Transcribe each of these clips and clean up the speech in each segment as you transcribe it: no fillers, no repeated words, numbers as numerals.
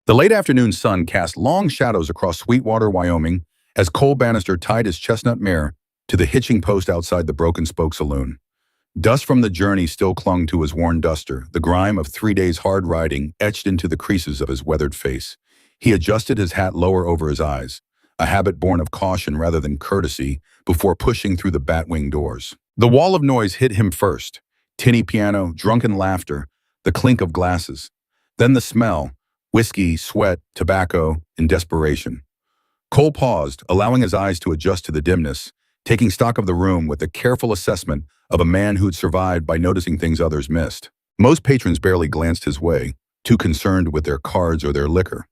The late afternoon sun cast long shadows across Sweetwater, Wyoming, as Cole Bannister tied his chestnut mare to the hitching post outside the Broken Spoke Saloon. Dust from the journey still clung to his worn duster, the grime of 3 days' hard riding etched into the creases of his weathered face. He adjusted his hat lower over his eyes, a habit born of caution rather than courtesy, before pushing through the batwing doors. The wall of noise hit him first: tinny piano, drunken laughter, the clink of glasses. Then the smell: whiskey, sweat, tobacco, and desperation. Cole paused, allowing his eyes to adjust to the dimness, taking stock of the room with the careful assessment of a man who'd survived by noticing things others missed. Most patrons barely glanced his way, too concerned with their cards or their liquor.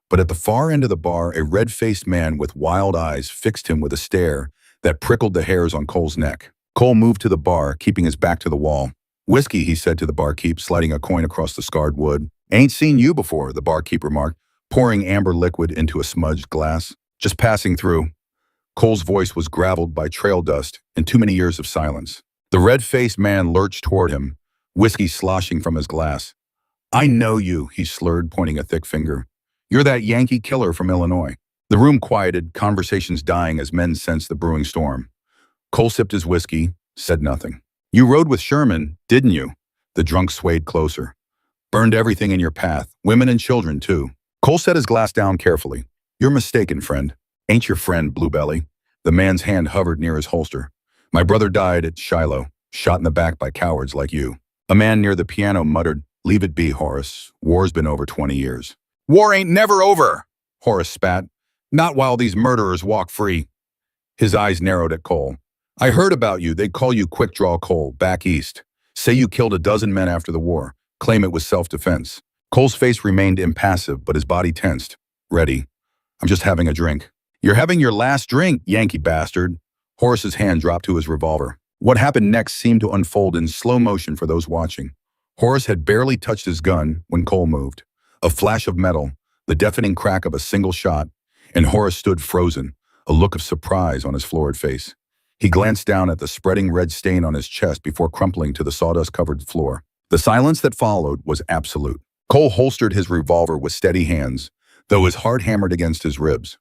But at the far end of the bar, a red-faced man with wild eyes fixed him with a stare that prickled the hairs on Cole's neck. Cole moved to the bar, keeping his back to the wall. "Whiskey," he said to the barkeep, sliding a coin across the scarred wood. "Ain't seen you before," the barkeep remarked, pouring amber liquid into a smudged glass. "Just passing through." Cole's voice was graveled by trail dust and too many years of silence. The red-faced man lurched toward him, whiskey sloshing from his glass. "I know you," he slurred, pointing a thick finger. "You're that Yankee killer from Illinois." The room quieted, conversations dying as men sensed the brewing storm. Cole sipped his whiskey, said nothing. "You rode with Sherman, didn't you?" The drunk swayed closer. "Burned everything in your path, women and children, too." Cole set his glass down carefully. "You're mistaken, friend." "Ain't your friend, Bluebelly." The man's hand hovered near his holster. "My brother died at Shiloh, shot in the back by cowards like you." A man near the piano muttered, "Leave it be, Horace. War's been over 20 years. "War ain't never over," Horace spat. "Not while these murderers walk free." His eyes narrowed at Cole. "I heard about you. They call you Quick Draw Cole, back east. Say you killed a dozen men after the war. Claim it was self-defense." Cole's face remained impassive, but his body tensed. "Ready. I'm just having a drink." "You're having your last drink, Yankee bastard." Horace's hand dropped to his revolver. What happened next seemed to unfold in slow motion for those watching. Horace had barely touched his gun when Cole moved. A flash of metal, the deafening crack of a single shot, and Horace stood frozen, a look of surprise on his florid face. He glanced down at the spreading red stain on his chest before crumpling to the sawdust-covered floor. The silence that followed was absolute. Cole holstered his revolver with steady hands, though his heart hammered against his ribs.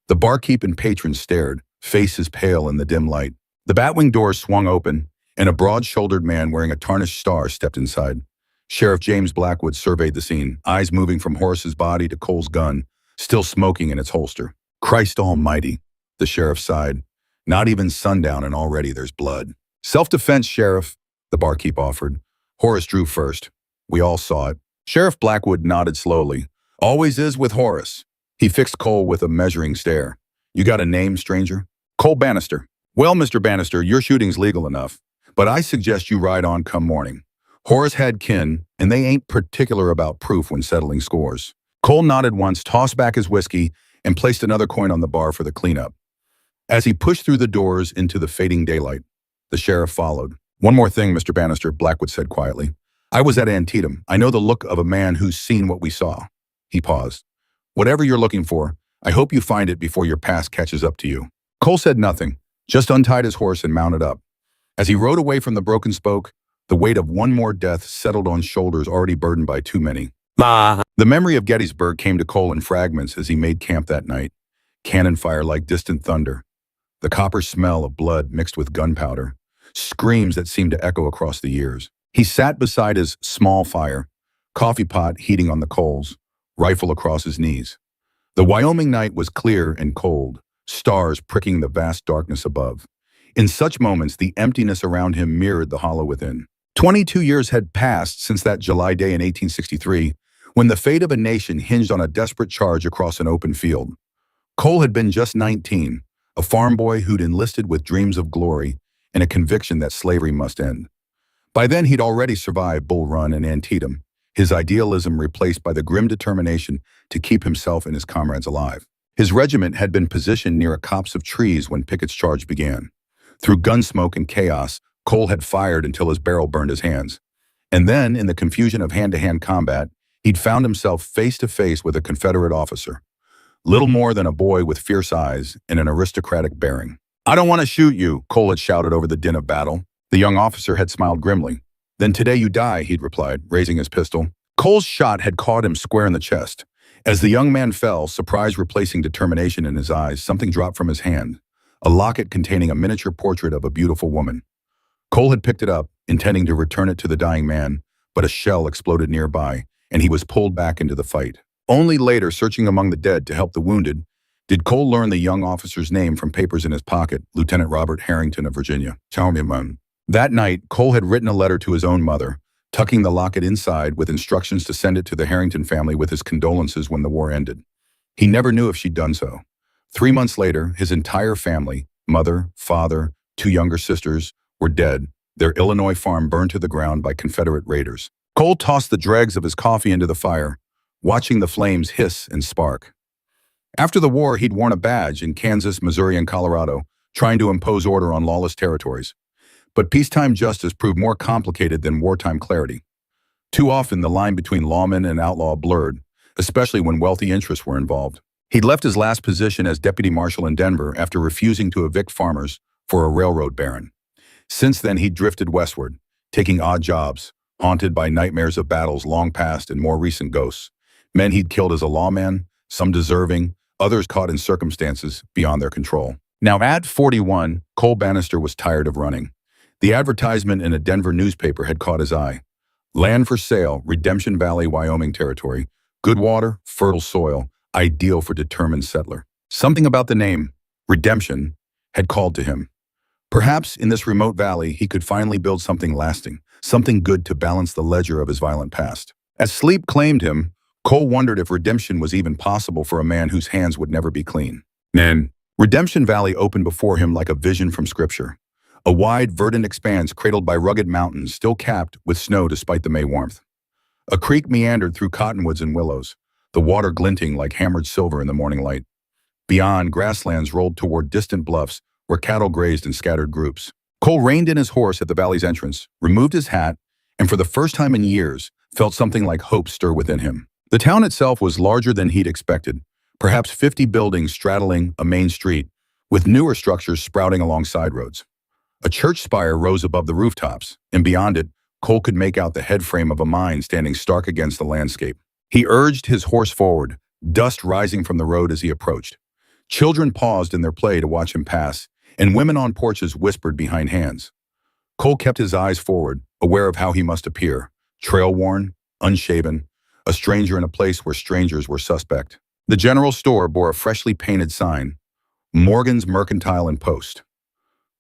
The barkeep and patrons stared, faces pale in the dim light. The batwing doors swung open, and a broad-shouldered man wearing a tarnished star stepped inside. Sheriff James Blackwood surveyed the scene, eyes moving from Horace's body to Cole's gun, still smoking in its holster. "Christ almighty," the sheriff sighed. "Not even sundown and already there's blood." "Self-defense, Sheriff," the barkeep offered. Horace drew first. We all saw it. Sheriff Blackwood nodded slowly. "Always is with Horace." He fixed Cole with a measuring stare. "You got a name, stranger?" "Cole Bannister." "Well, Mr. Bannister, your shooting's legal enough, but I suggest you ride on come morning. Horace had kin, and they ain't particular about proof when settling scores." Cole nodded once, tossed back his whiskey, and placed another coin on the bar for the cleanup. As he pushed through the doors into the fading daylight, the sheriff followed. "One more thing, Mr. Bannister," Blackwood said quietly. "I was at Antietam. I know the look of a man who's seen what we saw." He paused. "Whatever you're looking for, I hope you find it before your past catches up to you." Cole said nothing, just untied his horse and mounted up. As he rode away from the Broken Spoke, the weight of one more death settled on shoulders already burdened by too many. The memory of Gettysburg came to Cole in fragments as he made camp that night. Cannon fire like distant thunder. The copper smell of blood mixed with gunpowder. Screams that seemed to echo across the years. He sat beside his small fire, coffee pot heating on the coals, rifle across his knees. The Wyoming night was clear and cold, stars pricking the vast darkness above. In such moments, the emptiness around him mirrored the hollow within. 22 years had passed since that July day in 1863, when the fate of a nation hinged on a desperate charge across an open field. Cole had been just 19, a farm boy who'd enlisted with dreams of glory and a conviction that slavery must end. By then, he'd already survived Bull Run and Antietam, his idealism replaced by the grim determination to keep himself and his comrades alive. His regiment had been positioned near a copse of trees when Pickett's charge began. Through gunsmoke and chaos, Cole had fired until his barrel burned his hands. And then, in the confusion of hand-to-hand combat, he'd found himself face-to-face with a Confederate officer. Little more than a boy with fierce eyes and an aristocratic bearing. "I don't want to shoot you," Cole had shouted over the din of battle. The young officer had smiled grimly. "Then today you die," he'd replied, raising his pistol. Cole's shot had caught him square in the chest, As the young man fell, surprise replacing determination in his eyes, something dropped from his hand, a locket containing a miniature portrait of a beautiful woman. Cole had picked it up, intending to return it to the dying man, but a shell exploded nearby, and he was pulled back into the fight. Only later, searching among the dead to help the wounded, did Cole learn the young officer's name from papers in his pocket, Lieutenant Robert Harrington of Virginia. That night, Cole had written a letter to his own mother, tucking the locket inside with instructions to send it to the Harrington family with his condolences when the war ended. He never knew if she'd done so. 3 months later, his entire family, mother, father, 2 younger sisters, were dead, their Illinois farm burned to the ground by Confederate raiders. Cole tossed the dregs of his coffee into the fire, watching the flames hiss and spark. After the war, he'd worn a badge in Kansas, Missouri, and Colorado, trying to impose order on lawless territories. But peacetime justice proved more complicated than wartime clarity. Too often, the line between lawman and outlaw blurred, especially when wealthy interests were involved. He'd left his last position as deputy marshal in Denver after refusing to evict farmers for a railroad baron. Since then, he'd drifted westward, taking odd jobs, haunted by nightmares of battles long past and more recent ghosts. Men he'd killed as a lawman, some deserving, others caught in circumstances beyond their control. Now at 41, Cole Bannister was tired of running. The advertisement in a Denver newspaper had caught his eye. Land for sale, Redemption Valley, Wyoming territory. Good water, fertile soil, ideal for determined settler. Something about the name, Redemption, had called to him. Perhaps in this remote valley, he could finally build something lasting, something good to balance the ledger of his violent past. As sleep claimed him, Cole wondered if redemption was even possible for a man whose hands would never be clean. Then, Redemption Valley opened before him like a vision from Scripture. A wide, verdant expanse cradled by rugged mountains, still capped with snow despite the May warmth. A creek meandered through cottonwoods and willows, the water glinting like hammered silver in the morning light. Beyond, grasslands rolled toward distant bluffs where cattle grazed in scattered groups. Cole reined in his horse at the valley's entrance, removed his hat, and for the first time in years, felt something like hope stir within him. The town itself was larger than he'd expected, perhaps 50 buildings straddling a main street, with newer structures sprouting along side roads. A church spire rose above the rooftops, and beyond it, Cole could make out the headframe of a mine standing stark against the landscape. He urged his horse forward, dust rising from the road as he approached. Children paused in their play to watch him pass, and women on porches whispered behind hands. Cole kept his eyes forward, aware of how he must appear, trail-worn, unshaven, a stranger in a place where strangers were suspect. The general store bore a freshly painted sign, Morgan's Mercantile and Post.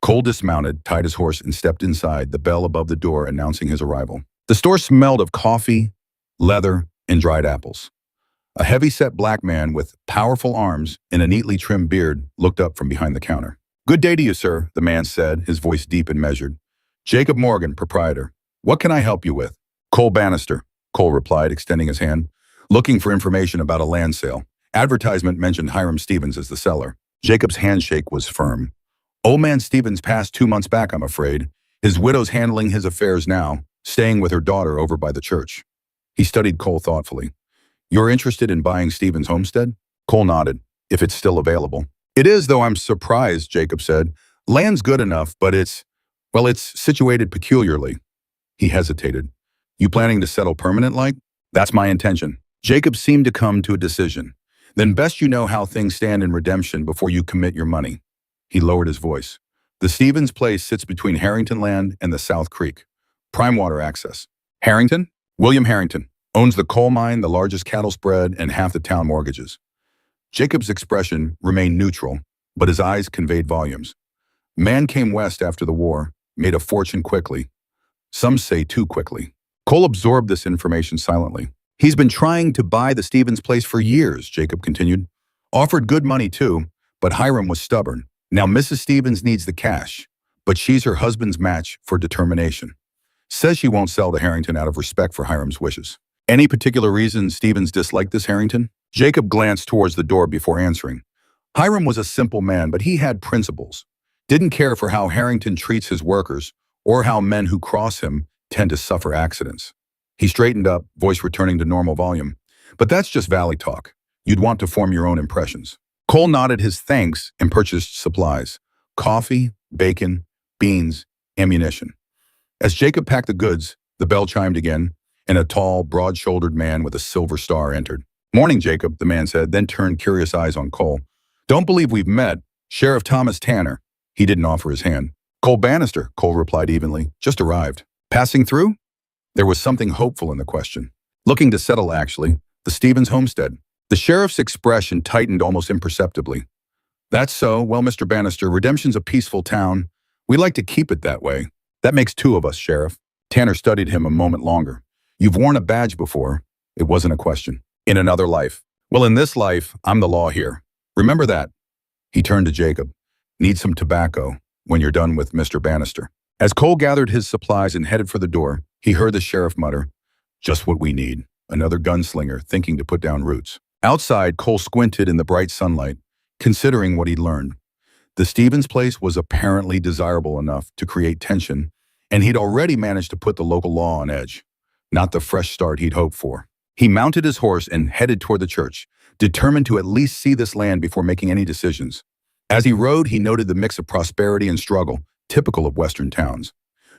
Cole dismounted, tied his horse, and stepped inside, the bell above the door announcing his arrival. The store smelled of coffee, leather, and dried apples. A heavy-set black man with powerful arms and a neatly trimmed beard looked up from behind the counter. "Good day to you, sir," the man said, his voice deep and measured. "Jacob Morgan, proprietor. What can I help you with?" "Cole Bannister," Cole replied, extending his hand. "Looking for information about a land sale. Advertisement mentioned Hiram Stevens as the seller." Jacob's handshake was firm. "Old man Stevens passed 2 months back, I'm afraid. His widow's handling his affairs now, staying with her daughter over by the church." He studied Cole thoughtfully. "You're interested in buying Stevens' homestead?" Cole nodded. "If it's still available." "It is, though I'm surprised," Jacob said. "Land's good enough, but it's situated peculiarly." He hesitated. "You planning to settle permanent like?" "That's my intention." Jacob seemed to come to a decision. "Then best you know how things stand in Redemption before you commit your money." He lowered his voice. "The Stevens place sits between Harrington land and the South Creek. Prime water access." "Harrington?" "William Harrington. Owns the coal mine, the largest cattle spread, and half the town mortgages." Jacob's expression remained neutral, but his eyes conveyed volumes. Man came west after the war, made a fortune quickly. Some say too quickly. Cole absorbed this information silently. "He's been trying to buy the Stevens place for years," Jacob continued. "Offered good money too, but Hiram was stubborn. Now Mrs. Stevens needs the cash, but she's her husband's match for determination. Says she won't sell to Harrington out of respect for Hiram's wishes." "Any particular reason Stevens disliked this Harrington?" Jacob glanced towards the door before answering. Hiram was a simple man, but he had principles. Didn't care for how Harrington treats his workers or how men who cross him tend to suffer accidents. He straightened up, voice returning to normal volume. "But that's just valley talk. You'd want to form your own impressions." Cole nodded his thanks and purchased supplies: coffee, bacon, beans, ammunition. As Jacob packed the goods, the bell chimed again, and a tall, broad-shouldered man with a silver star entered. Morning, Jacob, the man said, then turned curious eyes on Cole. Don't believe we've met. Sheriff Thomas Tanner. He didn't offer his hand. Cole Bannister, Cole replied evenly. Just arrived. Passing through? There was something hopeful in the question. Looking to settle, actually. The Stevens homestead. The sheriff's expression tightened almost imperceptibly. That's so. Well, Mr. Bannister, Redemption's a peaceful town. We like to keep it that way. That makes two of us, Sheriff. Tanner studied him a moment longer. You've worn a badge before. It wasn't a question. In another life. Well, in this life, I'm the law here. Remember that. He turned to Jacob. Need some tobacco when you're done with Mr. Bannister. As Cole gathered his supplies and headed for the door, he heard the sheriff mutter, just what we need. Another gunslinger thinking to put down roots. Outside, Cole squinted in the bright sunlight, considering what he'd learned. The Stevens place was apparently desirable enough to create tension, and he'd already managed to put the local law on edge. Not the fresh start he'd hoped for. He mounted his horse and headed toward the church, determined to at least see this land before making any decisions. As he rode, he noted the mix of prosperity and struggle, typical of Western towns.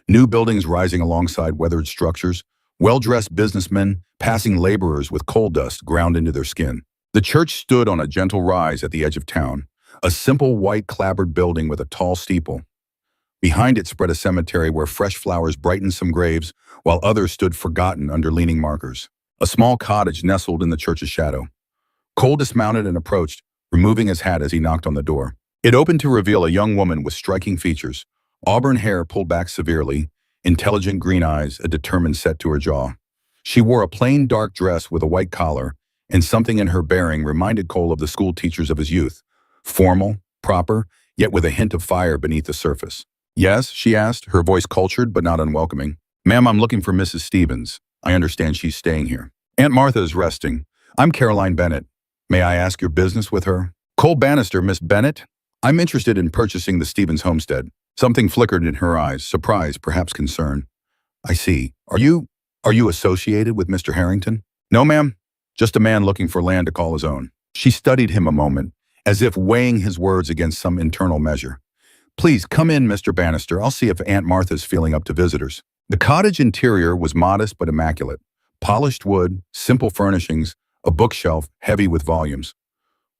New buildings rising alongside weathered structures, well-dressed businessmen passing laborers with coal dust ground into their skin. The church stood on a gentle rise at the edge of town, a simple white clapboard building with a tall steeple. Behind it spread a cemetery where fresh flowers brightened some graves, while others stood forgotten under leaning markers. A small cottage nestled in the church's shadow. Cole dismounted and approached, removing his hat as he knocked on the door. It opened to reveal a young woman with striking features, auburn hair pulled back severely, intelligent green eyes, a determined set to her jaw. She wore a plain dark dress with a white collar, and something in her bearing reminded Cole of the school teachers of his youth. Formal, proper, yet with a hint of fire beneath the surface. Yes, she asked, her voice cultured but not unwelcoming. Ma'am, I'm looking for Mrs. Stevens. I understand she's staying here. Aunt Martha is resting. I'm Caroline Bennett. May I ask your business with her? Cole Bannister, Miss Bennett? I'm interested in purchasing the Stevens homestead. Something flickered in her eyes, surprise, perhaps concern. I see. Are you associated with Mr. Harrington? No, ma'am. Just a man looking for land to call his own. She studied him a moment, as if weighing his words against some internal measure. Please come in, Mr. Bannister. I'll see if Aunt Martha's feeling up to visitors. The cottage interior was modest but immaculate. Polished wood, simple furnishings, a bookshelf heavy with volumes.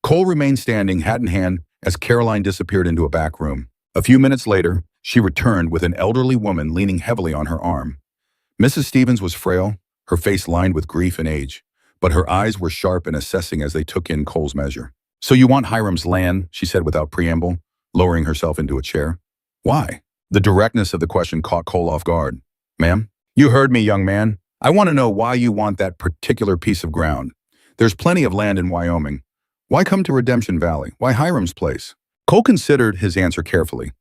Cole remained standing, hat in hand, as Caroline disappeared into a back room. A few minutes later, she returned with an elderly woman leaning heavily on her arm. Mrs. Stevens was frail, her face lined with grief and age, but her eyes were sharp and assessing as they took in Cole's measure. So you want Hiram's land, she said without preamble, lowering herself into a chair. Why? The directness of the question caught Cole off guard. Ma'am? You heard me, young man. I want to know why you want that particular piece of ground. There's plenty of land in Wyoming. Why come to Redemption Valley? Why Hiram's place? Cole considered his answer carefully.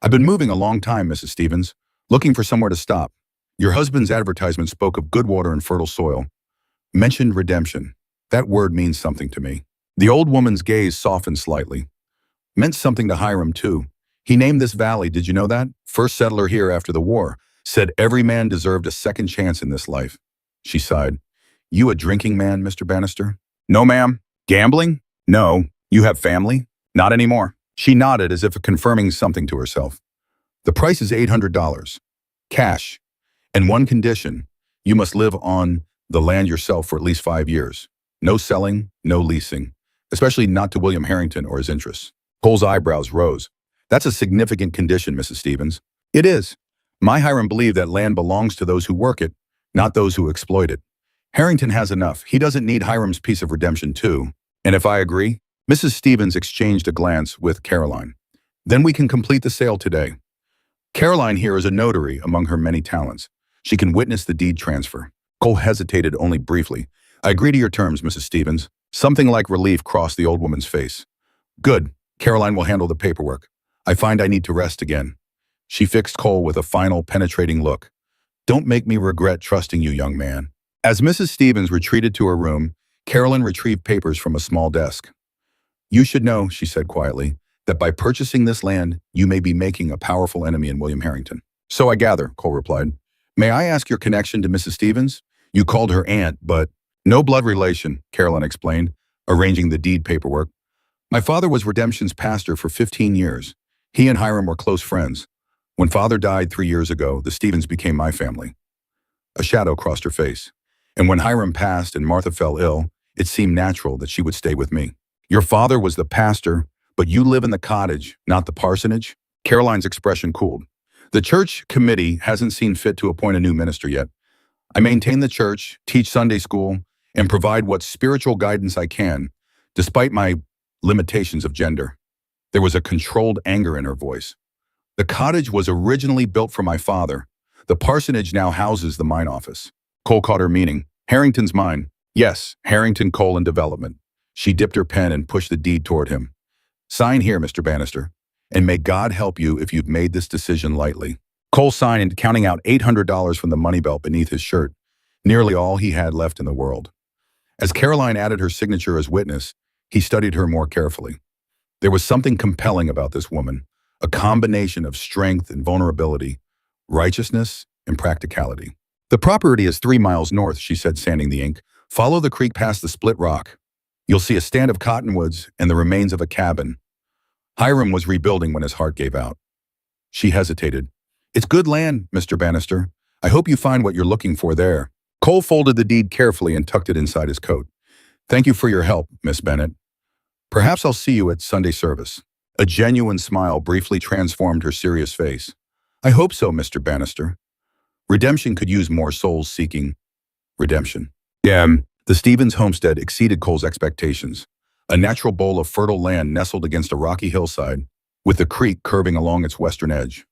I've been moving a long time, Mrs. Stevens, looking for somewhere to stop. Your husband's advertisement spoke of good water and fertile soil. Mentioned redemption. That word means something to me. The old woman's gaze softened slightly. Meant something to Hiram, too. He named this valley, did you know that? First settler here after the war. Said every man deserved a second chance in this life. She sighed. You a drinking man, Mr. Bannister? No, ma'am. Gambling? No. You have family? Not anymore. She nodded as if confirming something to herself. The price is $800. Cash. And one condition. You must live on the land yourself for at least 5 years. No selling, no leasing. Especially not to William Harrington or his interests. Cole's eyebrows rose. That's a significant condition, Mrs. Stevens. It is. My Hiram believed that land belongs to those who work it, not those who exploit it. Harrington has enough. He doesn't need Hiram's piece of redemption too. And if I agree, Mrs. Stevens exchanged a glance with Caroline. Then we can complete the sale today. Caroline here is a notary among her many talents. She can witness the deed transfer. Cole hesitated only briefly. I agree to your terms, Mrs. Stevens. Something like relief crossed the old woman's face. Good. Caroline will handle the paperwork. I find I need to rest again. She fixed Cole with a final penetrating look. Don't make me regret trusting you, young man. As Mrs. Stevens retreated to her room, Caroline retrieved papers from a small desk. You should know, she said quietly, that by purchasing this land, you may be making a powerful enemy in William Harrington. So I gather, Cole replied. May I ask your connection to Mrs. Stevens? You called her aunt, but no blood relation, Caroline explained, arranging the deed paperwork. My father was Redemption's pastor for 15 years. He and Hiram were close friends. When father died 3 years ago, the Stevens became my family. A shadow crossed her face. And when Hiram passed and Martha fell ill, it seemed natural that she would stay with me. Your father was the pastor, but you live in the cottage, not the parsonage? Caroline's expression cooled. The church committee hasn't seen fit to appoint a new minister yet. I maintain the church, teach Sunday school, and provide what spiritual guidance I can, despite my limitations of gender. There was a controlled anger in her voice. The cottage was originally built for my father. The parsonage now houses the mine office. Cole caught her meaning. Harrington's mine. Yes, Harrington Coal and Development. She dipped her pen and pushed the deed toward him. Sign here, Mr. Bannister, and may God help you if you've made this decision lightly. Cole signed, counting out $800 from the money belt beneath his shirt, nearly all he had left in the world. As Caroline added her signature as witness, he studied her more carefully. There was something compelling about this woman, a combination of strength and vulnerability, righteousness and practicality. The property is 3 miles north, she said, sanding the ink. Follow the creek past the split rock. You'll see a stand of cottonwoods and the remains of a cabin. Hiram was rebuilding when his heart gave out. She hesitated. It's good land, Mr. Bannister. I hope you find what you're looking for there. Cole folded the deed carefully and tucked it inside his coat. Thank you for your help, Miss Bennett. Perhaps I'll see you at Sunday service. A genuine smile briefly transformed her serious face. I hope so, Mr. Bannister. Redemption could use more souls seeking redemption. The Stevens homestead exceeded Cole's expectations. A natural bowl of fertile land nestled against a rocky hillside, with the creek curving along its western edge.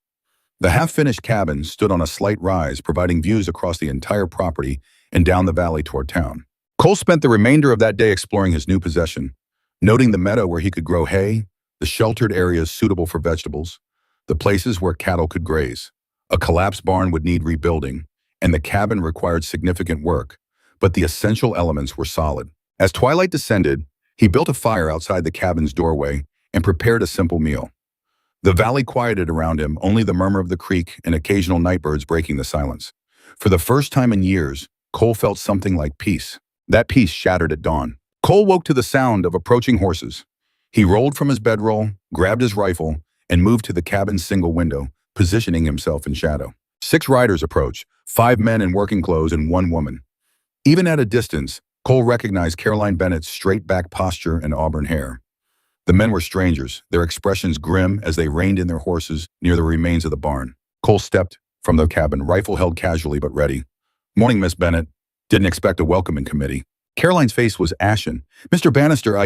The half-finished cabin stood on a slight rise, providing views across the entire property and down the valley toward town. Cole spent the remainder of that day exploring his new possession, noting the meadow where he could grow hay, the sheltered areas suitable for vegetables, the places where cattle could graze. A collapsed barn would need rebuilding, and the cabin required significant work, but the essential elements were solid. As twilight descended, he built a fire outside the cabin's doorway and prepared a simple meal. The valley quieted around him, only the murmur of the creek and occasional nightbirds breaking the silence. For the first time in years, Cole felt something like peace. That peace shattered at dawn. Cole woke to the sound of approaching horses. He rolled from his bedroll, grabbed his rifle, and moved to the cabin's single window, positioning himself in shadow. 6 riders approached, 5 men in working clothes and 1 woman. Even at a distance, Cole recognized Caroline Bennett's straight-back posture and auburn hair. The men were strangers, their expressions grim as they reined in their horses near the remains of the barn. Cole stepped from the cabin, rifle held casually but ready. Morning, Miss Bennett. Didn't expect a welcoming committee. Caroline's face was ashen. Mr. Bannister,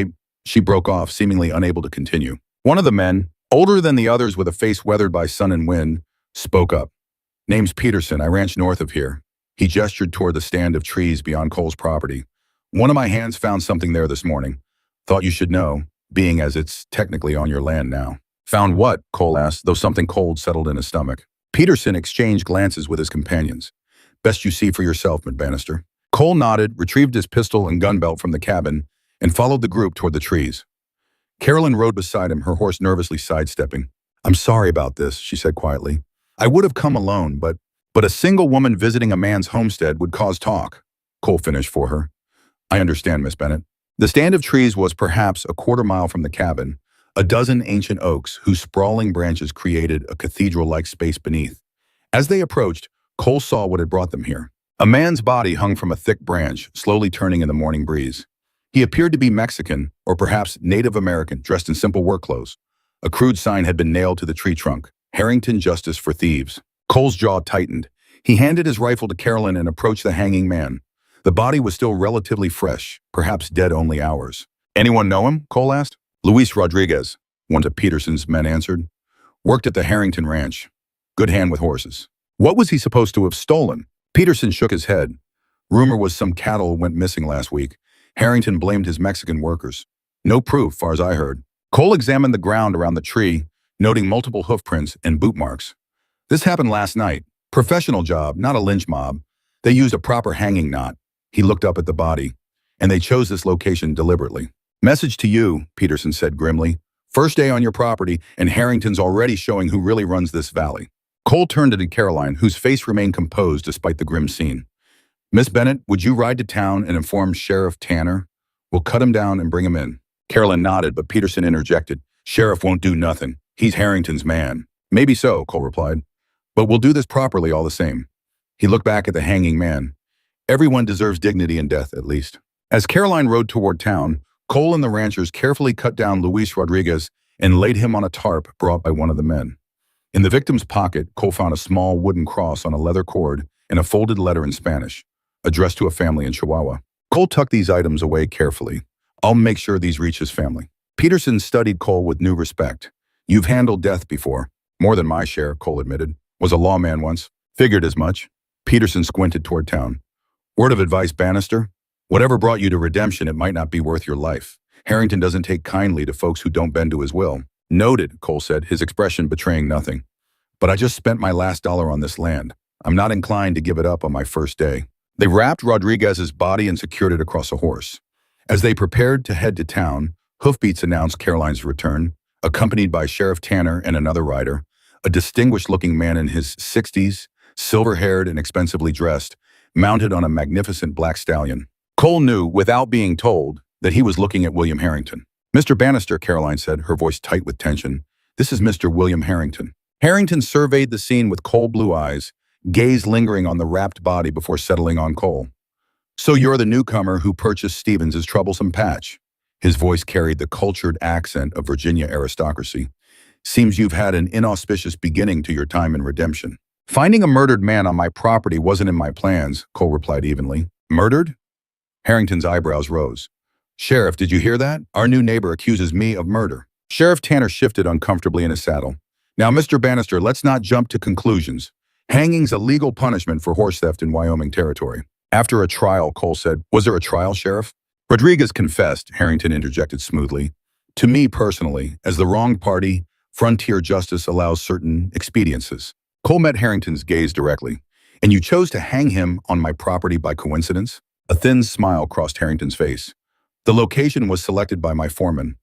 She broke off, seemingly unable to continue. One of the men, older than the others with a face weathered by sun and wind, spoke up. Name's Peterson. I ranch north of here. He gestured toward the stand of trees beyond Cole's property. One of my hands found something there this morning. Thought you should know, being as it's technically on your land now. Found what? Cole asked, though something cold settled in his stomach. Peterson exchanged glances with his companions. Best you see for yourself, Miss Bannister. Cole nodded, retrieved his pistol and gun belt from the cabin, and followed the group toward the trees. Carolyn rode beside him, her horse nervously sidestepping. I'm sorry about this, she said quietly. I would have come alone, but a single woman visiting a man's homestead would cause talk. Cole finished for her. I understand, Miss Bennett. The stand of trees was perhaps a quarter-mile from the cabin, a dozen ancient oaks whose sprawling branches created a cathedral-like space beneath. As they approached, Cole saw what had brought them here. A man's body hung from a thick branch, slowly turning in the morning breeze. He appeared to be Mexican, or perhaps Native American, dressed in simple work clothes. A crude sign had been nailed to the tree trunk, Harrington Justice for Thieves. Cole's jaw tightened. He handed his rifle to Carolyn and approached the hanging man. The body was still relatively fresh, perhaps dead only hours. Anyone know him? Cole asked. Luis Rodriguez, one of Peterson's men answered. Worked at the Harrington Ranch. Good hand with horses. What was he supposed to have stolen? Peterson shook his head. Rumor was some cattle went missing last week. Harrington blamed his Mexican workers. No proof, far as I heard. Cole examined the ground around the tree, noting multiple hoofprints and boot marks. This happened last night. Professional job, not a lynch mob. They used a proper hanging knot. He looked up at the body, and they chose this location deliberately. Message to you, Peterson said grimly. First day on your property, and Harrington's already showing who really runs this valley. Cole turned to Caroline, whose face remained composed despite the grim scene. Miss Bennett, would you ride to town and inform Sheriff Tanner? We'll cut him down and bring him in. Caroline nodded, but Peterson interjected. Sheriff won't do nothing. He's Harrington's man. Maybe so, Cole replied. But we'll do this properly all the same. He looked back at the hanging man. Everyone deserves dignity in death, at least. As Caroline rode toward town, Cole and the ranchers carefully cut down Luis Rodriguez and laid him on a tarp brought by one of the men. In the victim's pocket, Cole found a small wooden cross on a leather cord and a folded letter in Spanish, addressed to a family in Chihuahua. Cole tucked these items away carefully. I'll make sure these reach his family. Peterson studied Cole with new respect. You've handled death before. More than my share, Cole admitted. Was a lawman once. Figured as much. Peterson squinted toward town. Word of advice, Bannister? Whatever brought you to redemption, it might not be worth your life. Harrington doesn't take kindly to folks who don't bend to his will. Noted, Cole said, his expression betraying nothing. But I just spent my last dollar on this land. I'm not inclined to give it up on my first day. They wrapped Rodriguez's body and secured it across a horse. As they prepared to head to town, hoofbeats announced Caroline's return, accompanied by Sheriff Tanner and another rider, a distinguished-looking man in his 60s, silver-haired and expensively dressed, mounted on a magnificent black stallion. Cole knew, without being told, that he was looking at William Harrington. Mr. Bannister, Caroline said, her voice tight with tension. This is Mr. William Harrington. Harrington surveyed the scene with cold blue eyes, gaze lingering on the wrapped body before settling on Cole. So you're the newcomer who purchased Stevens' troublesome patch. His voice carried the cultured accent of Virginia aristocracy. Seems you've had an inauspicious beginning to your time in redemption. Finding a murdered man on my property wasn't in my plans, Cole replied evenly. Murdered? Harrington's eyebrows rose. Sheriff, did you hear that? Our new neighbor accuses me of murder. Sheriff Tanner shifted uncomfortably in his saddle. Now, Mr. Bannister, let's not jump to conclusions. Hanging's a legal punishment for horse theft in Wyoming territory. After a trial, Cole said. Was there a trial, Sheriff? Rodriguez confessed, Harrington interjected smoothly. To me personally, as the wronged party, frontier justice allows certain expediences. Cole met Harrington's gaze directly. And you chose to hang him on my property by coincidence? A thin smile crossed Harrington's face. The location was selected by my foreman.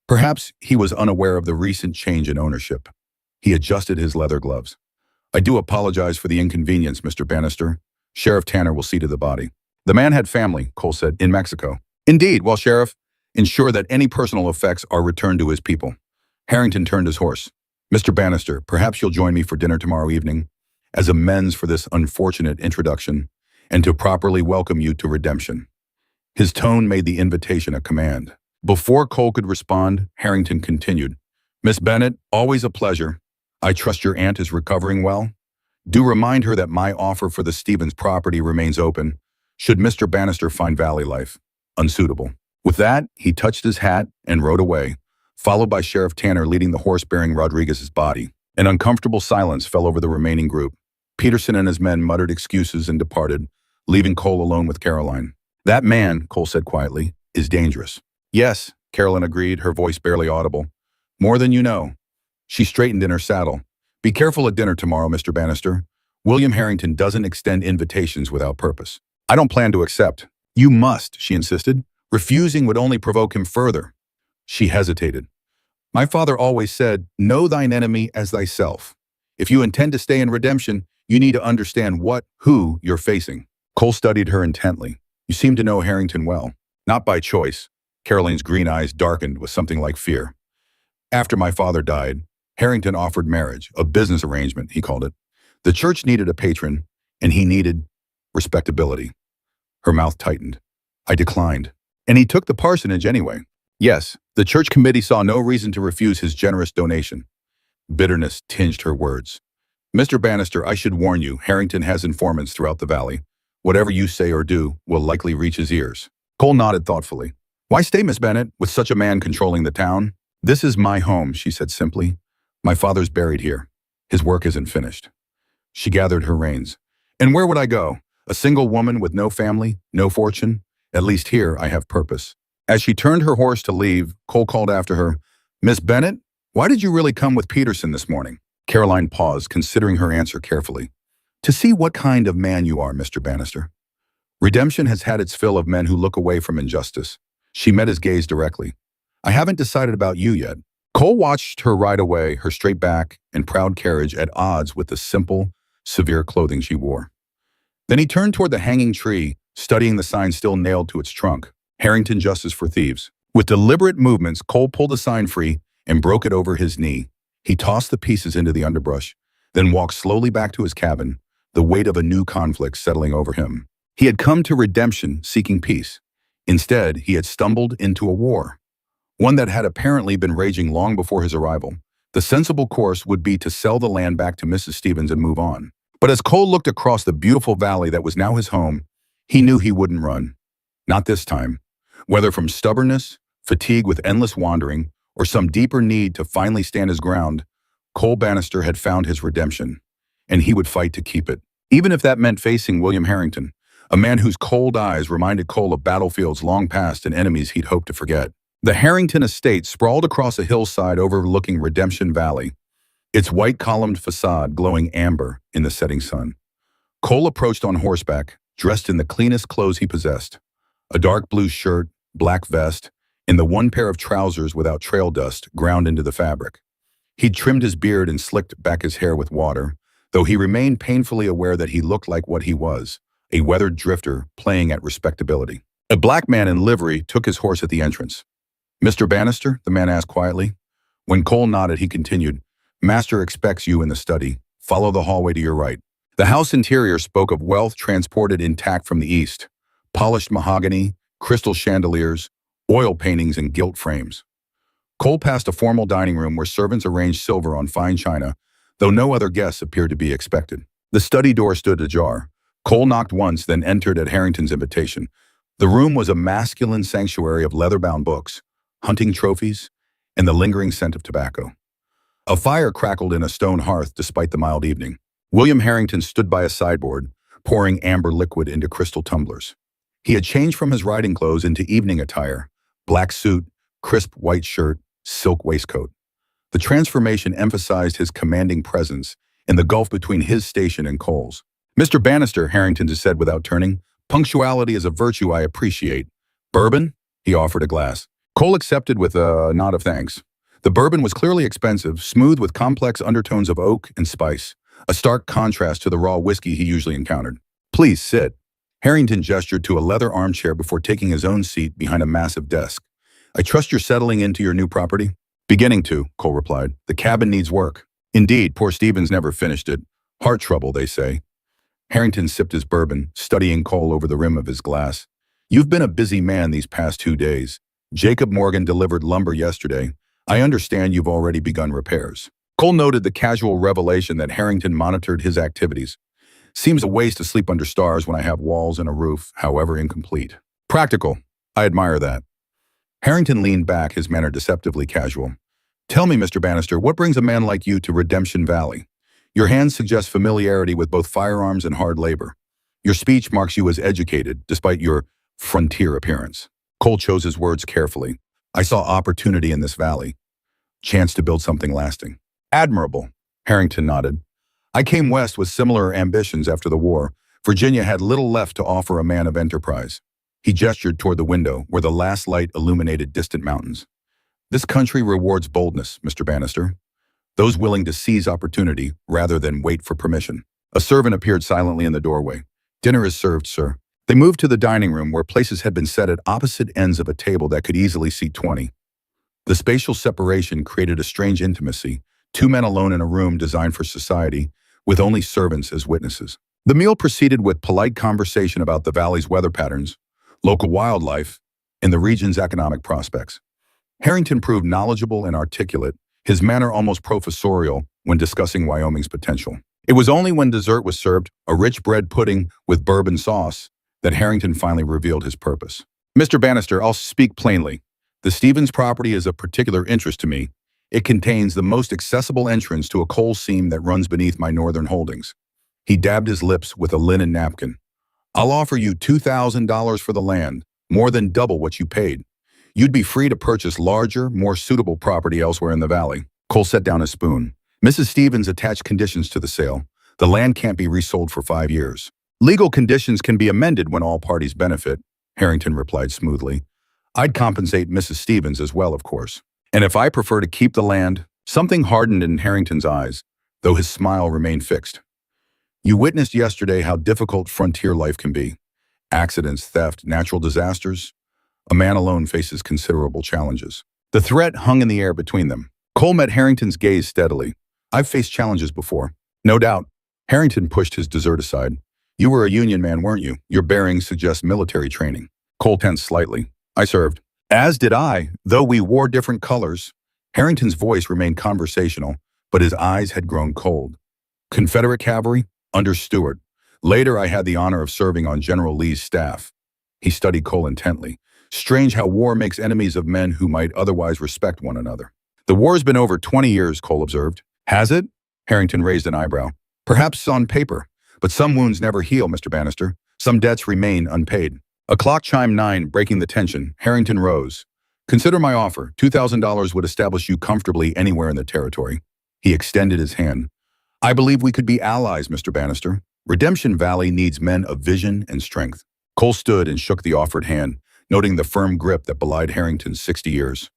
Perhaps he was unaware of the recent change in ownership. He adjusted his leather gloves. I do apologize for the inconvenience, Mr. Bannister. Sheriff Tanner will see to the body. The man had family, Cole said, in Mexico. Indeed, well, Sheriff, ensure that any personal effects are returned to his people. Harrington turned his horse. Mr. Bannister, perhaps you'll join me for dinner tomorrow evening as amends for this unfortunate introduction and to properly welcome you to redemption. His tone made the invitation a command. Before Cole could respond, Harrington continued. Miss Bennett, always a pleasure. I trust your aunt is recovering well. Do remind her that my offer for the Stevens property remains open, should Mr. Bannister find valley life unsuitable. With that, he touched his hat and rode away, followed by Sheriff Tanner leading the horse bearing Rodriguez's body. An uncomfortable silence fell over the remaining group. Peterson and his men muttered excuses and departed, leaving Cole alone with Caroline. That man, Cole said quietly, is dangerous. Yes, Caroline agreed, her voice barely audible. More than you know. She straightened in her saddle. Be careful at dinner tomorrow, Mr. Bannister. William Harrington doesn't extend invitations without purpose. I don't plan to accept. You must, she insisted. Refusing would only provoke him further. She hesitated. My father always said, know thine enemy as thyself. If you intend to stay in redemption, you need to understand who you're facing. Cole studied her intently. You seem to know Harrington well. Not by choice. Caroline's green eyes darkened with something like fear. After my father died, Harrington offered marriage, a business arrangement, he called it. The church needed a patron, and he needed respectability. Her mouth tightened. I declined. And he took the parsonage anyway. Yes, the church committee saw no reason to refuse his generous donation. Bitterness tinged her words. Mr. Bannister, I should warn you, Harrington has informants throughout the valley. Whatever you say or do will likely reach his ears. Cole nodded thoughtfully. Why stay, Miss Bennett, with such a man controlling the town? This is my home, she said simply. My father's buried here. His work isn't finished. She gathered her reins. And where would I go? A single woman with no family, no fortune? At least here I have purpose. As she turned her horse to leave, Cole called after her, Miss Bennett, why did you really come with Peterson this morning? Caroline paused, considering her answer carefully. To see what kind of man you are, Mr. Bannister. Redemption has had its fill of men who look away from injustice. She met his gaze directly. I haven't decided about you yet. Cole watched her ride away, her straight back and proud carriage at odds with the simple, severe clothing she wore. Then he turned toward the hanging tree, studying the sign still nailed to its trunk. Harrington Justice for Thieves. With deliberate movements, Cole pulled the sign free and broke it over his knee. He tossed the pieces into the underbrush, then walked slowly back to his cabin, the weight of a new conflict settling over him. He had come to redemption seeking peace. Instead, he had stumbled into a war, one that had apparently been raging long before his arrival. The sensible course would be to sell the land back to Mrs. Stevens and move on. But as Cole looked across the beautiful valley that was now his home, he knew he wouldn't run. Not this time. Whether from stubbornness, fatigue with endless wandering, or some deeper need to finally stand his ground, Cole Bannister had found his redemption, and he would fight to keep it. Even if that meant facing William Harrington, a man whose cold eyes reminded Cole of battlefields long past and enemies he'd hoped to forget. The Harrington estate sprawled across a hillside overlooking Redemption Valley, its white-columned facade glowing amber in the setting sun. Cole approached on horseback, dressed in the cleanest clothes he possessed, a dark blue shirt, black vest, and the one pair of trousers without trail dust ground into the fabric. He'd trimmed his beard and slicked back his hair with water, though he remained painfully aware that he looked like what he was, a weathered drifter playing at respectability. A black man in livery took his horse at the entrance. "Mr. Bannister?" the man asked quietly. When Cole nodded, he continued, "Master expects you in the study. Follow the hallway to your right." The house interior spoke of wealth transported intact from the east: polished mahogany, crystal chandeliers, oil paintings, and gilt frames. Cole passed a formal dining room where servants arranged silver on fine china, though no other guests appeared to be expected. The study door stood ajar. Cole knocked once, then entered at Harrington's invitation. The room was a masculine sanctuary of leather-bound books, hunting trophies, and the lingering scent of tobacco. A fire crackled in a stone hearth despite the mild evening. William Harrington stood by a sideboard, pouring amber liquid into crystal tumblers. He had changed from his riding clothes into evening attire: black suit, crisp white shirt, silk waistcoat. The transformation emphasized his commanding presence and the gulf between his station and Cole's. "Mr. Bannister," Harrington said without turning, "punctuality is a virtue I appreciate. Bourbon?" He offered a glass. Cole accepted with a nod of thanks. The bourbon was clearly expensive, smooth with complex undertones of oak and spice, a stark contrast to the raw whiskey he usually encountered. "Please sit." Harrington gestured to a leather armchair before taking his own seat behind a massive desk. "I trust you're settling into your new property?" "Beginning to," Cole replied. "The cabin needs work." "Indeed, poor Stevens never finished it. Heart trouble, they say." Harrington sipped his bourbon, studying Cole over the rim of his glass. "You've been a busy man these past 2 days. Jacob Morgan delivered lumber yesterday. I understand you've already begun repairs." Cole noted the casual revelation that Harrington monitored his activities. "Seems a waste to sleep under stars when I have walls and a roof, however incomplete." "Practical. I admire that." Harrington leaned back, his manner deceptively casual. "Tell me, Mr. Bannister, what brings a man like you to Redemption Valley? Your hands suggest familiarity with both firearms and hard labor. Your speech marks you as educated, despite your frontier appearance." Cole chose his words carefully. "I saw opportunity in this valley. Chance to build something lasting." "Admirable," Harrington nodded. "I came west with similar ambitions after the war. Virginia had little left to offer a man of enterprise." He gestured toward the window, where the last light illuminated distant mountains. "This country rewards boldness, Mr. Bannister. Those willing to seize opportunity rather than wait for permission." A servant appeared silently in the doorway. "Dinner is served, sir." They moved to the dining room, where places had been set at opposite ends of a table that could easily seat 20. The spatial separation created a strange intimacy, 2 men alone in a room designed for society, with only servants as witnesses. The meal proceeded with polite conversation about the valley's weather patterns, local wildlife, and the region's economic prospects. Harrington proved knowledgeable and articulate, his manner almost professorial when discussing Wyoming's potential. It was only when dessert was served, a rich bread pudding with bourbon sauce, that Harrington finally revealed his purpose. "Mr. Bannister, I'll speak plainly. The Stevens property is of particular interest to me. It contains the most accessible entrance to a coal seam that runs beneath my northern holdings." He dabbed his lips with a linen napkin. "I'll offer you $2,000 for the land, more than double what you paid. You'd be free to purchase larger, more suitable property elsewhere in the valley." Cole set down his spoon. "Mrs. Stevens attached conditions to the sale. The land can't be resold for 5 years." "Legal conditions can be amended when all parties benefit," Harrington replied smoothly. "I'd compensate Mrs. Stevens as well, of course. And if I prefer to keep the land," something hardened in Harrington's eyes, though his smile remained fixed. "You witnessed yesterday how difficult frontier life can be. Accidents, theft, natural disasters. A man alone faces considerable challenges." The threat hung in the air between them. Cole met Harrington's gaze steadily. "I've faced challenges before." "No doubt." Harrington pushed his dessert aside. "You were a Union man, weren't you? Your bearings suggest military training." Cole tensed slightly. I served. As did I, though we wore different colors. Harrington's voice remained conversational, but his eyes had grown cold. Confederate cavalry, under Stuart. Later, I had the honor of serving on General Lee's staff. He studied Cole intently. Strange how war makes enemies of men who might otherwise respect one another. The war's been over 20 years, Cole observed. Has it? Harrington raised an eyebrow. Perhaps on paper, but some wounds never heal, Mr. Bannister. Some debts remain unpaid. A clock chimed 9, breaking the tension. Harrington rose. Consider my offer. $2,000 would establish you comfortably anywhere in the territory. He extended his hand. I believe we could be allies, Mr. Bannister. Redemption Valley needs men of vision and strength. Cole stood and shook the offered hand, noting the firm grip that belied Harrington's 60 years.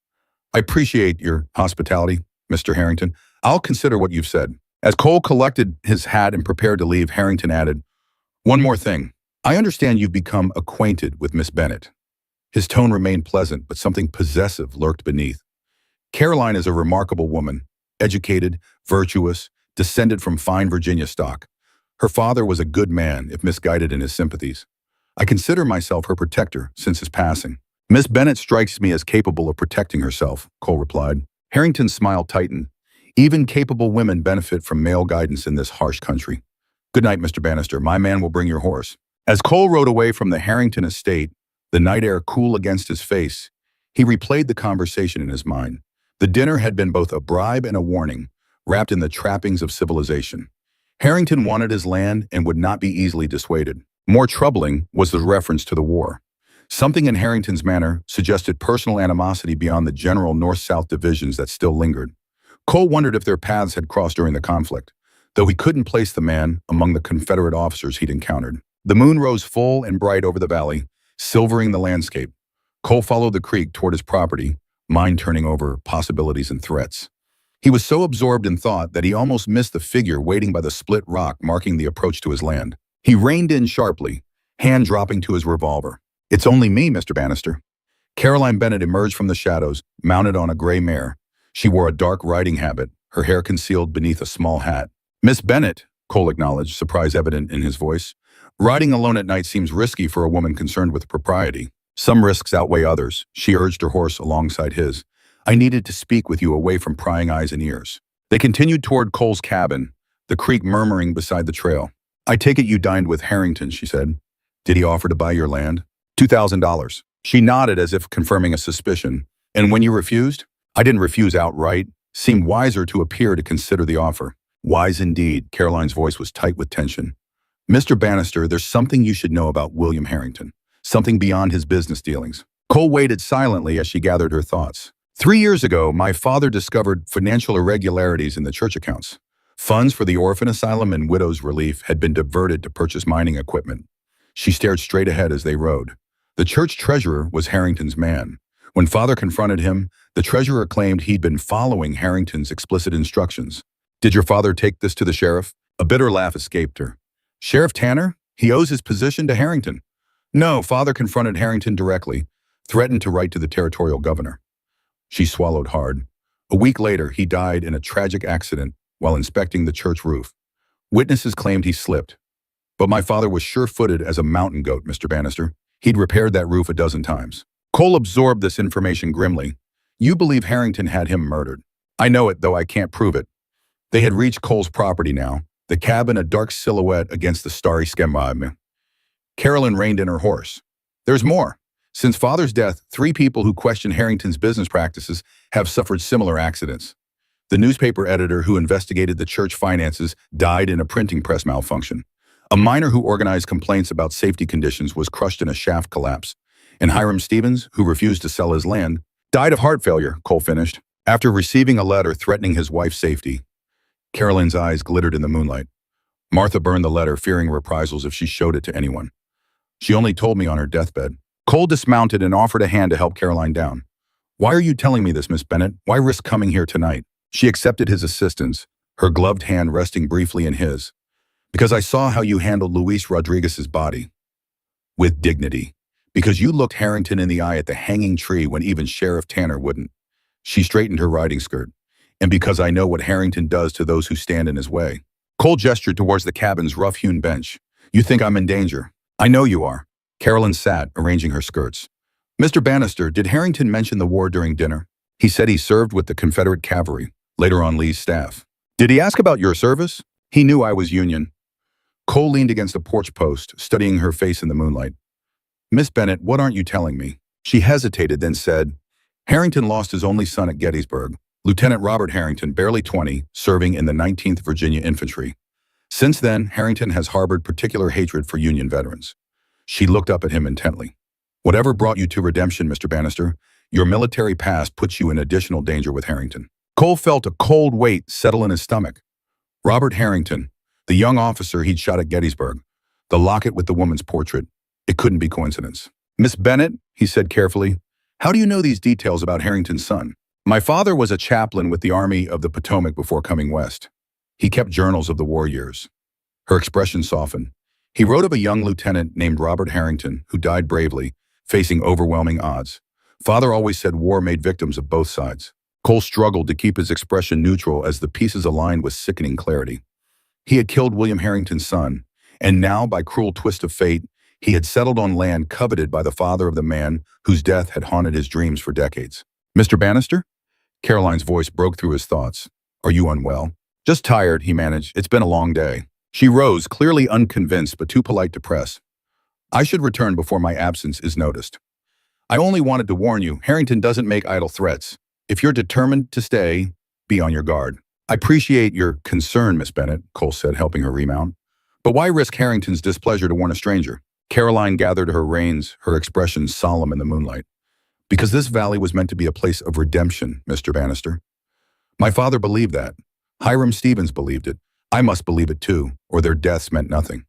I appreciate your hospitality, Mr. Harrington. I'll consider what you've said. As Cole collected his hat and prepared to leave, Harrington added, one more thing. I understand you've become acquainted with Miss Bennett. His tone remained pleasant, but something possessive lurked beneath. Caroline is a remarkable woman, educated, virtuous, descended from fine Virginia stock. Her father was a good man, if misguided in his sympathies. I consider myself her protector since his passing. Miss Bennett strikes me as capable of protecting herself, Cole replied. Harrington's smile tightened. Even capable women benefit from male guidance in this harsh country. Good night, Mr. Bannister. My man will bring your horse. As Cole rode away from the Harrington estate, the night air cool against his face, he replayed the conversation in his mind. The dinner had been both a bribe and a warning, wrapped in the trappings of civilization. Harrington wanted his land and would not be easily dissuaded. More troubling was the reference to the war. Something in Harrington's manner suggested personal animosity beyond the general north-south divisions that still lingered. Cole wondered if their paths had crossed during the conflict, though he couldn't place the man among the Confederate officers he'd encountered. The moon rose full and bright over the valley, silvering the landscape. Cole followed the creek toward his property, mind turning over possibilities and threats. He was so absorbed in thought that he almost missed the figure waiting by the split rock marking the approach to his land. He reined in sharply, hand dropping to his revolver. It's only me, Mr. Bannister. Caroline Bennett emerged from the shadows, mounted on a gray mare. She wore a dark riding habit, her hair concealed beneath a small hat. Miss Bennett, Cole acknowledged, surprise evident in his voice. Riding alone at night seems risky for a woman concerned with propriety. Some risks outweigh others. She urged her horse alongside his. I needed to speak with you away from prying eyes and ears. They continued toward Cole's cabin, the creek murmuring beside the trail. I take it you dined with Harrington, she said. Did he offer to buy your land? $2,000. She nodded as if confirming a suspicion. And when you refused? I didn't refuse outright. Seemed wiser to appear to consider the offer. Wise indeed. Caroline's voice was tight with tension. Mr. Bannister, there's something you should know about William Harrington. Something beyond his business dealings. Cole waited silently as she gathered her thoughts. 3 years ago, my father discovered financial irregularities in the church accounts. Funds for the orphan asylum and widow's relief had been diverted to purchase mining equipment. She stared straight ahead as they rode. The church treasurer was Harrington's man. When father confronted him, the treasurer claimed he'd been following Harrington's explicit instructions. Did your father take this to the sheriff? A bitter laugh escaped her. Sheriff Tanner? He owes his position to Harrington. No, father confronted Harrington directly, threatened to write to the territorial governor. She swallowed hard. A week later, he died in a tragic accident while inspecting the church roof. Witnesses claimed he slipped. But my father was sure-footed as a mountain goat, Mr. Bannister. He'd repaired that roof a dozen times. Cole absorbed this information grimly. You believe Harrington had him murdered. I know it, though I can't prove it. They had reached Cole's property now, the cabin a dark silhouette against the starry sky. Carolyn reined in her horse. There's more. Since father's death, 3 people who questioned Harrington's business practices have suffered similar accidents. The newspaper editor who investigated the church finances died in a printing press malfunction. A miner who organized complaints about safety conditions was crushed in a shaft collapse. And Hiram Stevens, who refused to sell his land, died of heart failure, Cole finished, after receiving a letter threatening his wife's safety. Carolyn's eyes glittered in the moonlight. Martha burned the letter, fearing reprisals if she showed it to anyone. She only told me on her deathbed. Cole dismounted and offered a hand to help Caroline down. Why are you telling me this, Miss Bennett? Why risk coming here tonight? She accepted his assistance, her gloved hand resting briefly in his. Because I saw how you handled Luis Rodriguez's body. With dignity. Because you looked Harrington in the eye at the hanging tree when even Sheriff Tanner wouldn't. She straightened her riding skirt. And because I know what Harrington does to those who stand in his way. Cole gestured towards the cabin's rough-hewn bench. You think I'm in danger? I know you are. Carolyn sat, arranging her skirts. Mr. Bannister, did Harrington mention the war during dinner? He said he served with the Confederate cavalry, later on Lee's staff. Did he ask about your service? He knew I was Union. Cole leaned against a porch post, studying her face in the moonlight. Miss Bennett, what aren't you telling me? She hesitated, then said, Harrington lost his only son at Gettysburg, Lieutenant Robert Harrington, barely 20, serving in the 19th Virginia Infantry. Since then, Harrington has harbored particular hatred for Union veterans. She looked up at him intently. Whatever brought you to redemption, Mr. Bannister, your military past puts you in additional danger with Harrington. Cole felt a cold weight settle in his stomach. Robert Harrington, the young officer he'd shot at Gettysburg, the locket with the woman's portrait. It couldn't be coincidence. Miss Bennett, he said carefully, how do you know these details about Harrington's son? My father was a chaplain with the Army of the Potomac before coming west. He kept journals of the war years. Her expression softened. He wrote of a young lieutenant named Robert Harrington who died bravely, facing overwhelming odds. Father always said war made victims of both sides. Cole struggled to keep his expression neutral as the pieces aligned with sickening clarity. He had killed William Harrington's son, and now, by cruel twist of fate, he had settled on land coveted by the father of the man whose death had haunted his dreams for decades. Mr. Bannister? Caroline's voice broke through his thoughts. Are you unwell? Just tired, he managed. It's been a long day. She rose, clearly unconvinced but too polite to press. I should return before my absence is noticed. I only wanted to warn you, Harrington doesn't make idle threats. If you're determined to stay, be on your guard. I appreciate your concern, Miss Bennett, Cole said, helping her remount. But why risk Harrington's displeasure to warn a stranger? Caroline gathered her reins, her expression solemn in the moonlight. Because this valley was meant to be a place of redemption, Mr. Bannister. My father believed that. Hiram Stevens believed it. I must believe it too, or their deaths meant nothing.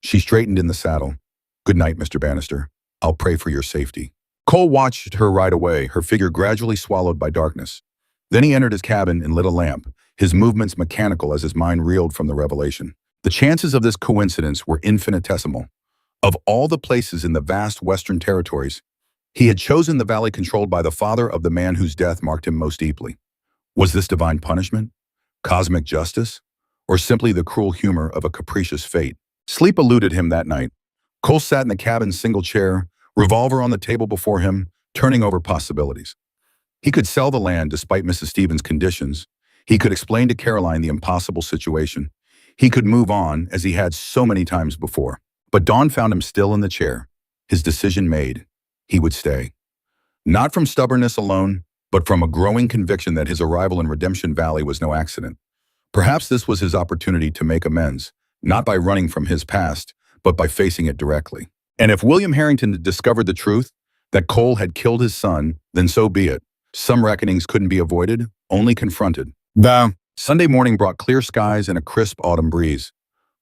She straightened in the saddle. Good night, Mr. Bannister. I'll pray for your safety. Cole watched her ride away, her figure gradually swallowed by darkness. Then he entered his cabin and lit a lamp, his movements mechanical as his mind reeled from the revelation. The chances of this coincidence were infinitesimal. Of all the places in the vast Western territories, he had chosen the valley controlled by the father of the man whose death marked him most deeply. Was this divine punishment? Cosmic justice? Or simply the cruel humor of a capricious fate? Sleep eluded him that night. Cole sat in the cabin's single chair, revolver on the table before him, turning over possibilities. He could sell the land despite Mrs. Stevens' conditions. He could explain to Caroline the impossible situation. He could move on, as he had so many times before. But dawn found him still in the chair, his decision made. He would stay. Not from stubbornness alone, but from a growing conviction that his arrival in Redemption Valley was no accident. Perhaps this was his opportunity to make amends, not by running from his past, but by facing it directly. And if William Harrington discovered the truth, that Cole had killed his son, then so be it. Some reckonings couldn't be avoided, only confronted. The Sunday morning brought clear skies and a crisp autumn breeze.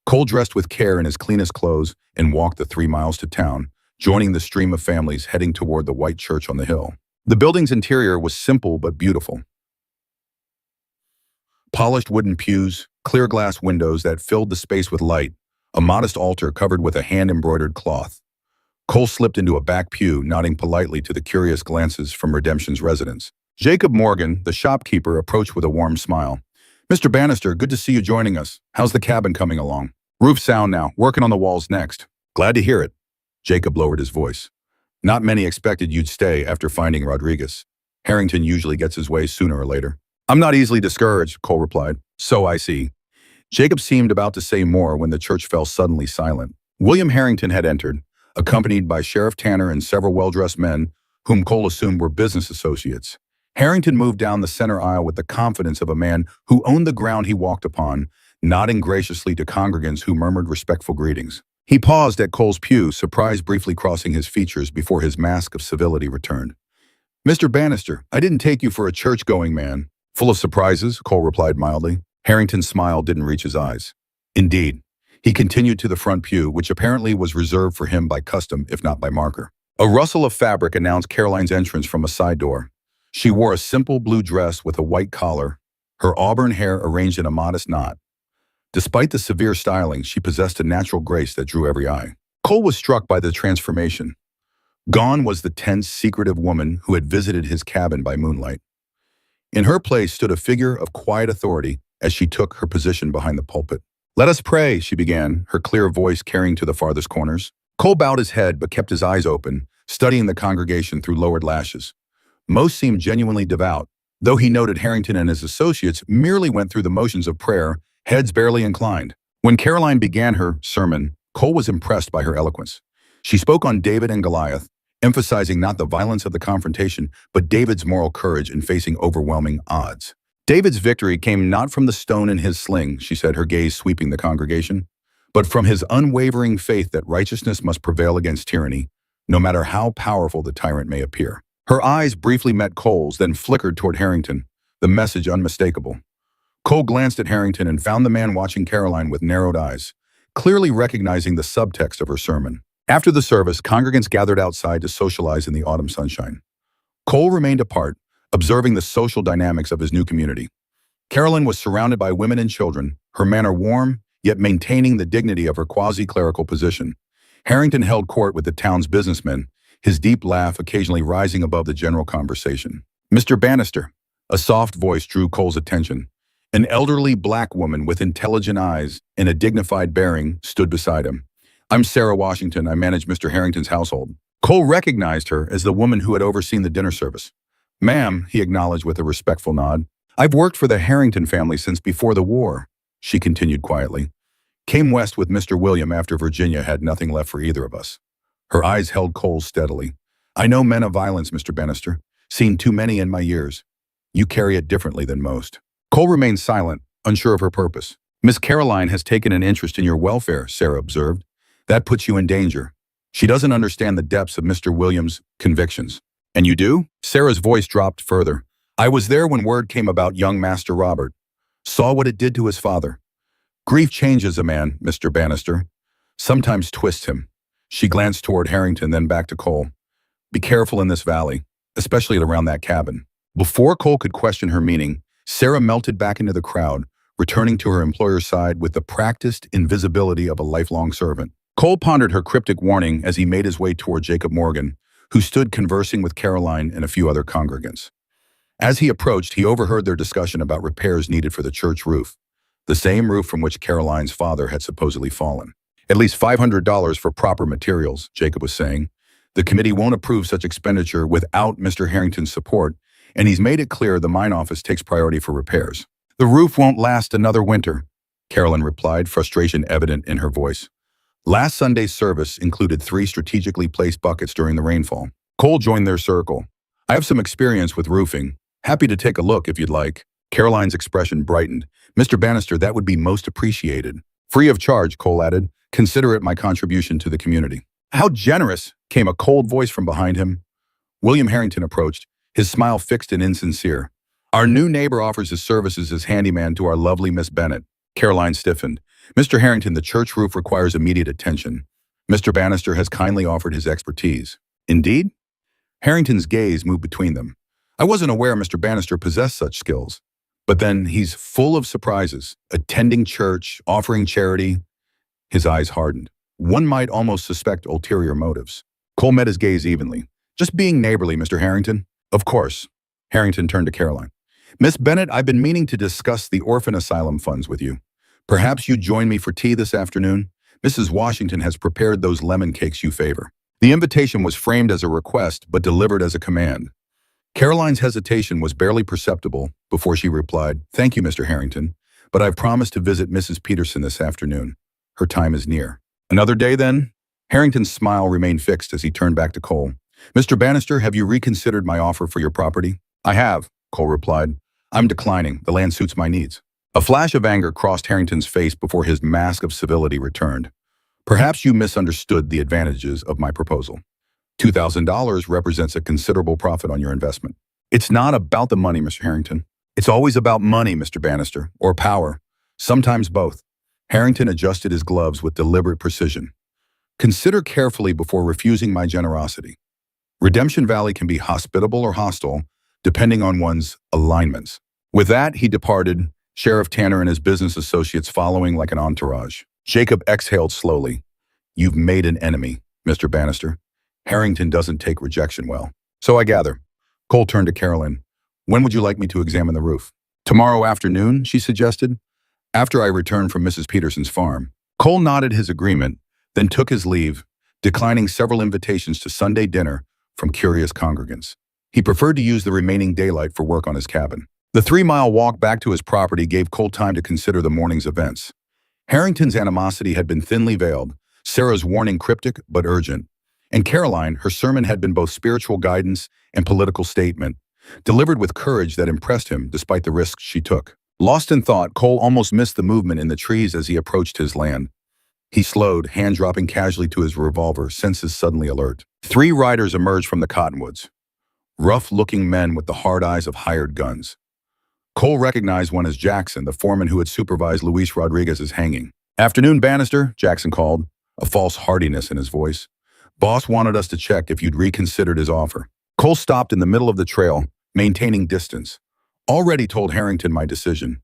Cole dressed with care in his cleanest clothes and walked the 3 miles to town, joining the stream of families heading toward the white church on the hill. The building's interior was simple but beautiful. Polished wooden pews, clear glass windows that filled the space with light, a modest altar covered with a hand-embroidered cloth. Cole slipped into a back pew, nodding politely to the curious glances from Redemption's residents. Jacob Morgan, the shopkeeper, approached with a warm smile. Mr. Bannister, good to see you joining us. How's the cabin coming along? Roof sound now, working on the walls next. Glad to hear it. Jacob lowered his voice. Not many expected you'd stay after finding Rodriguez. Harrington usually gets his way sooner or later. I'm not easily discouraged, Cole replied. So I see. Jacob seemed about to say more when the church fell suddenly silent. William Harrington had entered, accompanied by Sheriff Tanner and several well-dressed men, whom Cole assumed were business associates. Harrington moved down the center aisle with the confidence of a man who owned the ground he walked upon, nodding graciously to congregants who murmured respectful greetings. He paused at Cole's pew, surprise briefly crossing his features before his mask of civility returned. Mr. Bannister, I didn't take you for a church-going man. Full of surprises, Cole replied mildly. Harrington's smile didn't reach his eyes. Indeed. He continued to the front pew, which apparently was reserved for him by custom, if not by marker. A rustle of fabric announced Caroline's entrance from a side door. She wore a simple blue dress with a white collar, her auburn hair arranged in a modest knot. Despite the severe styling, she possessed a natural grace that drew every eye. Cole was struck by the transformation. Gone was the tense, secretive woman who had visited his cabin by moonlight. In her place stood a figure of quiet authority as she took her position behind the pulpit. Let us pray, she began, her clear voice carrying to the farthest corners. Cole bowed his head but kept his eyes open, studying the congregation through lowered lashes. Most seemed genuinely devout, though he noted Harrington and his associates merely went through the motions of prayer, heads barely inclined. When Caroline began her sermon, Cole was impressed by her eloquence. She spoke on David and Goliath, emphasizing not the violence of the confrontation, but David's moral courage in facing overwhelming odds. David's victory came not from the stone in his sling, she said, her gaze sweeping the congregation, but from his unwavering faith that righteousness must prevail against tyranny, no matter how powerful the tyrant may appear. Her eyes briefly met Cole's, then flickered toward Harrington, the message unmistakable. Cole glanced at Harrington and found the man watching Caroline with narrowed eyes, clearly recognizing the subtext of her sermon. After the service, congregants gathered outside to socialize in the autumn sunshine. Cole remained apart, observing the social dynamics of his new community. Caroline was surrounded by women and children, her manner warm, yet maintaining the dignity of her quasi-clerical position. Harrington held court with the town's businessmen, his deep laugh occasionally rising above the general conversation. "Mr. Bannister," a soft voice drew Cole's attention. An elderly black woman with intelligent eyes and a dignified bearing stood beside him. "I'm Sarah Washington. I manage Mr. Harrington's household." Cole recognized her as the woman who had overseen the dinner service. "Ma'am," he acknowledged with a respectful nod. "I've worked for the Harrington family since before the war," she continued quietly. "Came west with Mr. William after Virginia had nothing left for either of us." Her eyes held Cole steadily. "I know men of violence, Mr. Bannister. Seen too many in my years. You carry it differently than most." Cole remained silent, unsure of her purpose. "Miss Caroline has taken an interest in your welfare," Sarah observed. "That puts you in danger. She doesn't understand the depths of Mr. Williams' convictions." "And you do?" Sarah's voice dropped further. "I was there when word came about young Master Robert. Saw what it did to his father. Grief changes a man, Mr. Bannister. Sometimes twists him." She glanced toward Harrington, then back to Cole. "Be careful in this valley, especially around that cabin." Before Cole could question her meaning, Sarah melted back into the crowd, returning to her employer's side with the practiced invisibility of a lifelong servant. Cole pondered her cryptic warning as he made his way toward Jacob Morgan, who stood conversing with Caroline and a few other congregants. As he approached, he overheard their discussion about repairs needed for the church roof, the same roof from which Caroline's father had supposedly fallen. "At least $500 for proper materials," Jacob was saying. "The committee won't approve such expenditure without Mr. Harrington's support, and he's made it clear the mine office takes priority for repairs." "The roof won't last another winter," Caroline replied, frustration evident in her voice. Last Sunday's service included 3 strategically placed buckets during the rainfall. Cole joined their circle. "I have some experience with roofing. Happy to take a look if you'd like." Caroline's expression brightened. "Mr. Bannister, that would be most appreciated." "Free of charge," Cole added. "Consider it my contribution to the community." "How generous!" came a cold voice from behind him. William Harrington approached, his smile fixed and insincere. "Our new neighbor offers his services as handyman to our lovely Miss Bennett." Caroline stiffened. "Mr. Harrington, the church roof requires immediate attention. Mr. Bannister has kindly offered his expertise." "Indeed?" Harrington's gaze moved between them. "I wasn't aware Mr. Bannister possessed such skills. But then he's full of surprises, attending church, offering charity." His eyes hardened. One might almost suspect ulterior motives. Cole met his gaze evenly. "Just being neighborly, Mr. Harrington." "Of course." Harrington turned to Caroline. "Miss Bennett, I've been meaning to discuss the orphan asylum funds with you. Perhaps you'd join me for tea this afternoon? Mrs. Washington has prepared those lemon cakes you favor." The invitation was framed as a request, but delivered as a command. Caroline's hesitation was barely perceptible before she replied, "Thank you, Mr. Harrington, but I've promised to visit Mrs. Peterson this afternoon. Her time is near." "Another day, then?" Harrington's smile remained fixed as he turned back to Cole. "Mr. Bannister, have you reconsidered my offer for your property?" "I have," Cole replied. "I'm declining. The land suits my needs." A flash of anger crossed Harrington's face before his mask of civility returned. "Perhaps you misunderstood the advantages of my proposal. $2,000 represents a considerable profit on your investment." "It's not about the money, Mr. Harrington. It's always about money, Mr. Bannister, or power. Sometimes both." Harrington adjusted his gloves with deliberate precision. "Consider carefully before refusing my generosity. Redemption Valley can be hospitable or hostile, depending on one's alignments." With that, he departed, Sheriff Tanner and his business associates following like an entourage. Jacob exhaled slowly. "You've made an enemy, Mr. Bannister. Harrington doesn't take rejection well." "So I gather." Cole turned to Caroline. "When would you like me to examine the roof?" "Tomorrow afternoon," she suggested. "After I return from Mrs. Peterson's farm." Cole nodded his agreement, then took his leave, declining several invitations to Sunday dinner from curious congregants. He preferred to use the remaining daylight for work on his cabin. The 3-mile walk back to his property gave Cole time to consider the morning's events. Harrington's animosity had been thinly veiled, Sarah's warning cryptic but urgent, and Caroline, her sermon had been both spiritual guidance and political statement, delivered with courage that impressed him despite the risks she took. Lost in thought, Cole almost missed the movement in the trees as he approached his land. He slowed, hand dropping casually to his revolver, senses suddenly alert. 3 riders emerged from the cottonwoods, rough-looking men with the hard eyes of hired guns. Cole recognized one as Jackson, the foreman who had supervised Luis Rodriguez's hanging. "Afternoon, Bannister," Jackson called, a false heartiness in his voice. "Boss wanted us to check if you'd reconsidered his offer." Cole stopped in the middle of the trail, maintaining distance. "Already told Harrington my decision.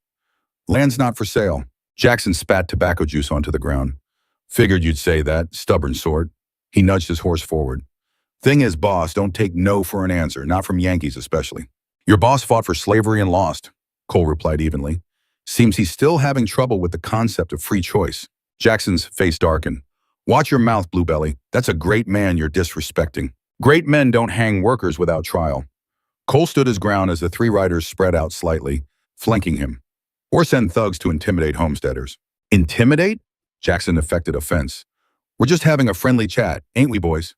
Land's not for sale." Jackson spat tobacco juice onto the ground. "Figured you'd say that, stubborn sort." He nudged his horse forward. "Thing is, boss, don't take no for an answer, not from Yankees especially." "Your boss fought for slavery and lost," Cole replied evenly. "Seems he's still having trouble with the concept of free choice." Jackson's face darkened. "Watch your mouth, Bluebelly. That's a great man you're disrespecting. Great men don't hang workers without trial." Cole stood his ground as the 3 riders spread out slightly, flanking him. "Or send thugs to intimidate homesteaders." "Intimidate?" Jackson affected offense. "We're just having a friendly chat, ain't we, boys?"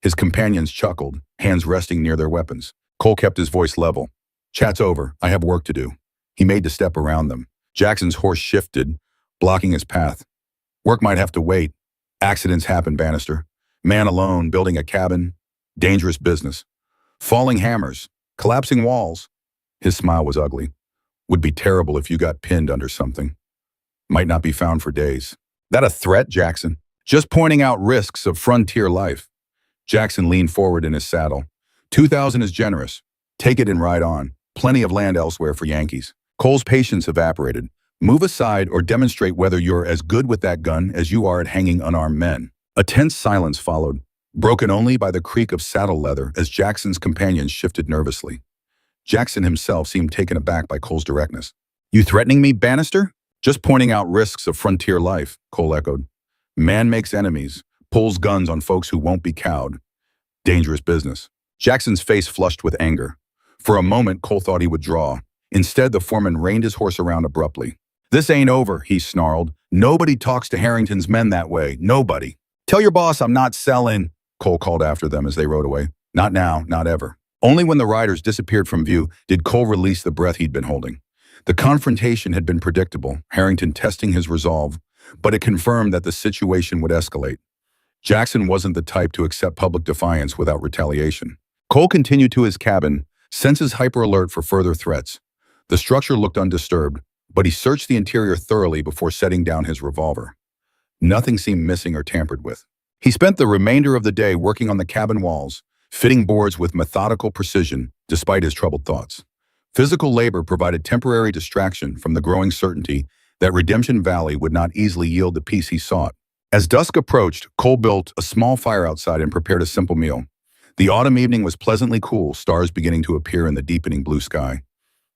His companions chuckled, hands resting near their weapons. Cole kept his voice level. "Chat's over. I have work to do." He made to step around them. Jackson's horse shifted, blocking his path. "Work might have to wait. Accidents happen, Bannister. Man alone, building a cabin. Dangerous business. Falling hammers. Collapsing walls." His smile was ugly. "Would be terrible if you got pinned under something. Might not be found for days." "That a threat, Jackson?" "Just pointing out risks of frontier life." Jackson leaned forward in his saddle. 2,000 is generous. Take it and ride on. Plenty of land elsewhere for Yankees." Cole's patience evaporated. "Move aside or demonstrate whether you're as good with that gun as you are at hanging unarmed men." A tense silence followed, broken only by the creak of saddle leather as Jackson's companions shifted nervously. Jackson himself seemed taken aback by Cole's directness. "You threatening me, Bannister?" "Just pointing out risks of frontier life," Cole echoed. "Man makes enemies, pulls guns on folks who won't be cowed. Dangerous business." Jackson's face flushed with anger. For a moment, Cole thought he would draw. Instead, the foreman reined his horse around abruptly. "This ain't over," he snarled. "Nobody talks to Harrington's men that way. Nobody." "Tell your boss I'm not selling," Cole called after them as they rode away. "Not now, not ever." Only when the riders disappeared from view did Cole release the breath he'd been holding. The confrontation had been predictable, Harrington testing his resolve, but it confirmed that the situation would escalate. Jackson wasn't the type to accept public defiance without retaliation. Cole continued to his cabin, senses hyper-alert for further threats. The structure looked undisturbed, but he searched the interior thoroughly before setting down his revolver. Nothing seemed missing or tampered with. He spent the remainder of the day working on the cabin walls, fitting boards with methodical precision despite his troubled thoughts. Physical labor provided temporary distraction from the growing certainty that Redemption Valley would not easily yield the peace he sought. As dusk approached, Cole built a small fire outside and prepared a simple meal. The autumn evening was pleasantly cool, stars beginning to appear in the deepening blue sky.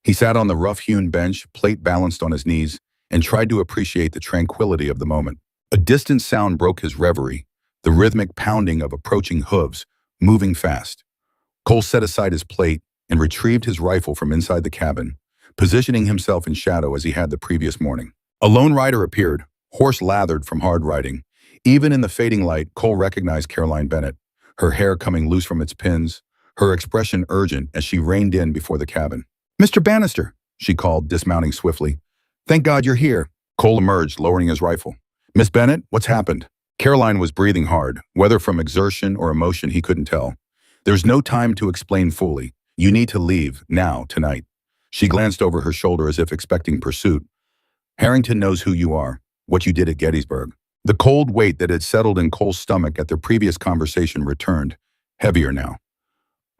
He sat on the rough-hewn bench, plate balanced on his knees, and tried to appreciate the tranquility of the moment. A distant sound broke his reverie, the rhythmic pounding of approaching hooves, moving fast. Cole set aside his plate and retrieved his rifle from inside the cabin, positioning himself in shadow as he had the previous morning. A lone rider appeared, horse lathered from hard riding. Even in the fading light, Cole recognized Caroline Bennett, her hair coming loose from its pins, her expression urgent as she reined in before the cabin. "Mr. Bannister," she called, dismounting swiftly. "Thank God you're here." Cole emerged, lowering his rifle. "Miss Bennett, what's happened?" Caroline was breathing hard, whether from exertion or emotion he couldn't tell. "There's no time to explain fully. You need to leave, now, tonight." She glanced over her shoulder as if expecting pursuit. "Harrington knows who you are, what you did at Gettysburg." The cold weight that had settled in Cole's stomach at their previous conversation returned, heavier now.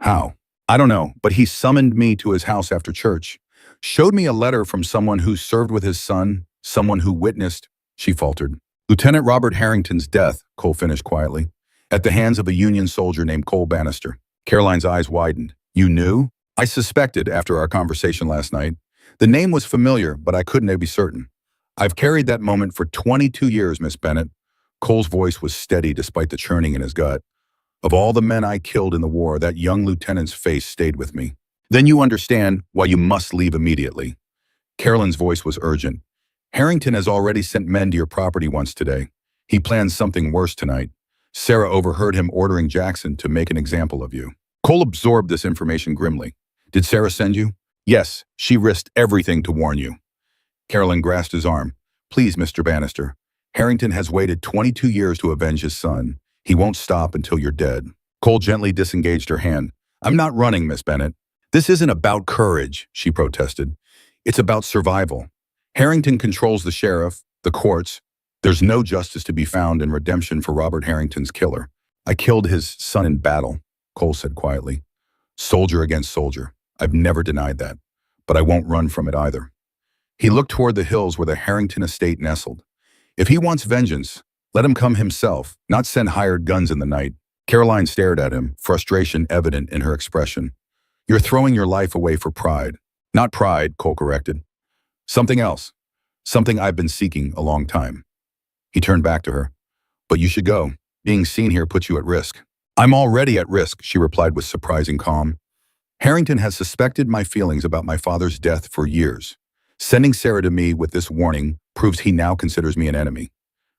"How?" "I don't know, but he summoned me to his house after church. Showed me a letter from someone who served with his son, someone who witnessed," she faltered. "Lieutenant Robert Harrington's death," Cole finished quietly, "at the hands of a Union soldier named Cole Bannister." Caroline's eyes widened. "You knew?" "I suspected after our conversation last night. The name was familiar, but I couldn't be certain. I've carried that moment for 22 years, Miss Bennett. Cole's voice was steady despite the churning in his gut. Of all the men I killed in the war, that young lieutenant's face stayed with me. Then you understand why you must leave immediately. Carolyn's voice was urgent. Harrington has already sent men to your property once today. He plans something worse tonight. Sarah overheard him ordering Jackson to make an example of you. Cole absorbed this information grimly. Did Sarah send you? Yes, she risked everything to warn you. Carolyn grasped his arm. Please, Mr. Bannister. Harrington has waited 22 years to avenge his son. He won't stop until you're dead. Cole gently disengaged her hand. I'm not running, Miss Bennett. This isn't about courage, she protested. It's about survival. Harrington controls the sheriff, the courts. There's no justice to be found in redemption for Robert Harrington's killer. I killed his son in battle, Cole said quietly. Soldier against soldier. I've never denied that, but I won't run from it either. He looked toward the hills where the Harrington estate nestled. If he wants vengeance, let him come himself, not send hired guns in the night. Caroline stared at him, frustration evident in her expression. You're throwing your life away for pride. Not pride, Cole corrected. Something else. Something I've been seeking a long time. He turned back to her. But you should go. Being seen here puts you at risk. I'm already at risk, she replied with surprising calm. Harrington has suspected my feelings about my father's death for years. Sending Sarah to me with this warning proves he now considers me an enemy.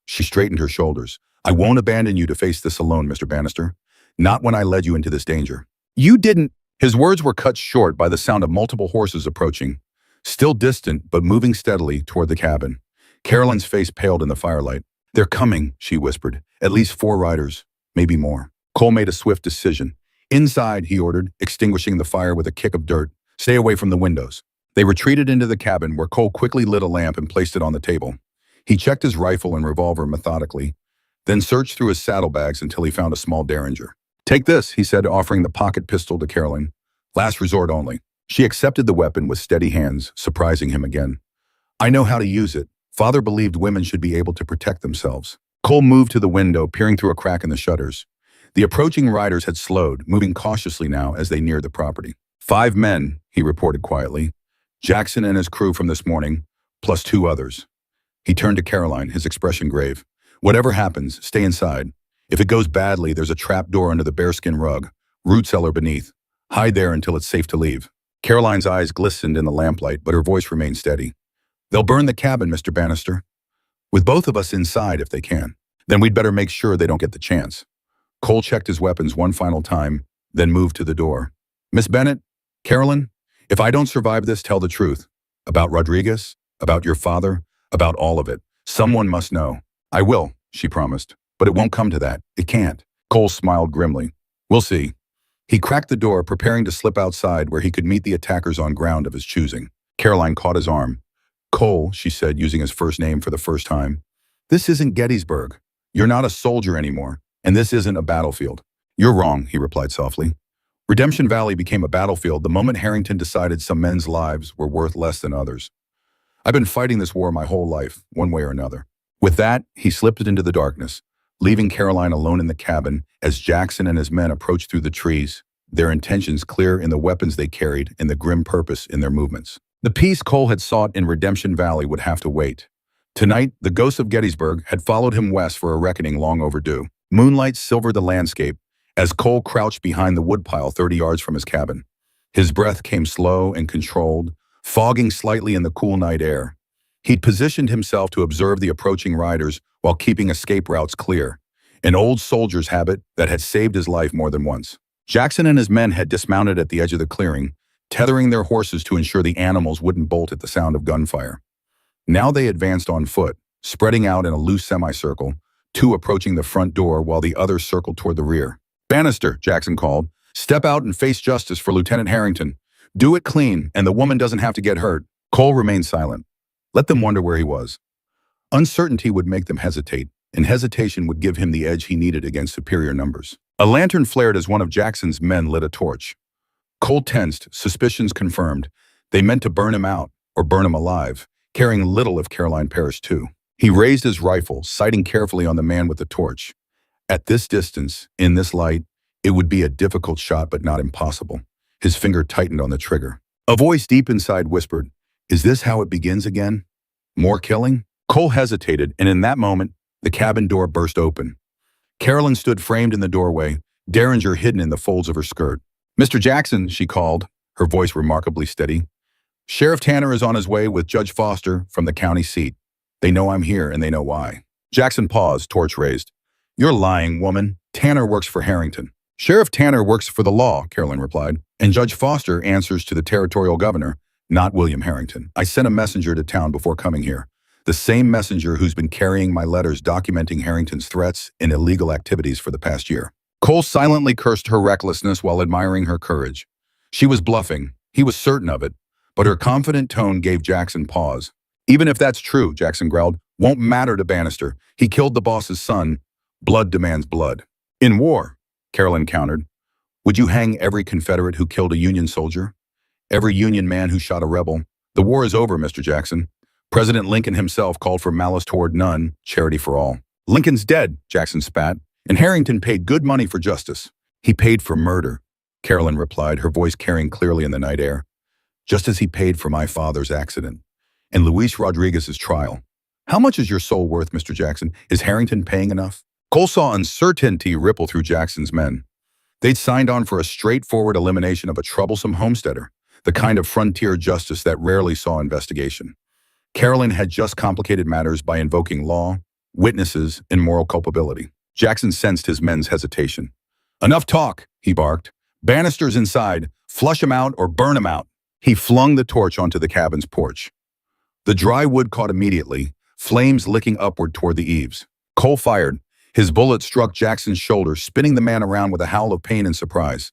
She straightened her shoulders. I won't abandon you to face this alone, Mr. Bannister. Not when I led you into this danger. You didn't. His words were cut short by the sound of multiple horses approaching, still distant but moving steadily toward the cabin. Carolyn's face paled in the firelight. They're coming, she whispered. At least 4 riders, maybe more. Cole made a swift decision. Inside, he ordered, extinguishing the fire with a kick of dirt. Stay away from the windows. They retreated into the cabin where Cole quickly lit a lamp and placed it on the table. He checked his rifle and revolver methodically, then searched through his saddlebags until he found a small derringer. Take this, he said, offering the pocket pistol to Carolyn. Last resort only. She accepted the weapon with steady hands, surprising him again. I know how to use it. Father believed women should be able to protect themselves. Cole moved to the window, peering through a crack in the shutters. The approaching riders had slowed, moving cautiously now as they neared the property. 5 men, he reported quietly. Jackson and his crew from this morning, plus 2 others. He turned to Caroline, his expression grave. Whatever happens, stay inside. If it goes badly, there's a trap door under the bearskin rug, root cellar beneath. Hide there until it's safe to leave. Caroline's eyes glistened in the lamplight, but her voice remained steady. They'll burn the cabin, Mr. Bannister. With both of us inside if they can. Then we'd better make sure they don't get the chance. Cole checked his weapons one final time, then moved to the door. Miss Bennett, Carolyn, if I don't survive this, tell the truth. About Rodriguez, about your father, about all of it. Someone must know. I will, she promised. But it won't come to that. It can't. Cole smiled grimly. We'll see. He cracked the door, preparing to slip outside where he could meet the attackers on ground of his choosing. Caroline caught his arm. Cole, she said, using his first name for the first time. This isn't Gettysburg. You're not a soldier anymore, and this isn't a battlefield. You're wrong, he replied softly. Redemption Valley became a battlefield the moment Harrington decided some men's lives were worth less than others. I've been fighting this war my whole life, one way or another. With that, he slipped into the darkness, leaving Caroline alone in the cabin as Jackson and his men approached through the trees, their intentions clear in the weapons they carried and the grim purpose in their movements. The peace Cole had sought in Redemption Valley would have to wait. Tonight, the ghost of Gettysburg had followed him west for a reckoning long overdue. Moonlight silvered the landscape as Cole crouched behind the woodpile 30 yards from his cabin. His breath came slow and controlled, fogging slightly in the cool night air. He'd positioned himself to observe the approaching riders while keeping escape routes clear, an old soldier's habit that had saved his life more than once. Jackson and his men had dismounted at the edge of the clearing, tethering their horses to ensure the animals wouldn't bolt at the sound of gunfire. Now they advanced on foot, spreading out in a loose semicircle, 2 approaching the front door while the others circled toward the rear. Bannister, Jackson called, step out and face justice for Lieutenant Harrington. Do it clean, and the woman doesn't have to get hurt. Cole remained silent. Let them wonder where he was. Uncertainty would make them hesitate, and hesitation would give him the edge he needed against superior numbers. A lantern flared as one of Jackson's men lit a torch. Cole tensed, suspicions confirmed. They meant to burn him out, or burn him alive, caring little if Caroline perished too. He raised his rifle, sighting carefully on the man with the torch. At this distance, in this light, it would be a difficult shot but not impossible. His finger tightened on the trigger. A voice deep inside whispered, "Is this how it begins again? More killing?" Cole hesitated, and in that moment, The cabin door burst open. Carolyn stood framed in the doorway, Derringer hidden in the folds of her skirt. "Mr. Jackson," she called, her voice remarkably steady. "Sheriff Tanner is on his way with Judge Foster from the county seat. They know I'm here, and they know why." Jackson paused, torch raised. "You're lying, woman. Tanner works for Harrington." "Sheriff Tanner works for the law," Carolyn replied, "and Judge Foster answers to the territorial governor, not William Harrington. I sent a messenger to town before coming here. The same messenger who's been carrying my letters documenting Harrington's threats and illegal activities for the past year." Cole silently cursed her recklessness while admiring her courage. She was bluffing. He was certain of it, but her confident tone gave Jackson pause. "Even if that's true," Jackson growled, "won't matter to Bannister. He killed the boss's son. Blood demands blood." "In war," Carolyn countered, "would you hang every Confederate who killed a Union soldier? Every Union man who shot a rebel? The war is over, Mr. Jackson. President Lincoln himself called for malice toward none, charity for all." "Lincoln's dead," Jackson spat, "and Harrington paid good money for justice." "He paid for murder," Carolyn replied, her voice carrying clearly in the night air. "Just as he paid for my father's accident and Luis Rodriguez's trial. How much is your soul worth, Mr. Jackson? Is Harrington paying enough?" Cole saw uncertainty ripple through Jackson's men. They'd signed on for a straightforward elimination of a troublesome homesteader, the kind of frontier justice that rarely saw investigation. Carolyn had just complicated matters by invoking law, witnesses, and moral culpability. Jackson sensed his men's hesitation. "Enough talk," he barked. "Bannister's inside. Flush him out or burn him out." He flung the torch onto the cabin's porch. The dry wood caught immediately, flames licking upward toward the eaves. Cole fired. His bullet struck Jackson's shoulder, spinning the man around with a howl of pain and surprise.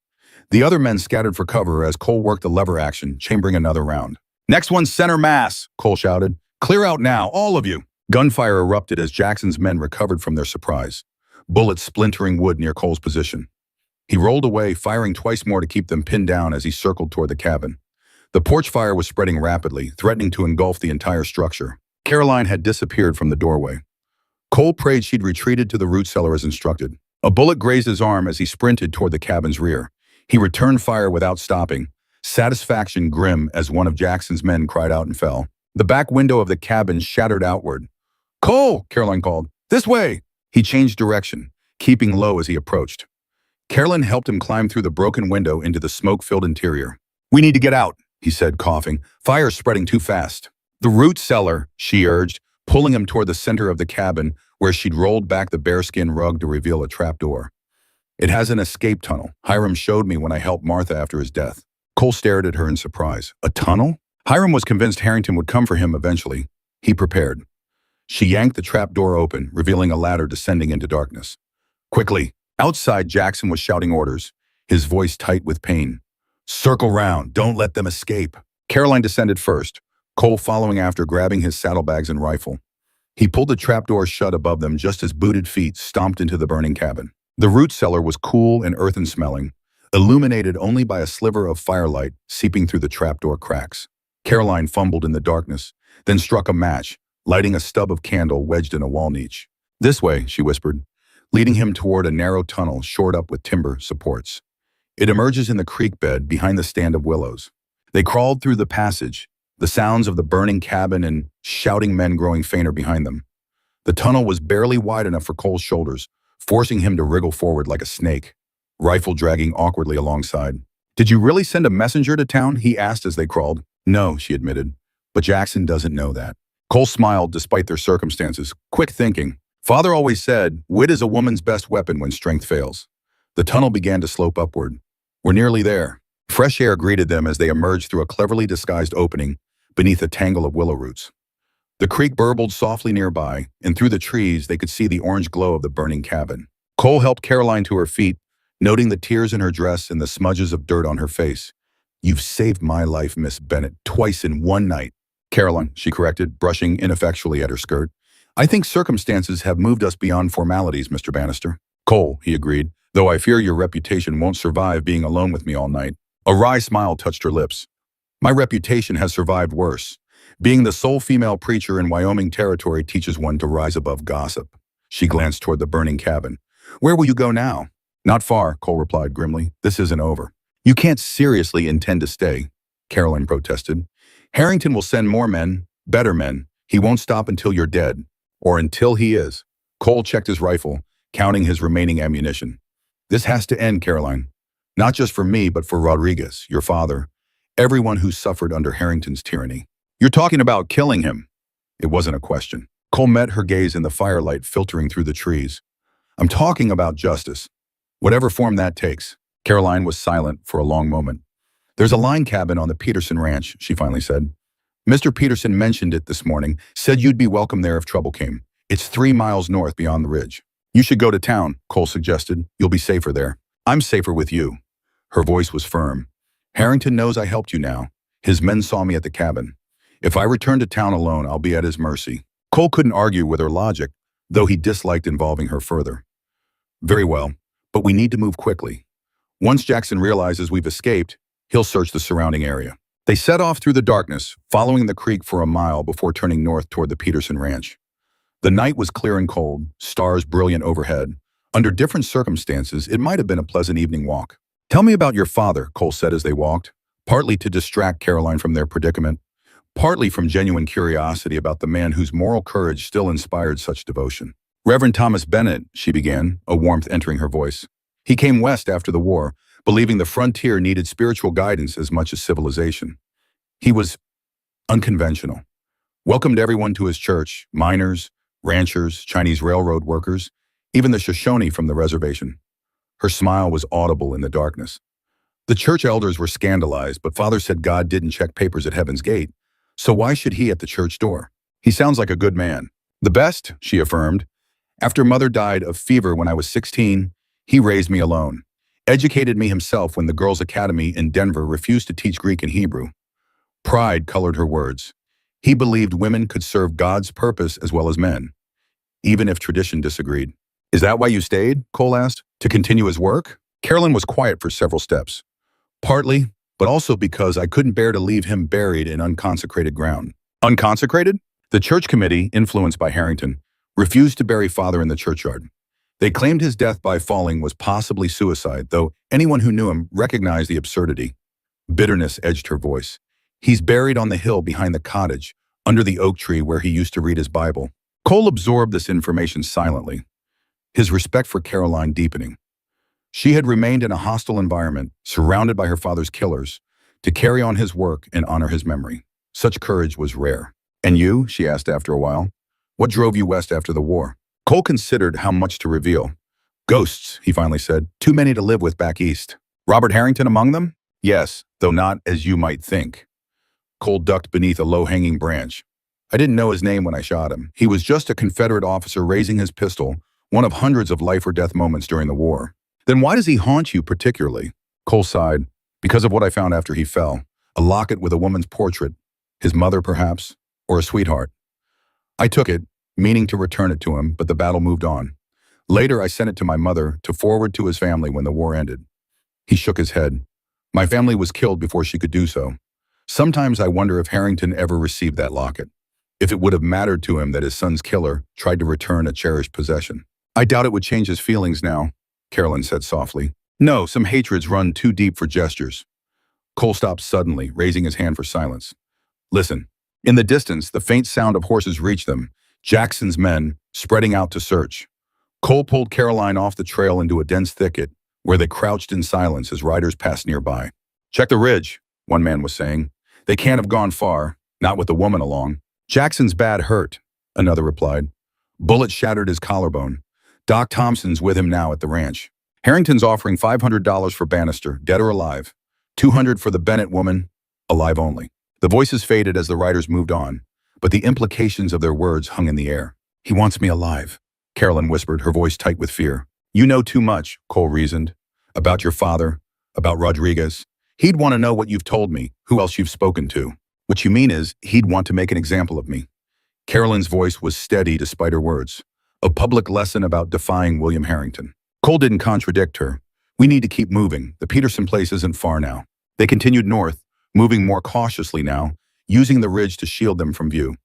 The other men scattered for cover as Cole worked the lever action, chambering another round. "Next one's center mass," Cole shouted. "Clear out now, all of you." Gunfire erupted as Jackson's men recovered from their surprise, bullets splintering wood near Cole's position. He rolled away, firing twice more to keep them pinned down as he circled toward the cabin. The porch fire was spreading rapidly, threatening to engulf the entire structure. Caroline had disappeared from the doorway. Cole prayed she'd retreated to the root cellar as instructed. A bullet grazed his arm as he sprinted toward the cabin's rear. He returned fire without stopping, satisfaction grim as one of Jackson's men cried out and fell. The back window of the cabin shattered outward. "Cole!" Caroline called. "This way!" He changed direction, keeping low as he approached. Carolyn helped him climb through the broken window into the smoke-filled interior. "We need to get out," he said, coughing. "Fire's spreading too fast." "The root cellar," she urged, pulling him toward the center of the cabin where she'd rolled back the bearskin rug to reveal a trapdoor. "It has an escape tunnel. Hiram showed me when I helped Martha after his death." Cole stared at her in surprise. "A tunnel?" Hiram was convinced Harrington would come for him eventually. He prepared. She yanked the trapdoor open, revealing a ladder descending into darkness. "Quickly!" Outside, Jackson was shouting orders, his voice tight with pain. "Circle round. Don't let them escape." Caroline descended first, Cole following after, grabbing his saddlebags and rifle. He pulled the trapdoor shut above them just as booted feet stomped into the burning cabin. The root cellar was cool and earthen-smelling, illuminated only by a sliver of firelight seeping through the trapdoor cracks. Caroline fumbled in the darkness, then struck a match, lighting a stub of candle wedged in a wall niche. "This way," she whispered, leading him toward a narrow tunnel shored up with timber supports. It emerges in the creek bed behind the stand of willows. They crawled through the passage, the sounds of the burning cabin and shouting men growing fainter behind them. The tunnel was barely wide enough for Cole's shoulders, forcing him to wriggle forward like a snake, rifle dragging awkwardly alongside. "Did you really send a messenger to town?" he asked as they crawled. "No," she admitted, "but Jackson doesn't know that." Cole smiled despite their circumstances, quick thinking. Father always said, wit is a woman's best weapon when strength fails. The tunnel began to slope upward. "We're nearly there." Fresh air greeted them as they emerged through a cleverly disguised opening beneath a tangle of willow roots. The creek burbled softly nearby, and through the trees they could see the orange glow of the burning cabin. Cole helped Caroline to her feet, noting the tears in her dress and the smudges of dirt on her face. "You've saved my life, Miss Bennett, twice in one night." "Caroline," she corrected, brushing ineffectually at her skirt. "I think circumstances have moved us beyond formalities, Mr. Bannister." "Cole," he agreed, "though I fear your reputation won't survive being alone with me all night." A wry smile touched her lips. "My reputation has survived worse. Being the sole female preacher in Wyoming territory teaches one to rise above gossip." She glanced toward the burning cabin. "Where will you go now?" "Not far," Cole replied grimly. "This isn't over." "You can't seriously intend to stay," Caroline protested. "Harrington will send more men, better men. He won't stop until you're dead. Or until he is." Cole checked his rifle, counting his remaining ammunition. This has to end, Caroline. Not just for me, but for Rodriguez, your father, everyone who suffered under Harrington's tyranny. You're talking about killing him. It wasn't a question. Cole met her gaze in the firelight filtering through the trees. I'm talking about justice, whatever form that takes. Caroline was silent for a long moment. There's a line cabin on the Peterson ranch, she finally said. Mr. Peterson mentioned it this morning, said you'd be welcome there if trouble came. It's 3 miles north beyond the ridge. You should go to town, Cole suggested. You'll be safer there. I'm safer with you. Her voice was firm. Harrington knows I helped you now. His men saw me at the cabin. If I return to town alone, I'll be at his mercy. Cole couldn't argue with her logic, though he disliked involving her further. Very well, but we need to move quickly. Once Jackson realizes we've escaped, he'll search the surrounding area. They set off through the darkness, following the creek for a mile before turning north toward the Peterson ranch. The night was clear and cold, stars brilliant overhead. Under different circumstances, it might have been a pleasant evening walk. Tell me about your father, Cole said as they walked, partly to distract Caroline from their predicament, partly from genuine curiosity about the man whose moral courage still inspired such devotion. Reverend Thomas Bennett, she began, a warmth entering her voice. He came west after the war, believing the frontier needed spiritual guidance as much as civilization. He was unconventional. Welcomed everyone to his church, miners, ranchers, Chinese railroad workers, even the Shoshone from the reservation. Her smile was audible in the darkness. The church elders were scandalized, but Father said God didn't check papers at Heaven's Gate, so why should he at the church door? He sounds like a good man. The best, she affirmed. After Mother died of fever when I was 16, he raised me alone, educated me himself when the Girls' Academy in Denver refused to teach Greek and Hebrew. Pride colored her words. He believed women could serve God's purpose as well as men, even if tradition disagreed. Is that why you stayed? Cole asked. To continue his work? Carolyn was quiet for several steps. Partly, but also because I couldn't bear to leave him buried in unconsecrated ground. Unconsecrated? The church committee, influenced by Harrington, refused to bury Father in the churchyard. They claimed his death by falling was possibly suicide, though anyone who knew him recognized the absurdity. Bitterness edged her voice. He's buried on the hill behind the cottage, under the oak tree where he used to read his Bible. Cole absorbed this information silently, his respect for Caroline deepening. She had remained in a hostile environment, surrounded by her father's killers, to carry on his work and honor his memory. Such courage was rare. And you? She asked after a while. What drove you west after the war? Cole considered how much to reveal. Ghosts, he finally said. Too many to live with back east. Robert Harrington among them? Yes, though not as you might think. Cole ducked beneath a low-hanging branch. I didn't know his name when I shot him. He was just a Confederate officer raising his pistol, one of hundreds of life-or-death moments during the war. Then why does he haunt you particularly? Cole sighed. Because of what I found after he fell. A locket with a woman's portrait. His mother, perhaps, or a sweetheart. I took it, meaning to return it to him, but the battle moved on. Later, I sent it to my mother to forward to his family when the war ended. He shook his head. My family was killed before she could do so. Sometimes I wonder if Harrington ever received that locket. If it would have mattered to him that his son's killer tried to return a cherished possession. I doubt it would change his feelings now, Carolyn said softly. No, some hatreds run too deep for gestures. Cole stopped suddenly, raising his hand for silence. Listen. In the distance, the faint sound of horses reached them, Jackson's men spreading out to search. Cole pulled Caroline off the trail into a dense thicket, where they crouched in silence as riders passed nearby. Check the ridge, one man was saying. They can't have gone far, not with the woman along. Jackson's bad hurt, another replied. Bullet shattered his collarbone. Doc Thompson's with him now at the ranch. Harrington's offering $500 for Bannister, dead or alive. $200 for the Bennett woman, alive only. The voices faded as the riders moved on, but the implications of their words hung in the air. He wants me alive, Carolyn whispered, her voice tight with fear. You know too much, Cole reasoned. About your father, about Rodriguez. He'd want to know what you've told me, who else you've spoken to. What you mean is, he'd want to make an example of me. Carolyn's voice was steady despite her words. A public lesson about defying William Harrington. Cole didn't contradict her. We need to keep moving. The Peterson place isn't far now. They continued north, moving more cautiously now, using the ridge to shield them from view.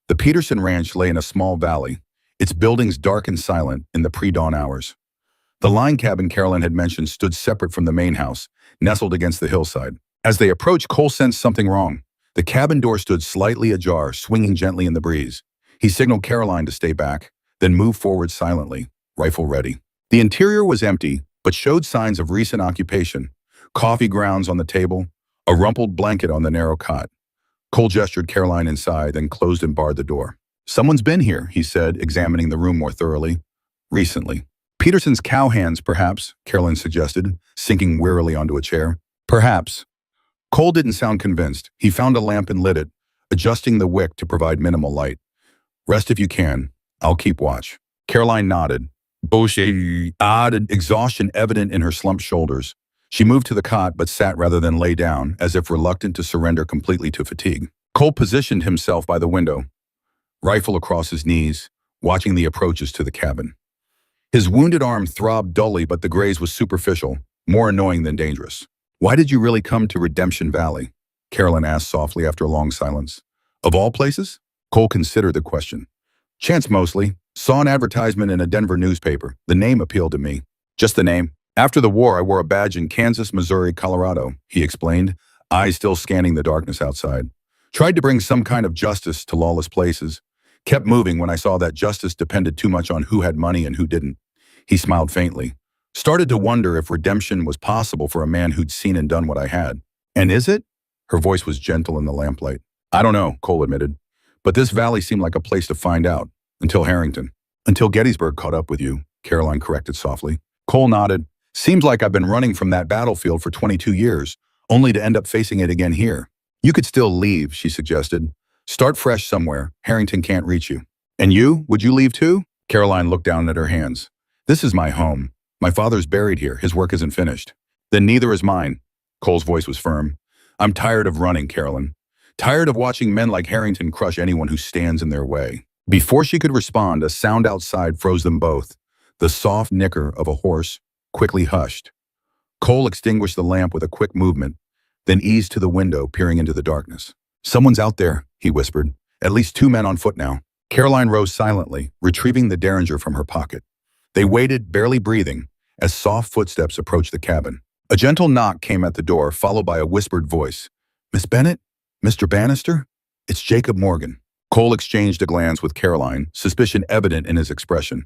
The Peterson ranch lay in a small valley, its buildings dark and silent in the pre-dawn hours. The line cabin Carolyn had mentioned stood separate from the main house, nestled against the hillside. As they approached, Cole sensed something wrong. The cabin door stood slightly ajar, swinging gently in the breeze. He signaled Caroline to stay back, then moved forward silently, rifle ready. The interior was empty, but showed signs of recent occupation. Coffee grounds on the table, a rumpled blanket on the narrow cot. Cole gestured Caroline inside, then closed and barred the door. "Someone's been here," he said, examining the room more thoroughly. "Recently." "Peterson's cowhands, perhaps," Caroline suggested, sinking wearily onto a chair. "Perhaps." Cole didn't sound convinced. He found a lamp and lit it, adjusting the wick to provide minimal light. "Rest if you can. I'll keep watch." Caroline nodded. Bullshit. Odd exhaustion evident in her slumped shoulders. She moved to the cot but sat rather than lay down, as if reluctant to surrender completely to fatigue. Cole positioned himself by the window, rifle across his knees, watching the approaches to the cabin. His wounded arm throbbed dully, but the graze was superficial, more annoying than dangerous. "Why did you really come to Redemption Valley?" Caroline asked softly after a long silence. "Of all places?" Cole considered the question. "Chance mostly. Saw an advertisement in a Denver newspaper. The name appealed to me." "Just the name?" "After the war, I wore a badge in Kansas, Missouri, Colorado," he explained, eyes still scanning the darkness outside. "Tried to bring some kind of justice to lawless places. Kept moving when I saw that justice depended too much on who had money and who didn't." He smiled faintly. "Started to wonder if redemption was possible for a man who'd seen and done what I had." "And is it?" Her voice was gentle in the lamplight. "I don't know," Cole admitted. "But this valley seemed like a place to find out. Until Harrington." "Until Gettysburg caught up with you," Caroline corrected softly. Cole nodded. "Seems like I've been running from that battlefield for 22 years, only to end up facing it again here." "You could still leave," she suggested. "Start fresh somewhere. Harrington can't reach you." "And you? Would you leave too?" Caroline looked down at her hands. "This is my home. My father's buried here. His work isn't finished." "Then neither is mine." Cole's voice was firm. "I'm tired of running, Carolyn. Tired of watching men like Harrington crush anyone who stands in their way." Before she could respond, a sound outside froze them both. The soft nicker of a horse, quickly hushed. Cole extinguished the lamp with a quick movement, then eased to the window, peering into the darkness. "Someone's out there," he whispered. "At least 2 men on foot now." Caroline rose silently, retrieving the derringer from her pocket. They waited, barely breathing, as soft footsteps approached the cabin. A gentle knock came at the door, followed by a whispered voice. "Miss Bennett? Mr. Bannister? It's Jacob Morgan." Cole exchanged a glance with Caroline, suspicion evident in his expression.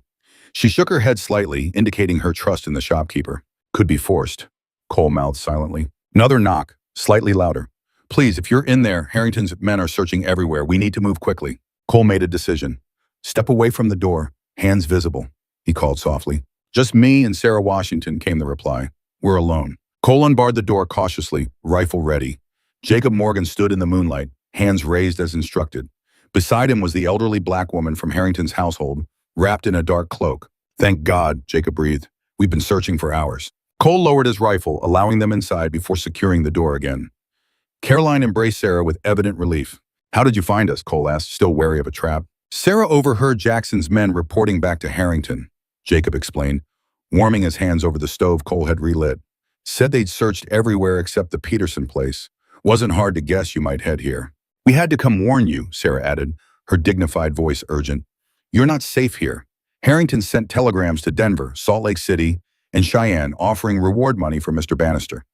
She shook her head slightly, indicating her trust in the shopkeeper. "Could be forced," Cole mouthed silently. Another knock, slightly louder. "Please, if you're in there, Harrington's men are searching everywhere. We need to move quickly." Cole made a decision. "Step away from the door, hands visible," he called softly. "Just me and Sarah Washington," came the reply. "We're alone." Cole unbarred the door cautiously, rifle ready. Jacob Morgan stood in the moonlight, hands raised as instructed. Beside him was the elderly black woman from Harrington's household, wrapped in a dark cloak. "Thank God," Jacob breathed. "We've been searching for hours." Cole lowered his rifle, allowing them inside before securing the door again. Caroline embraced Sarah with evident relief. "How did you find us?" Cole asked, still wary of a trap. "Sarah overheard Jackson's men reporting back to Harrington," Jacob explained, warming his hands over the stove Cole had relit. "Said they'd searched everywhere except the Peterson place. Wasn't hard to guess you might head here." "We had to come warn you," Sarah added, her dignified voice urgent. "You're not safe here. Harrington sent telegrams to Denver, Salt Lake City, and Cheyenne offering reward money for Mr. Bannister.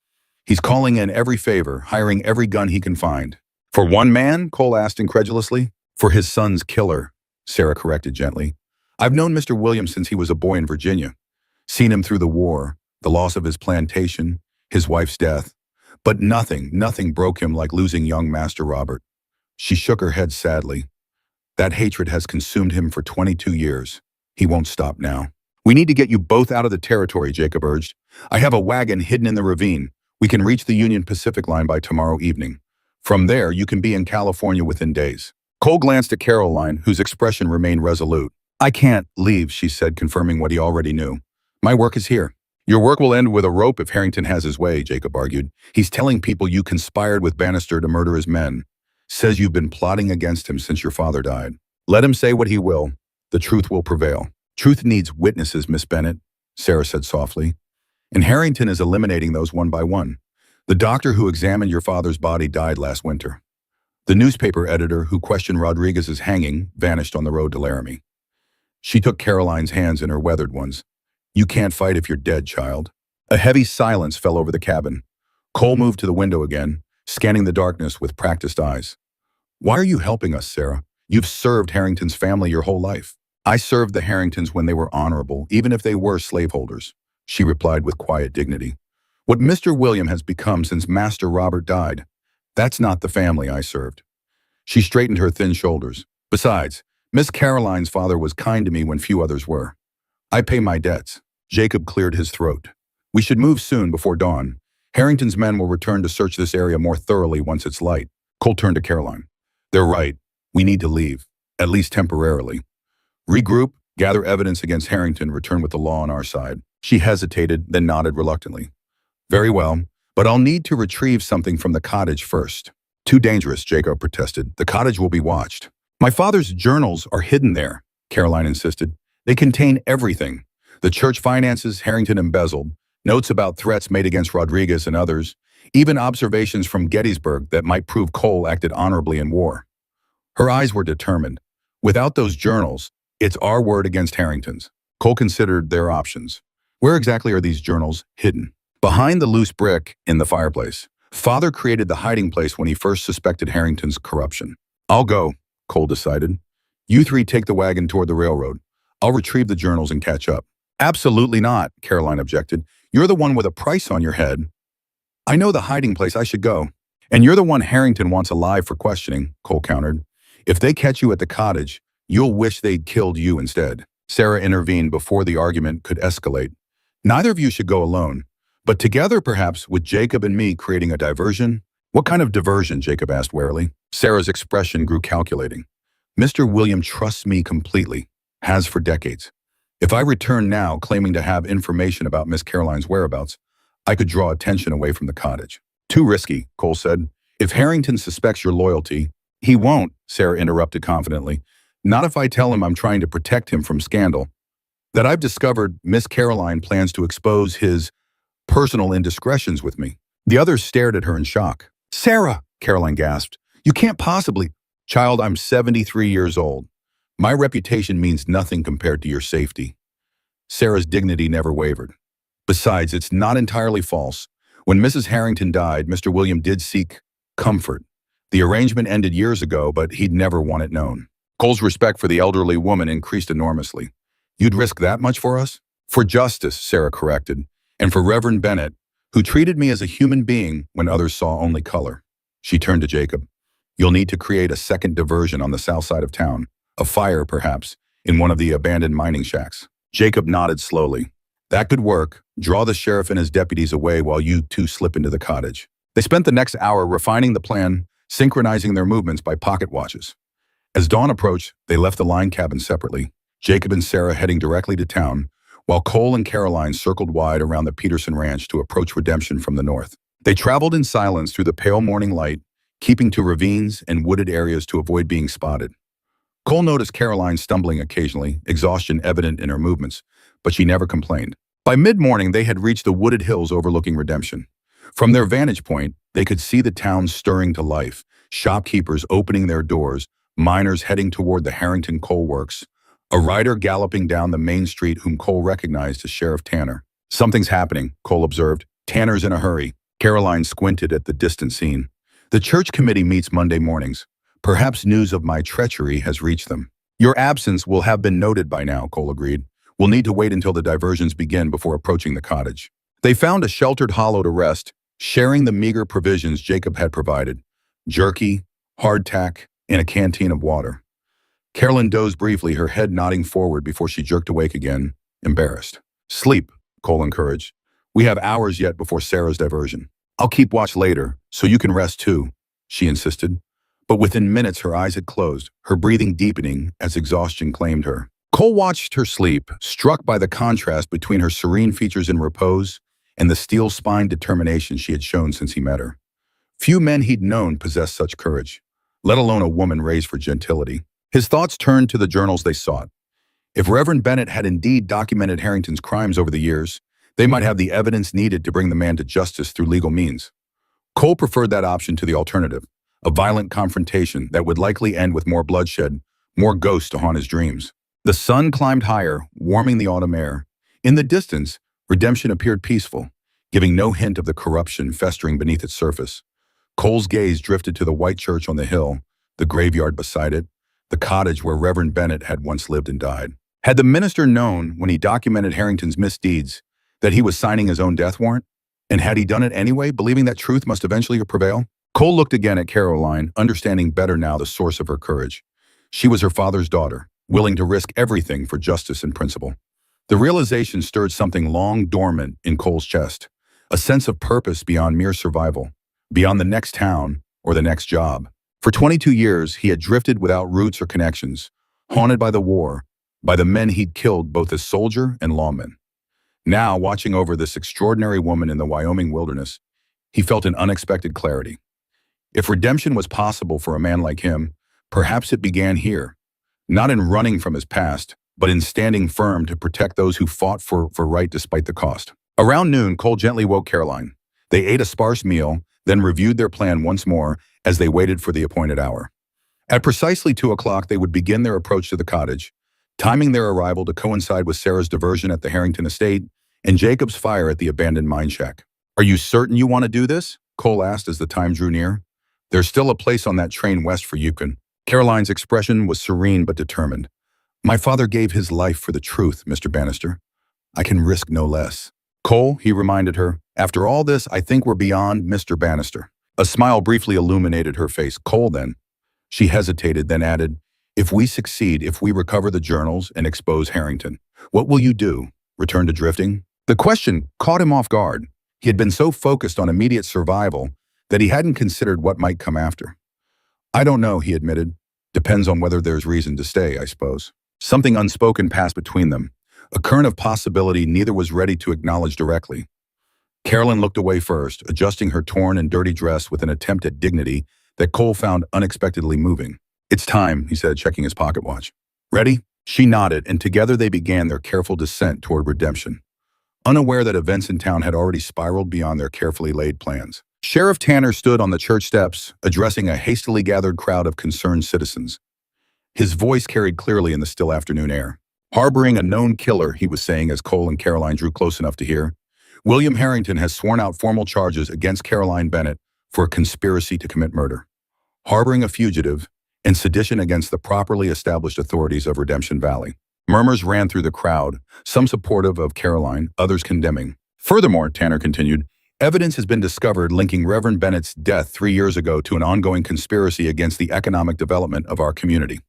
He's calling in every favor, hiring every gun he can find." "For one man?" Cole asked incredulously. "For his son's killer," Sarah corrected gently. "I've known Mr. Williams since he was a boy in Virginia. Seen him through the war, the loss of his plantation, his wife's death. But nothing broke him like losing young Master Robert." She shook her head sadly. "That hatred has consumed him for 22 years. He won't stop now." "We need to get you both out of the territory," Jacob urged. "I have a wagon hidden in the ravine. We can reach the Union Pacific line by tomorrow evening. From there, you can be in California within days." Cole glanced at Caroline, whose expression remained resolute. "I can't leave," she said, confirming what he already knew. "My work is here." "Your work will end with a rope if Harrington has his way," Jacob argued. "He's telling people you conspired with Bannister to murder his men. Says you've been plotting against him since your father died. Let him say what he will. The truth will prevail." "Truth needs witnesses, Miss Bennett," Sarah said softly. "And Harrington is eliminating those one by one. The doctor who examined your father's body died last winter. The newspaper editor who questioned Rodriguez's hanging vanished on the road to Laramie." She took Caroline's hands in her weathered ones. "You can't fight if you're dead, child." A heavy silence fell over the cabin. Cole moved to the window again, scanning the darkness with practiced eyes. "Why are you helping us, Sarah? You've served Harrington's family your whole life." I served the Harringtons when they were honorable, even if they were slaveholders, she replied with quiet dignity. What Mr. William has become since Master Robert died, that's not the family I served. She straightened her thin shoulders. Besides, Miss Caroline's father was kind to me when few others were. I pay my debts. Jacob cleared his throat. We should move soon before dawn. Harrington's men will return to search this area more thoroughly once it's light. Cole turned to Caroline. They're right. We need to leave, at least temporarily. Regroup, gather evidence against Harrington, return with the law on our side. She hesitated, then nodded reluctantly. Very well, but I'll need to retrieve something from the cottage first. Too dangerous, Jacob protested. The cottage will be watched. My father's journals are hidden there, Caroline insisted. They contain everything. The church finances Harrington embezzled, notes about threats made against Rodriguez and others, even observations from Gettysburg that might prove Cole acted honorably in war. Her eyes were determined. Without those journals, it's our word against Harrington's. Cole considered their options. Where exactly are these journals hidden? Behind the loose brick in the fireplace. Father created the hiding place when he first suspected Harrington's corruption. I'll go, Cole decided. You three take the wagon toward the railroad. I'll retrieve the journals and catch up. Absolutely not, Caroline objected. You're the one with a price on your head. I know the hiding place. I should go. And you're the one Harrington wants alive for questioning, Cole countered. If they catch you at the cottage, you'll wish they'd killed you instead. Sarah intervened before the argument could escalate. Neither of you should go alone, but together perhaps with Jacob and me creating a diversion. What kind of diversion? Jacob asked warily. Sarah's expression grew calculating. Mr. William trusts me completely, has for decades. If I return now claiming to have information about Miss Caroline's whereabouts, I could draw attention away from the cottage. Too risky, Cole said. If Harrington suspects your loyalty, he won't, Sarah interrupted confidently. Not if I tell him I'm trying to protect him from scandal. That I've discovered Miss Caroline plans to expose his personal indiscretions with me. The others stared at her in shock. Sarah, Caroline gasped. You can't possibly. Child, I'm 73 years old. My reputation means nothing compared to your safety. Sarah's dignity never wavered. Besides, it's not entirely false. When Mrs. Harrington died, Mr. William did seek comfort. The arrangement ended years ago, but he'd never want it known. Cole's respect for the elderly woman increased enormously. You'd risk that much for us? For justice, Sarah corrected, and for Reverend Bennett, who treated me as a human being when others saw only color. She turned to Jacob. You'll need to create a second diversion on the south side of town. A fire, perhaps, in one of the abandoned mining shacks. Jacob nodded slowly. That could work. Draw the sheriff and his deputies away while you two slip into the cottage. They spent the next hour refining the plan, synchronizing their movements by pocket watches. As dawn approached, they left the line cabin separately, Jacob and Sarah heading directly to town, while Cole and Caroline circled wide around the Peterson Ranch to approach Redemption from the north. They traveled in silence through the pale morning light, keeping to ravines and wooded areas to avoid being spotted. Cole noticed Caroline stumbling occasionally, exhaustion evident in her movements, but she never complained. By mid-morning, they had reached the wooded hills overlooking Redemption. From their vantage point, they could see the town stirring to life, shopkeepers opening their doors, miners heading toward the Harrington Coal Works, a rider galloping down the main street whom Cole recognized as Sheriff Tanner. Something's happening, Cole observed. Tanner's in a hurry. Caroline squinted at the distant scene. The church committee meets Monday mornings. Perhaps news of my treachery has reached them. Your absence will have been noted by now, Cole agreed. We'll need to wait until the diversions begin before approaching the cottage. They found a sheltered hollow to rest, sharing the meager provisions Jacob had provided. Jerky, hardtack, and a canteen of water. Carolyn dozed briefly, her head nodding forward before she jerked awake again, embarrassed. Sleep, Cole encouraged. We have hours yet before Sarah's diversion. I'll keep watch later, so you can rest too, she insisted. But within minutes her eyes had closed, her breathing deepening as exhaustion claimed her. Cole watched her sleep, struck by the contrast between her serene features in repose and the steel-spined determination she had shown since he met her. Few men he'd known possessed such courage, let alone a woman raised for gentility. His thoughts turned to the journals they sought. If Reverend Bennett had indeed documented Harrington's crimes over the years, they might have the evidence needed to bring the man to justice through legal means. Cole preferred that option to the alternative, a violent confrontation that would likely end with more bloodshed, more ghosts to haunt his dreams. The sun climbed higher, warming the autumn air. In the distance, Redemption appeared peaceful, giving no hint of the corruption festering beneath its surface. Cole's gaze drifted to the white church on the hill, the graveyard beside it, the cottage where Reverend Bennett had once lived and died. Had the minister known when he documented Harrington's misdeeds that he was signing his own death warrant? And had he done it anyway, believing that truth must eventually prevail? Cole looked again at Caroline, understanding better now the source of her courage. She was her father's daughter, willing to risk everything for justice and principle. The realization stirred something long dormant in Cole's chest, a sense of purpose beyond mere survival, beyond the next town or the next job. For 22 years, he had drifted without roots or connections, haunted by the war, by the men he'd killed both as soldier and lawman. Now, watching over this extraordinary woman in the Wyoming wilderness, he felt an unexpected clarity. If redemption was possible for a man like him, perhaps it began here, not in running from his past, but in standing firm to protect those who fought for right despite the cost. Around noon, Cole gently woke Caroline. They ate a sparse meal, then reviewed their plan once more as they waited for the appointed hour. At precisely 2 o'clock, they would begin their approach to the cottage, timing their arrival to coincide with Sarah's diversion at the Harrington estate and Jacob's fire at the abandoned mine shack. "Are you certain you want to do this?" Cole asked as the time drew near. "There's still a place on that train west for Yukon." Caroline's expression was serene but determined. "My father gave his life for the truth, Mr. Bannister. I can risk no less." "Cole," he reminded her, "after all this, I think we're beyond Mr. Bannister." A smile briefly illuminated her face. "Cole, then?" She hesitated, then added, "If we succeed, if we recover the journals and expose Harrington, what will you do? Return to drifting?" The question caught him off guard. He had been so focused on immediate survival that he hadn't considered what might come after. "I don't know," he admitted. "Depends on whether there's reason to stay, I suppose." Something unspoken passed between them, a current of possibility neither was ready to acknowledge directly. Carolyn looked away first, adjusting her torn and dirty dress with an attempt at dignity that Cole found unexpectedly moving. "It's time," he said, checking his pocket watch. "Ready?" She nodded, and together they began their careful descent toward redemption, unaware that events in town had already spiraled beyond their carefully laid plans. Sheriff Tanner stood on the church steps, addressing a hastily gathered crowd of concerned citizens. His voice carried clearly in the still afternoon air. "Harboring a known killer," he was saying as Cole and Caroline drew close enough to hear, "William Harrington has sworn out formal charges against Caroline Bennett for a conspiracy to commit murder, harboring a fugitive, and sedition against the properly established authorities of Redemption Valley." Murmurs ran through the crowd, some supportive of Caroline, others condemning. "Furthermore," Tanner continued, "evidence has been discovered linking Reverend Bennett's death 3 years ago to an ongoing conspiracy against the economic development of our community.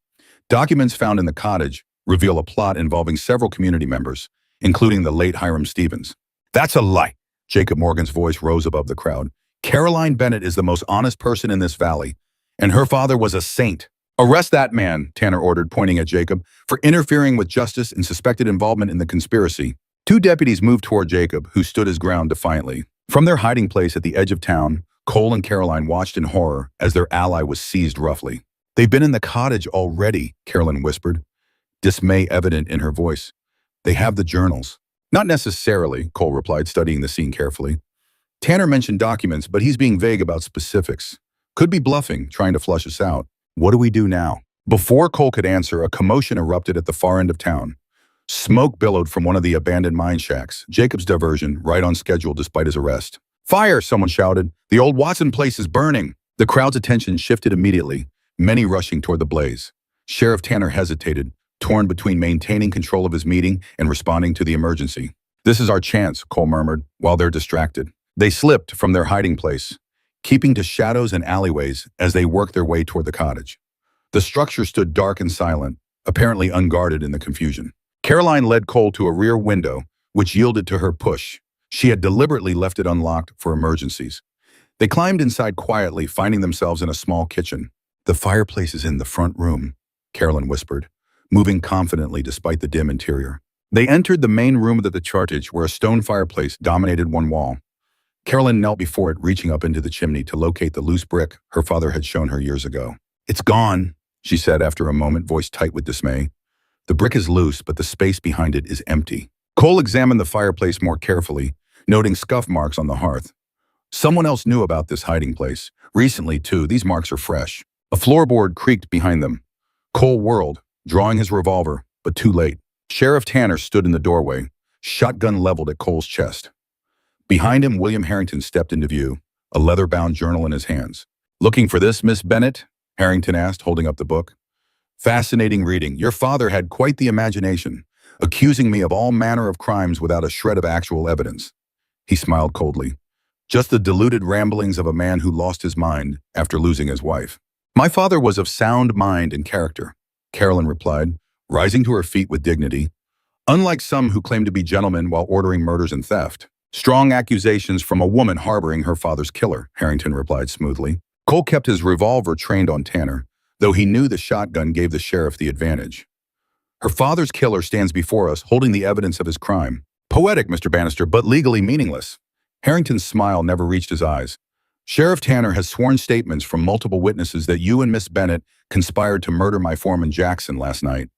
Documents found in the cottage reveal a plot involving several community members, including the late Hiram Stevens." "That's a lie!" Jacob Morgan's voice rose above the crowd. "Caroline Bennett is the most honest person in this valley, and her father was a saint." "Arrest that man," Tanner ordered, pointing at Jacob, "for interfering with justice and suspected involvement in the conspiracy." 2 deputies moved toward Jacob, who stood his ground defiantly. From their hiding place at the edge of town, Cole and Caroline watched in horror as their ally was seized roughly. "They've been in the cottage already," Caroline whispered, dismay evident in her voice. "They have the journals." "Not necessarily," Cole replied, studying the scene carefully. "Tanner mentioned documents, but he's being vague about specifics. Could be bluffing, trying to flush us out. What do we do now?" Before Cole could answer, a commotion erupted at the far end of town. Smoke billowed from one of the abandoned mine shacks, Jacob's diversion, right on schedule despite his arrest. "Fire!" someone shouted. "The old Watson place is burning!" The crowd's attention shifted immediately, many rushing toward the blaze. Sheriff Tanner hesitated, torn between maintaining control of his meeting and responding to the emergency. "This is our chance," Cole murmured, while they're distracted. They slipped from their hiding place, keeping to shadows and alleyways as they worked their way toward the cottage. The structure stood dark and silent, apparently unguarded in the confusion. Caroline led Cole to a rear window, which yielded to her push. She had deliberately left it unlocked for emergencies. They climbed inside quietly, finding themselves in a small kitchen. "The fireplace is in the front room," Caroline whispered, moving confidently despite the dim interior. They entered the main room of the chartage, where a stone fireplace dominated one wall. Caroline knelt before it, reaching up into the chimney to locate the loose brick her father had shown her years ago. "It's gone," she said after a moment, voice tight with dismay. "The brick is loose, but the space behind it is empty." Cole examined the fireplace more carefully, noting scuff marks on the hearth. Someone else knew about this hiding place. Recently, too, these marks are fresh. A floorboard creaked behind them. Cole whirled, drawing his revolver, but too late. Sheriff Tanner stood in the doorway, shotgun leveled at Cole's chest. Behind him, William Harrington stepped into view, a leather-bound journal in his hands. "Looking for this, Miss Bennett?" Harrington asked, holding up the book. "Fascinating reading. Your father had quite the imagination. accusing me of all manner of crimes without a shred of actual evidence. He smiled coldly. Just the deluded ramblings of a man who lost his mind after losing his wife. My father was of sound mind and character, Carolyn replied, rising to her feet with dignity. Unlike some who claim to be gentlemen while ordering murders and theft. Strong accusations from a woman harboring her father's killer, Harrington replied smoothly. Cole kept his revolver trained on Tanner, though he knew the shotgun gave the sheriff the advantage. Her father's killer stands before us, holding the evidence of his crime. Poetic, Mr. Bannister, but legally meaningless. Harrington's smile never reached his eyes. Sheriff Tanner has sworn statements from multiple witnesses that you and Miss Bennett conspired to murder my foreman Jackson last night,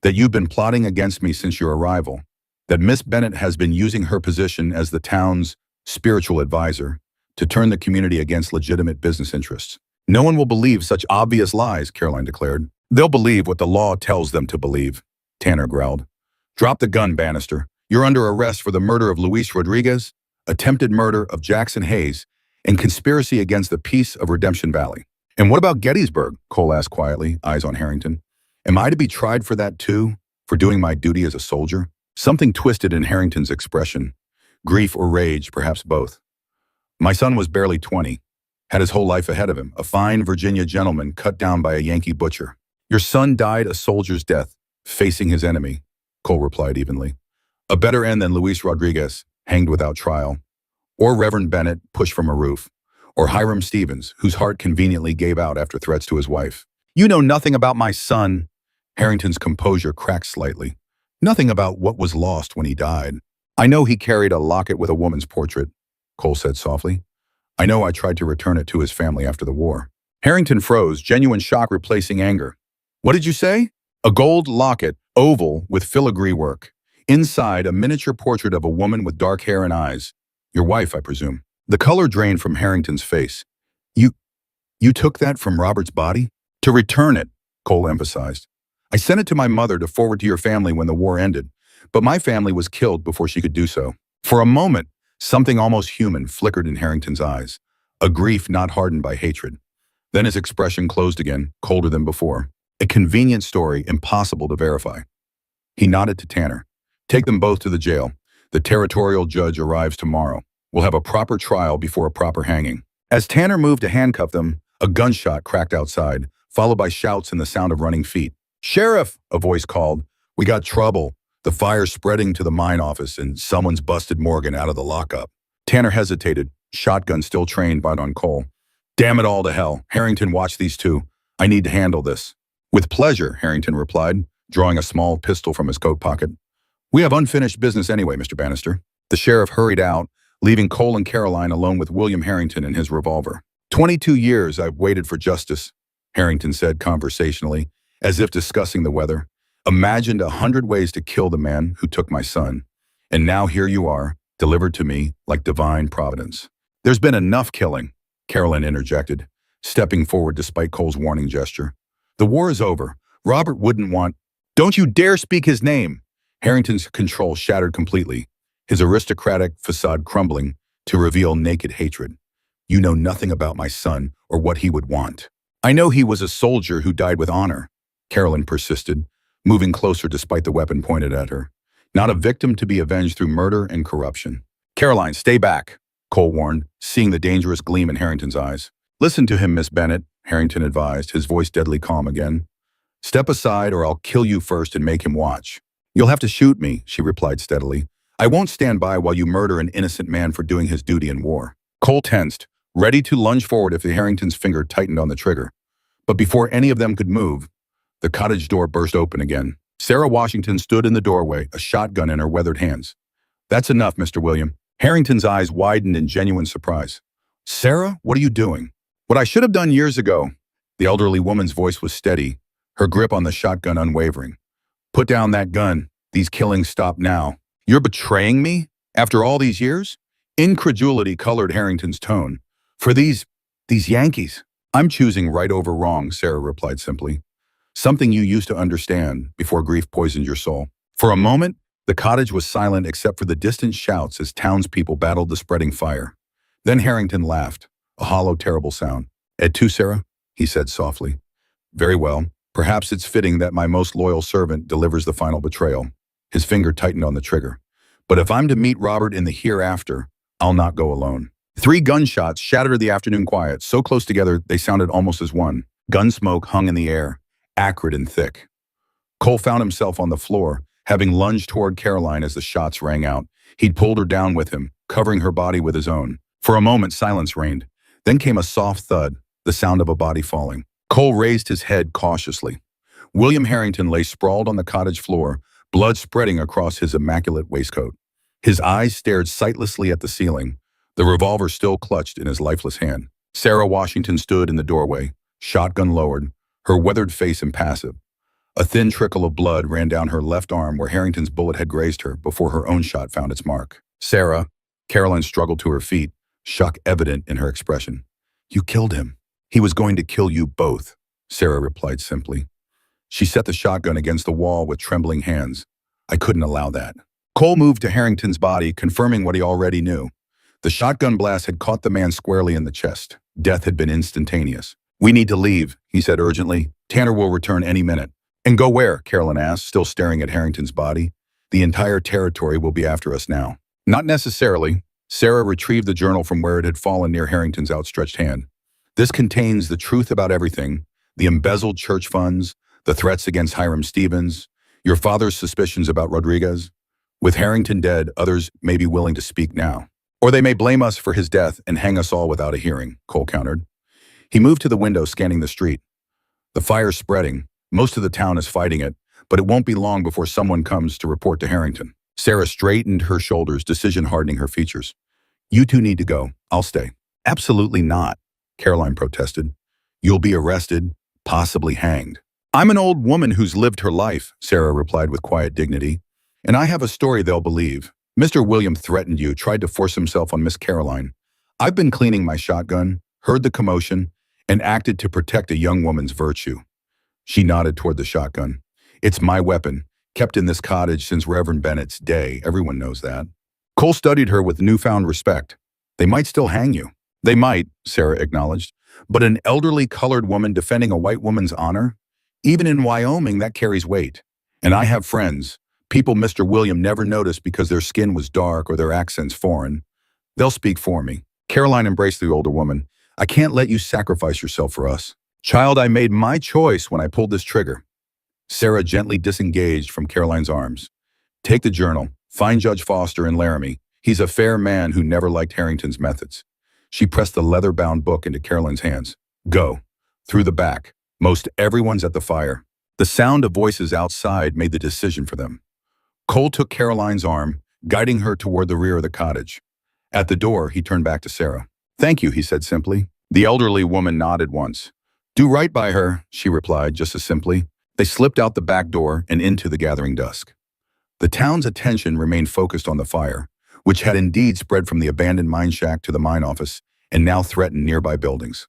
that you've been plotting against me since your arrival, that Miss Bennett has been using her position as the town's spiritual advisor to turn the community against legitimate business interests. No one will believe such obvious lies, Caroline declared. They'll believe what the law tells them to believe, Tanner growled. Drop the gun, Bannister. You're under arrest for the murder of Luis Rodriguez, attempted murder of Jackson Hayes, and conspiracy against the peace of Redemption Valley. And what about Gettysburg? Cole asked quietly, eyes on Harrington. Am I to be tried for that too, for doing my duty as a soldier? Something twisted in Harrington's expression. Grief or rage, perhaps both. My son was barely 20, had his whole life ahead of him, a fine Virginia gentleman cut down by a Yankee butcher. Your son died a soldier's death, facing his enemy, Cole replied evenly. A better end than Luis Rodriguez, hanged without trial, or Reverend Bennett, pushed from a roof, or Hiram Stevens, whose heart conveniently gave out after threats to his wife. You know nothing about my son. Harrington's composure cracked slightly. Nothing about what was lost when he died. I know he carried a locket with a woman's portrait, Cole said softly. I know I tried to return it to his family after the war. Harrington froze, genuine shock replacing anger. What did you say? A gold locket, oval, with filigree work. Inside, a miniature portrait of a woman with dark hair and eyes. Your wife, I presume. The color drained from Harrington's face. You took that from Robert's body? To return it, Cole emphasized. I sent it to my mother to forward to your family when the war ended, but my family was killed before she could do so. For a moment, something almost human flickered in Harrington's eyes, a grief not hardened by hatred. Then his expression closed again, colder than before. A convenient story, impossible to verify. He nodded to Tanner. Take them both to the jail. The territorial judge arrives tomorrow. We'll have a proper trial before a proper hanging. As Tanner moved to handcuff them, a gunshot cracked outside, followed by shouts and the sound of running feet. Sheriff, a voice called. We got trouble. The fire's spreading to the mine office and someone's busted Morgan out of the lockup. Tanner hesitated, shotgun still trained but on Cole. Damn it all to hell. Harrington, watch these two. I need to handle this. With pleasure, Harrington replied, drawing a small pistol from his coat pocket. We have unfinished business anyway, Mr. Bannister. The sheriff hurried out, leaving Cole and Caroline alone with William Harrington and his revolver. 22 years I've waited for justice, Harrington said conversationally, as if discussing the weather. Imagined 100 ways to kill the man who took my son. And now here you are, delivered to me like divine providence. There's been enough killing, Caroline interjected, stepping forward despite Cole's warning gesture. The war is over. Robert wouldn't want... Don't you dare speak his name! Harrington's control shattered completely, his aristocratic facade crumbling to reveal naked hatred. You know nothing about my son or what he would want. I know he was a soldier who died with honor, Caroline persisted, moving closer despite the weapon pointed at her. Not a victim to be avenged through murder and corruption. Caroline, stay back, Cole warned, seeing the dangerous gleam in Harrington's eyes. Listen to him, Miss Bennett, Harrington advised, his voice deadly calm again. Step aside or I'll kill you first and make him watch. You'll have to shoot me, she replied steadily. I won't stand by while you murder an innocent man for doing his duty in war. Cole tensed, ready to lunge forward if the Harrington's finger tightened on the trigger. But before any of them could move, the cottage door burst open again. Sarah Washington stood in the doorway, a shotgun in her weathered hands. That's enough, Mr. William. Harrington's eyes widened in genuine surprise. Sarah, what are you doing? What I should have done years ago. The elderly woman's voice was steady, her grip on the shotgun unwavering. Put down that gun. These killings stop now. You're betraying me? After all these years? Incredulity colored Harrington's tone. For these Yankees. I'm choosing right over wrong, Sarah replied simply. Something you used to understand before grief poisoned your soul. For a moment, the cottage was silent except for the distant shouts as townspeople battled the spreading fire. Then Harrington laughed, a hollow, terrible sound. Et tu, Sarah? He said softly. Very well. Perhaps it's fitting that my most loyal servant delivers the final betrayal. His finger tightened on the trigger. But if I'm to meet Robert in the hereafter, I'll not go alone. 3 gunshots shattered the afternoon quiet, so close together they sounded almost as one. Gun smoke hung in the air, acrid and thick. Cole found himself on the floor, having lunged toward Caroline as the shots rang out. He'd pulled her down with him, covering her body with his own. For a moment, silence reigned. Then came a soft thud, the sound of a body falling. Cole raised his head cautiously. William Harrington lay sprawled on the cottage floor, blood spreading across his immaculate waistcoat. His eyes stared sightlessly at the ceiling, the revolver still clutched in his lifeless hand. Sarah Washington stood in the doorway, shotgun lowered, her weathered face impassive. A thin trickle of blood ran down her left arm where Harrington's bullet had grazed her before her own shot found its mark. Sarah, Caroline struggled to her feet, shock evident in her expression. You killed him. He was going to kill you both, Sarah replied simply. She set the shotgun against the wall with trembling hands. I couldn't allow that. Cole moved to Harrington's body, confirming what he already knew. The shotgun blast had caught the man squarely in the chest. Death had been instantaneous. We need to leave, he said urgently. Tanner will return any minute. And go where? Carolyn asked, still staring at Harrington's body. The entire territory will be after us now. Not necessarily. Sarah retrieved the journal from where it had fallen near Harrington's outstretched hand. This contains the truth about everything, the embezzled church funds, the threats against Hiram Stevens, your father's suspicions about Rodriguez. With Harrington dead, others may be willing to speak now. Or they may blame us for his death and hang us all without a hearing, Cole countered. He moved to the window, scanning the street. The fire's spreading. Most of the town is fighting it, but it won't be long before someone comes to report to Harrington. Sarah straightened her shoulders, decision hardening her features. You two need to go. I'll stay. Absolutely not, Caroline protested. You'll be arrested, possibly hanged. I'm an old woman who's lived her life, Sarah replied with quiet dignity. And I have a story they'll believe. Mr. William threatened you, tried to force himself on Miss Caroline. I've been cleaning my shotgun, heard the commotion, and acted to protect a young woman's virtue. She nodded toward the shotgun. It's my weapon, kept in this cottage since Reverend Bennett's day. Everyone knows that. Cole studied her with newfound respect. They might still hang you. They might, Sarah acknowledged. But an elderly colored woman defending a white woman's honor? Even in Wyoming, that carries weight. And I have friends, people Mr. William never noticed because their skin was dark or their accents foreign. They'll speak for me. Caroline embraced the older woman. I can't let you sacrifice yourself for us. Child, I made my choice when I pulled this trigger. Sarah gently disengaged from Caroline's arms. Take the journal. Find Judge Foster in Laramie. He's a fair man who never liked Harrington's methods. She pressed the leather-bound book into Caroline's hands. Go. Through the back. Most everyone's at the fire. The sound of voices outside made the decision for them. Cole took Caroline's arm, guiding her toward the rear of the cottage. At the door, he turned back to Sarah. Thank you, he said simply. The elderly woman nodded once. Do right by her, she replied just as simply. They slipped out the back door and into the gathering dusk. The town's attention remained focused on the fire, which had indeed spread from the abandoned mine shack to the mine office and now threatened nearby buildings.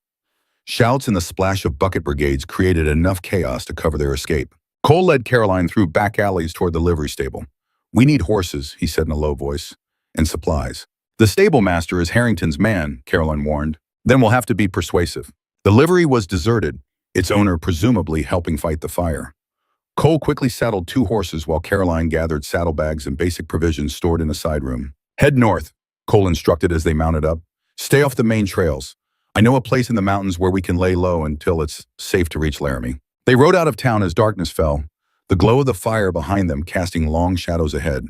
Shouts and the splash of bucket brigades created enough chaos to cover their escape. Cole led Caroline through back alleys toward the livery stable. We need horses, he said in a low voice, and supplies. The stable master is Harrington's man, Caroline warned. Then we'll have to be persuasive. The livery was deserted, its owner presumably helping fight the fire. Cole quickly saddled 2 horses while Caroline gathered saddlebags and basic provisions stored in a side room. Head north, Cole instructed as they mounted up. Stay off the main trails. I know a place in the mountains where we can lay low until it's safe to reach Laramie. They rode out of town as darkness fell, the glow of the fire behind them casting long shadows ahead.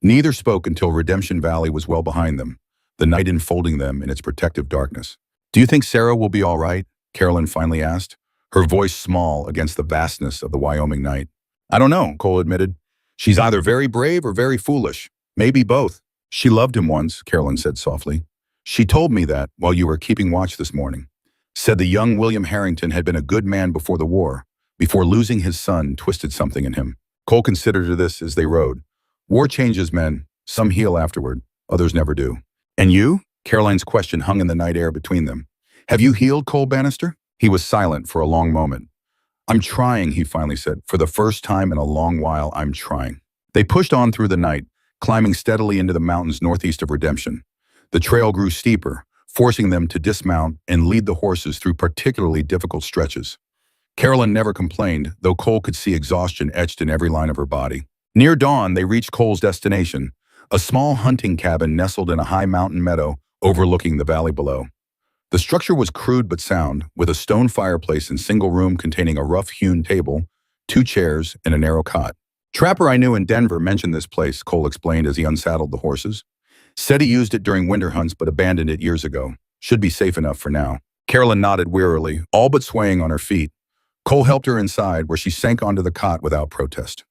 Neither spoke until Redemption Valley was well behind them, the night enfolding them in its protective darkness. Do you think Sarah will be all right? Carolyn finally asked, her voice small against the vastness of the Wyoming night. I don't know, Cole admitted. She's either very brave or very foolish. Maybe both. She loved him once, Carolyn said softly. She told me that while you were keeping watch this morning. Said the young William Harrington had been a good man before the war, before losing his son twisted something in him. Cole considered this as they rode. War changes men. Some heal afterward. Others never do. And you? Caroline's question hung in the night air between them. Have you healed, Cole Bannister? He was silent for a long moment. I'm trying, he finally said. For the first time in a long while, I'm trying. They pushed on through the night, climbing steadily into the mountains northeast of Redemption. The trail grew steeper, forcing them to dismount and lead the horses through particularly difficult stretches. Carolyn never complained, though Cole could see exhaustion etched in every line of her body. Near dawn, they reached Cole's destination, a small hunting cabin nestled in a high mountain meadow overlooking the valley below. The structure was crude but sound, with a stone fireplace and single room containing a rough-hewn table, two chairs, and a narrow cot. Trapper I knew in Denver mentioned this place, Cole explained as he unsaddled the horses. Said he used it during winter hunts but abandoned it years ago. Should be safe enough for now. Carolyn nodded wearily, all but swaying on her feet. Cole helped her inside, where she sank onto the cot without protest.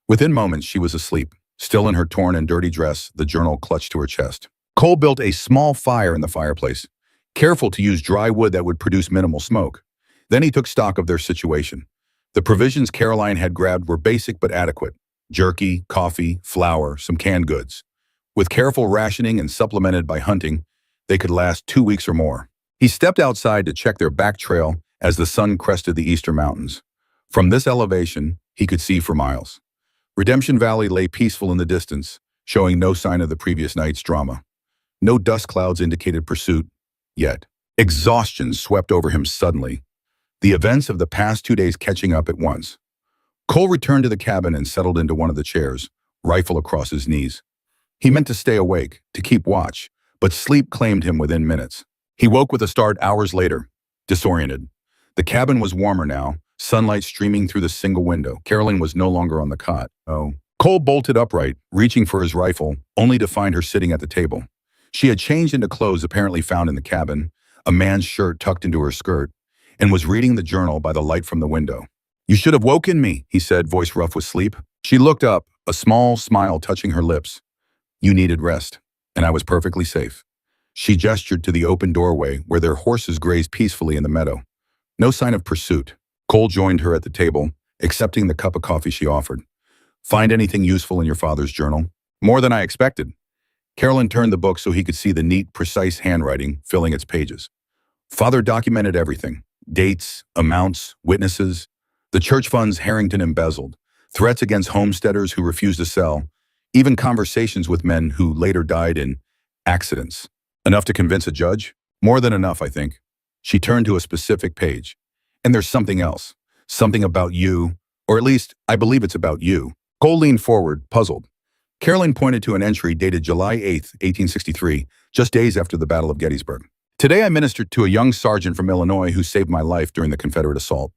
Within moments, she was asleep, still in her torn and dirty dress, the journal clutched to her chest. Cole built a small fire in the fireplace, careful to use dry wood that would produce minimal smoke. Then he took stock of their situation. The provisions Caroline had grabbed were basic but adequate: jerky, coffee, flour, some canned goods. With careful rationing and supplemented by hunting, they could last 2 weeks or more. He stepped outside to check their back trail as the sun crested the eastern mountains. From this elevation, he could see for miles. Redemption Valley lay peaceful in the distance, showing no sign of the previous night's drama. No dust clouds indicated pursuit, yet. Exhaustion swept over him suddenly, the events of the past 2 days catching up at once. Cole returned to the cabin and settled into one of the chairs, rifle across his knees. He meant to stay awake, to keep watch, but sleep claimed him within minutes. He woke with a start hours later, disoriented. The cabin was warmer now, sunlight streaming through the single window. Carolyn was no longer on the cot. Oh. Cole bolted upright, reaching for his rifle, only to find her sitting at the table. She had changed into clothes apparently found in the cabin, a man's shirt tucked into her skirt, and was reading the journal by the light from the window. "You should have woken me," he said, voice rough with sleep. She looked up, a small smile touching her lips. "You needed rest, and I was perfectly safe." She gestured to the open doorway where their horses grazed peacefully in the meadow. No sign of pursuit. Cole joined her at the table, accepting the cup of coffee she offered. "Find anything useful in your father's journal?" "More than I expected." Carolyn turned the book so he could see the neat, precise handwriting filling its pages. Father documented everything: dates, amounts, witnesses, the church funds Harrington embezzled, threats against homesteaders who refused to sell, even conversations with men who later died in accidents. Enough to convince a judge? More than enough, I think. She turned to a specific page. "And there's something else. Something about you, or at least, I believe it's about you." Cole leaned forward, puzzled. Carolyn pointed to an entry dated July 8, 1863, just days after the Battle of Gettysburg. "Today I ministered to a young sergeant from Illinois who saved my life during the Confederate assault.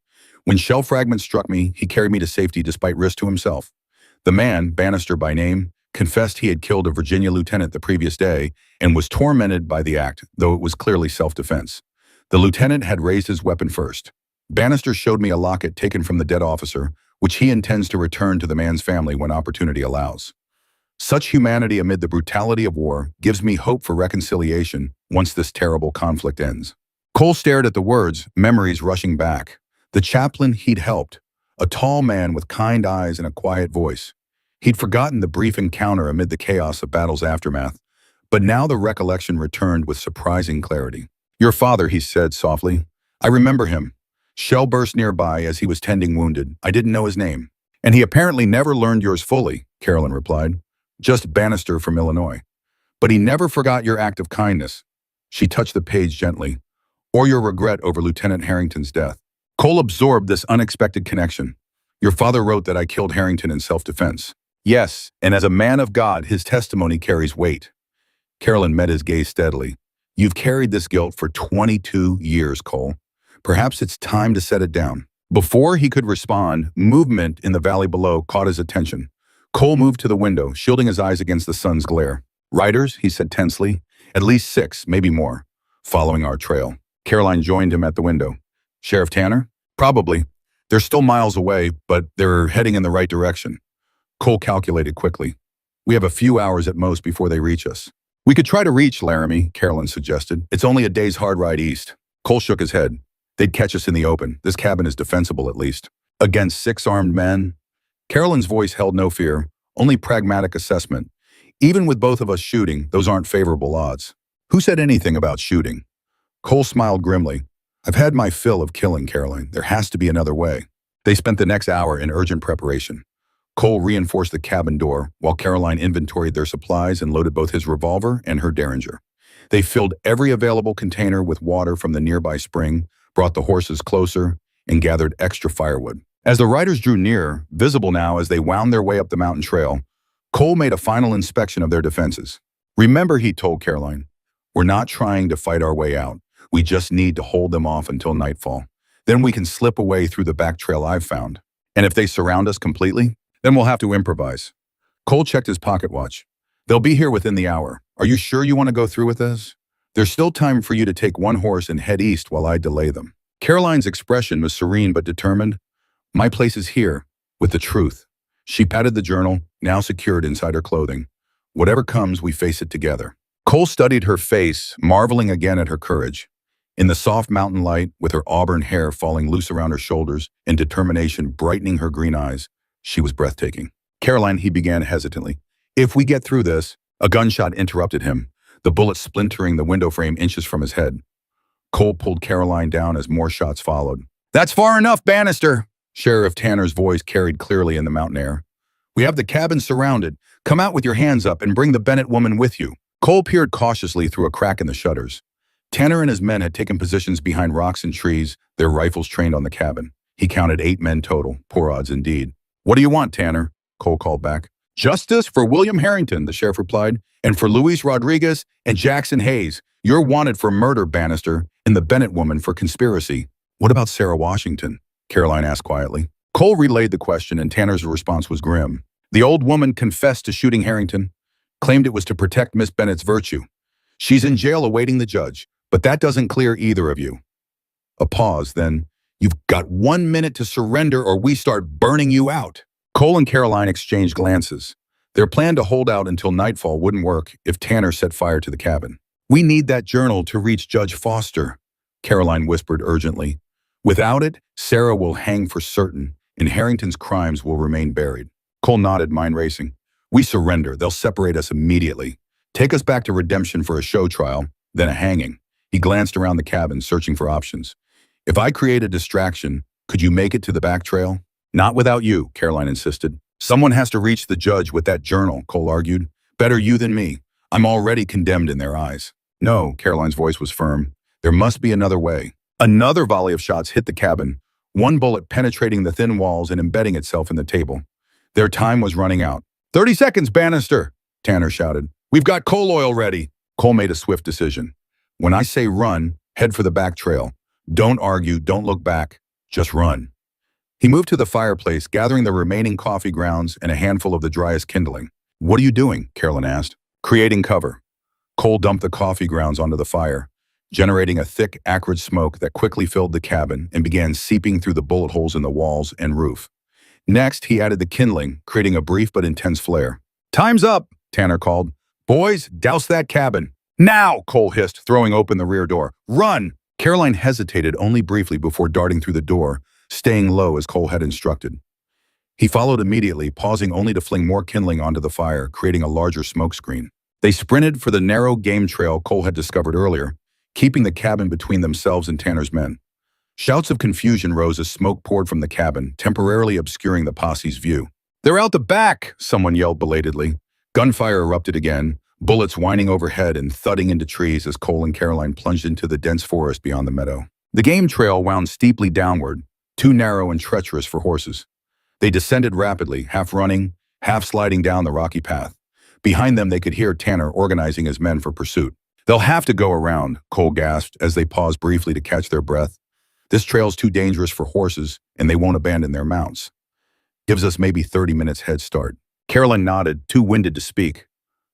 When shell fragments struck me, he carried me to safety despite risk to himself. The man, Bannister by name, confessed he had killed a Virginia lieutenant the previous day and was tormented by the act, though it was clearly self-defense. The lieutenant had raised his weapon first. Bannister showed me a locket taken from the dead officer, which he intends to return to the man's family when opportunity allows. Such humanity amid the brutality of war gives me hope for reconciliation once this terrible conflict ends." Cole stared at the words, memories rushing back. The chaplain he'd helped, a tall man with kind eyes and a quiet voice. He'd forgotten the brief encounter amid the chaos of battle's aftermath, but now the recollection returned with surprising clarity. "Your father," he said softly. "I remember him. Shell burst nearby as he was tending wounded. I didn't know his name." "And he apparently never learned yours fully," Carolyn replied. "Just Bannister from Illinois. But he never forgot your act of kindness." She touched the page gently. "Or your regret over Lieutenant Harrington's death." Cole absorbed this unexpected connection. "Your father wrote that I killed Harrington in self-defense." "Yes, and as a man of God, his testimony carries weight." Carolyn met his gaze steadily. "You've carried this guilt for 22 years, Cole. Perhaps it's time to set it down." Before he could respond, movement in the valley below caught his attention. Cole moved to the window, shielding his eyes against the sun's glare. "Riders," he said tensely. "At least 6, maybe more, following our trail." Caroline joined him at the window. "Sheriff Tanner?" "Probably. They're still miles away, but they're heading in the right direction." Cole calculated quickly. "We have a few hours at most before they reach us." "We could try to reach Laramie," Carolyn suggested. "It's only a day's hard ride east." Cole shook his head. "They'd catch us in the open. This cabin is defensible at least." "Against 6 armed men?" Carolyn's voice held no fear, only pragmatic assessment. "Even with both of us shooting, those aren't favorable odds." "Who said anything about shooting?" Cole smiled grimly. "I've had my fill of killing, Caroline. There has to be another way." They spent the next hour in urgent preparation. Cole reinforced the cabin door, while Caroline inventoried their supplies and loaded both his revolver and her Derringer. They filled every available container with water from the nearby spring, brought the horses closer, and gathered extra firewood. As the riders drew near, visible now as they wound their way up the mountain trail, Cole made a final inspection of their defenses. Remember, he told Caroline, we're not trying to fight our way out. We just need to hold them off until nightfall. Then we can slip away through the back trail I've found. And if they surround us completely, then we'll have to improvise. Cole checked his pocket watch. They'll be here within the hour. Are you sure you want to go through with this? There's still time for you to take one horse and head east while I delay them. Caroline's expression was serene but determined. My place is here, with the truth. She patted the journal, now secured inside her clothing. Whatever comes, we face it together. Cole studied her face, marveling again at her courage. In the soft mountain light, with her auburn hair falling loose around her shoulders and determination brightening her green eyes, she was breathtaking. Caroline, he began hesitantly. If we get through this, a gunshot interrupted him, the bullet splintering the window frame inches from his head. Cole pulled Caroline down as more shots followed. That's far enough, Bannister! Sheriff Tanner's voice carried clearly in the mountain air. We have the cabin surrounded. Come out with your hands up and bring the Bennett woman with you. Cole peered cautiously through a crack in the shutters. Tanner and his men had taken positions behind rocks and trees, their rifles trained on the cabin. He counted 8 men total, poor odds indeed. What do you want, Tanner? Cole called back. Justice for William Harrington, the sheriff replied, and for Luis Rodriguez and Jackson Hayes. You're wanted for murder, Bannister, and the Bennett woman for conspiracy. What about Sarah Washington? Caroline asked quietly. Cole relayed the question, and Tanner's response was grim. The old woman confessed to shooting Harrington, claimed it was to protect Miss Bennett's virtue. She's in jail awaiting the judge, but that doesn't clear either of you. A pause, then, you've got 1 minute to surrender or we start burning you out. Cole and Caroline exchanged glances. Their plan to hold out until nightfall wouldn't work if Tanner set fire to the cabin. We need that journal to reach Judge Foster, Caroline whispered urgently. Without it, Sarah will hang for certain, and Harrington's crimes will remain buried. Cole nodded, mind racing. We surrender. They'll separate us immediately. Take us back to redemption for a show trial, then a hanging. He glanced around the cabin, searching for options. If I create a distraction, could you make it to the back trail? Not without you, Caroline insisted. Someone has to reach the judge with that journal, Cole argued. Better you than me. I'm already condemned in their eyes. No, Caroline's voice was firm. There must be another way. Another volley of shots hit the cabin, one bullet penetrating the thin walls and embedding itself in the table. Their time was running out. 30 seconds, Bannister, Tanner shouted. We've got coal oil ready. Cole made a swift decision. When I say run, head for the back trail. Don't argue, don't look back. Just run. He moved to the fireplace, gathering the remaining coffee grounds and a handful of the driest kindling. What are you doing? Caroline asked. Creating cover. Cole dumped the coffee grounds onto the fire, generating a thick, acrid smoke that quickly filled the cabin and began seeping through the bullet holes in the walls and roof. Next, he added the kindling, creating a brief but intense flare. Time's up, Tanner called. Boys, douse that cabin. Now, Cole hissed, throwing open the rear door. Run! Caroline hesitated only briefly before darting through the door, staying low as Cole had instructed. He followed immediately, pausing only to fling more kindling onto the fire, creating a larger smoke screen. They sprinted for the narrow game trail Cole had discovered earlier, keeping the cabin between themselves and Tanner's men. Shouts of confusion rose as smoke poured from the cabin, temporarily obscuring the posse's view. They're out the back, someone yelled belatedly. Gunfire erupted again, bullets whining overhead and thudding into trees as Cole and Caroline plunged into the dense forest beyond the meadow. The game trail wound steeply downward, too narrow and treacherous for horses. They descended rapidly, half running, half sliding down the rocky path. Behind them, they could hear Tanner organizing his men for pursuit. They'll have to go around, Cole gasped as they paused briefly to catch their breath. This trail's too dangerous for horses, and they won't abandon their mounts. Gives us maybe 30 minutes head start. Caroline nodded, too winded to speak.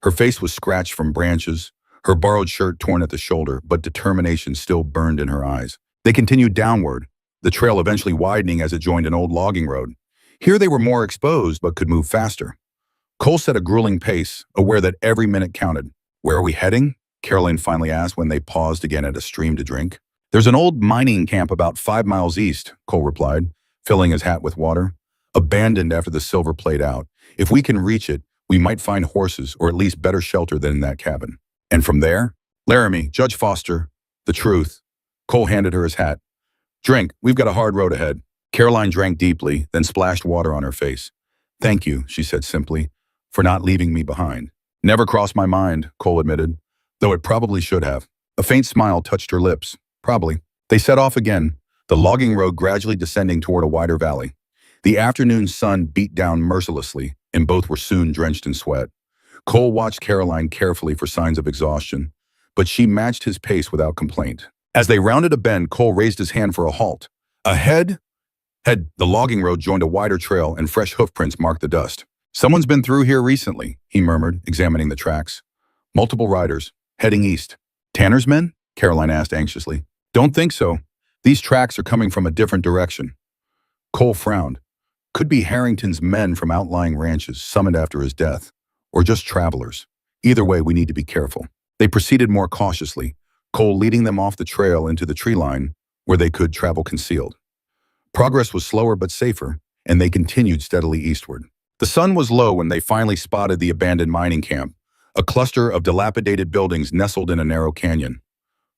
Her face was scratched from branches, her borrowed shirt torn at the shoulder, but determination still burned in her eyes. They continued downward, the trail eventually widening as it joined an old logging road. Here they were more exposed, but could move faster. Cole set a grueling pace, aware that every minute counted. Where are we heading? Caroline finally asked when they paused again at a stream to drink. There's an old mining camp about 5 miles east, Cole replied, filling his hat with water. Abandoned after the silver played out. If we can reach it, we might find horses or at least better shelter than in that cabin. And from there? Laramie, Judge Foster, the truth. Cole handed her his hat. Drink, we've got a hard road ahead. Caroline drank deeply, then splashed water on her face. Thank you, she said simply, for not leaving me behind. Never crossed my mind, Cole admitted, though it probably should have. A faint smile touched her lips. Probably. They set off again, the logging road gradually descending toward a wider valley. The afternoon sun beat down mercilessly, and both were soon drenched in sweat. Cole watched Caroline carefully for signs of exhaustion, but she matched his pace without complaint. As they rounded a bend, Cole raised his hand for a halt. Ahead, the logging road joined a wider trail and fresh hoofprints marked the dust. "Someone's been through here recently," he murmured, examining the tracks. "Multiple riders, heading east." "Tanner's men?" Caroline asked anxiously. "Don't think so. These tracks are coming from a different direction." Cole frowned. Could be Harrington's men from outlying ranches summoned after his death, or just travelers. Either way, we need to be careful. They proceeded more cautiously, Cole leading them off the trail into the tree line where they could travel concealed. Progress was slower but safer, and they continued steadily eastward. The sun was low when they finally spotted the abandoned mining camp, a cluster of dilapidated buildings nestled in a narrow canyon.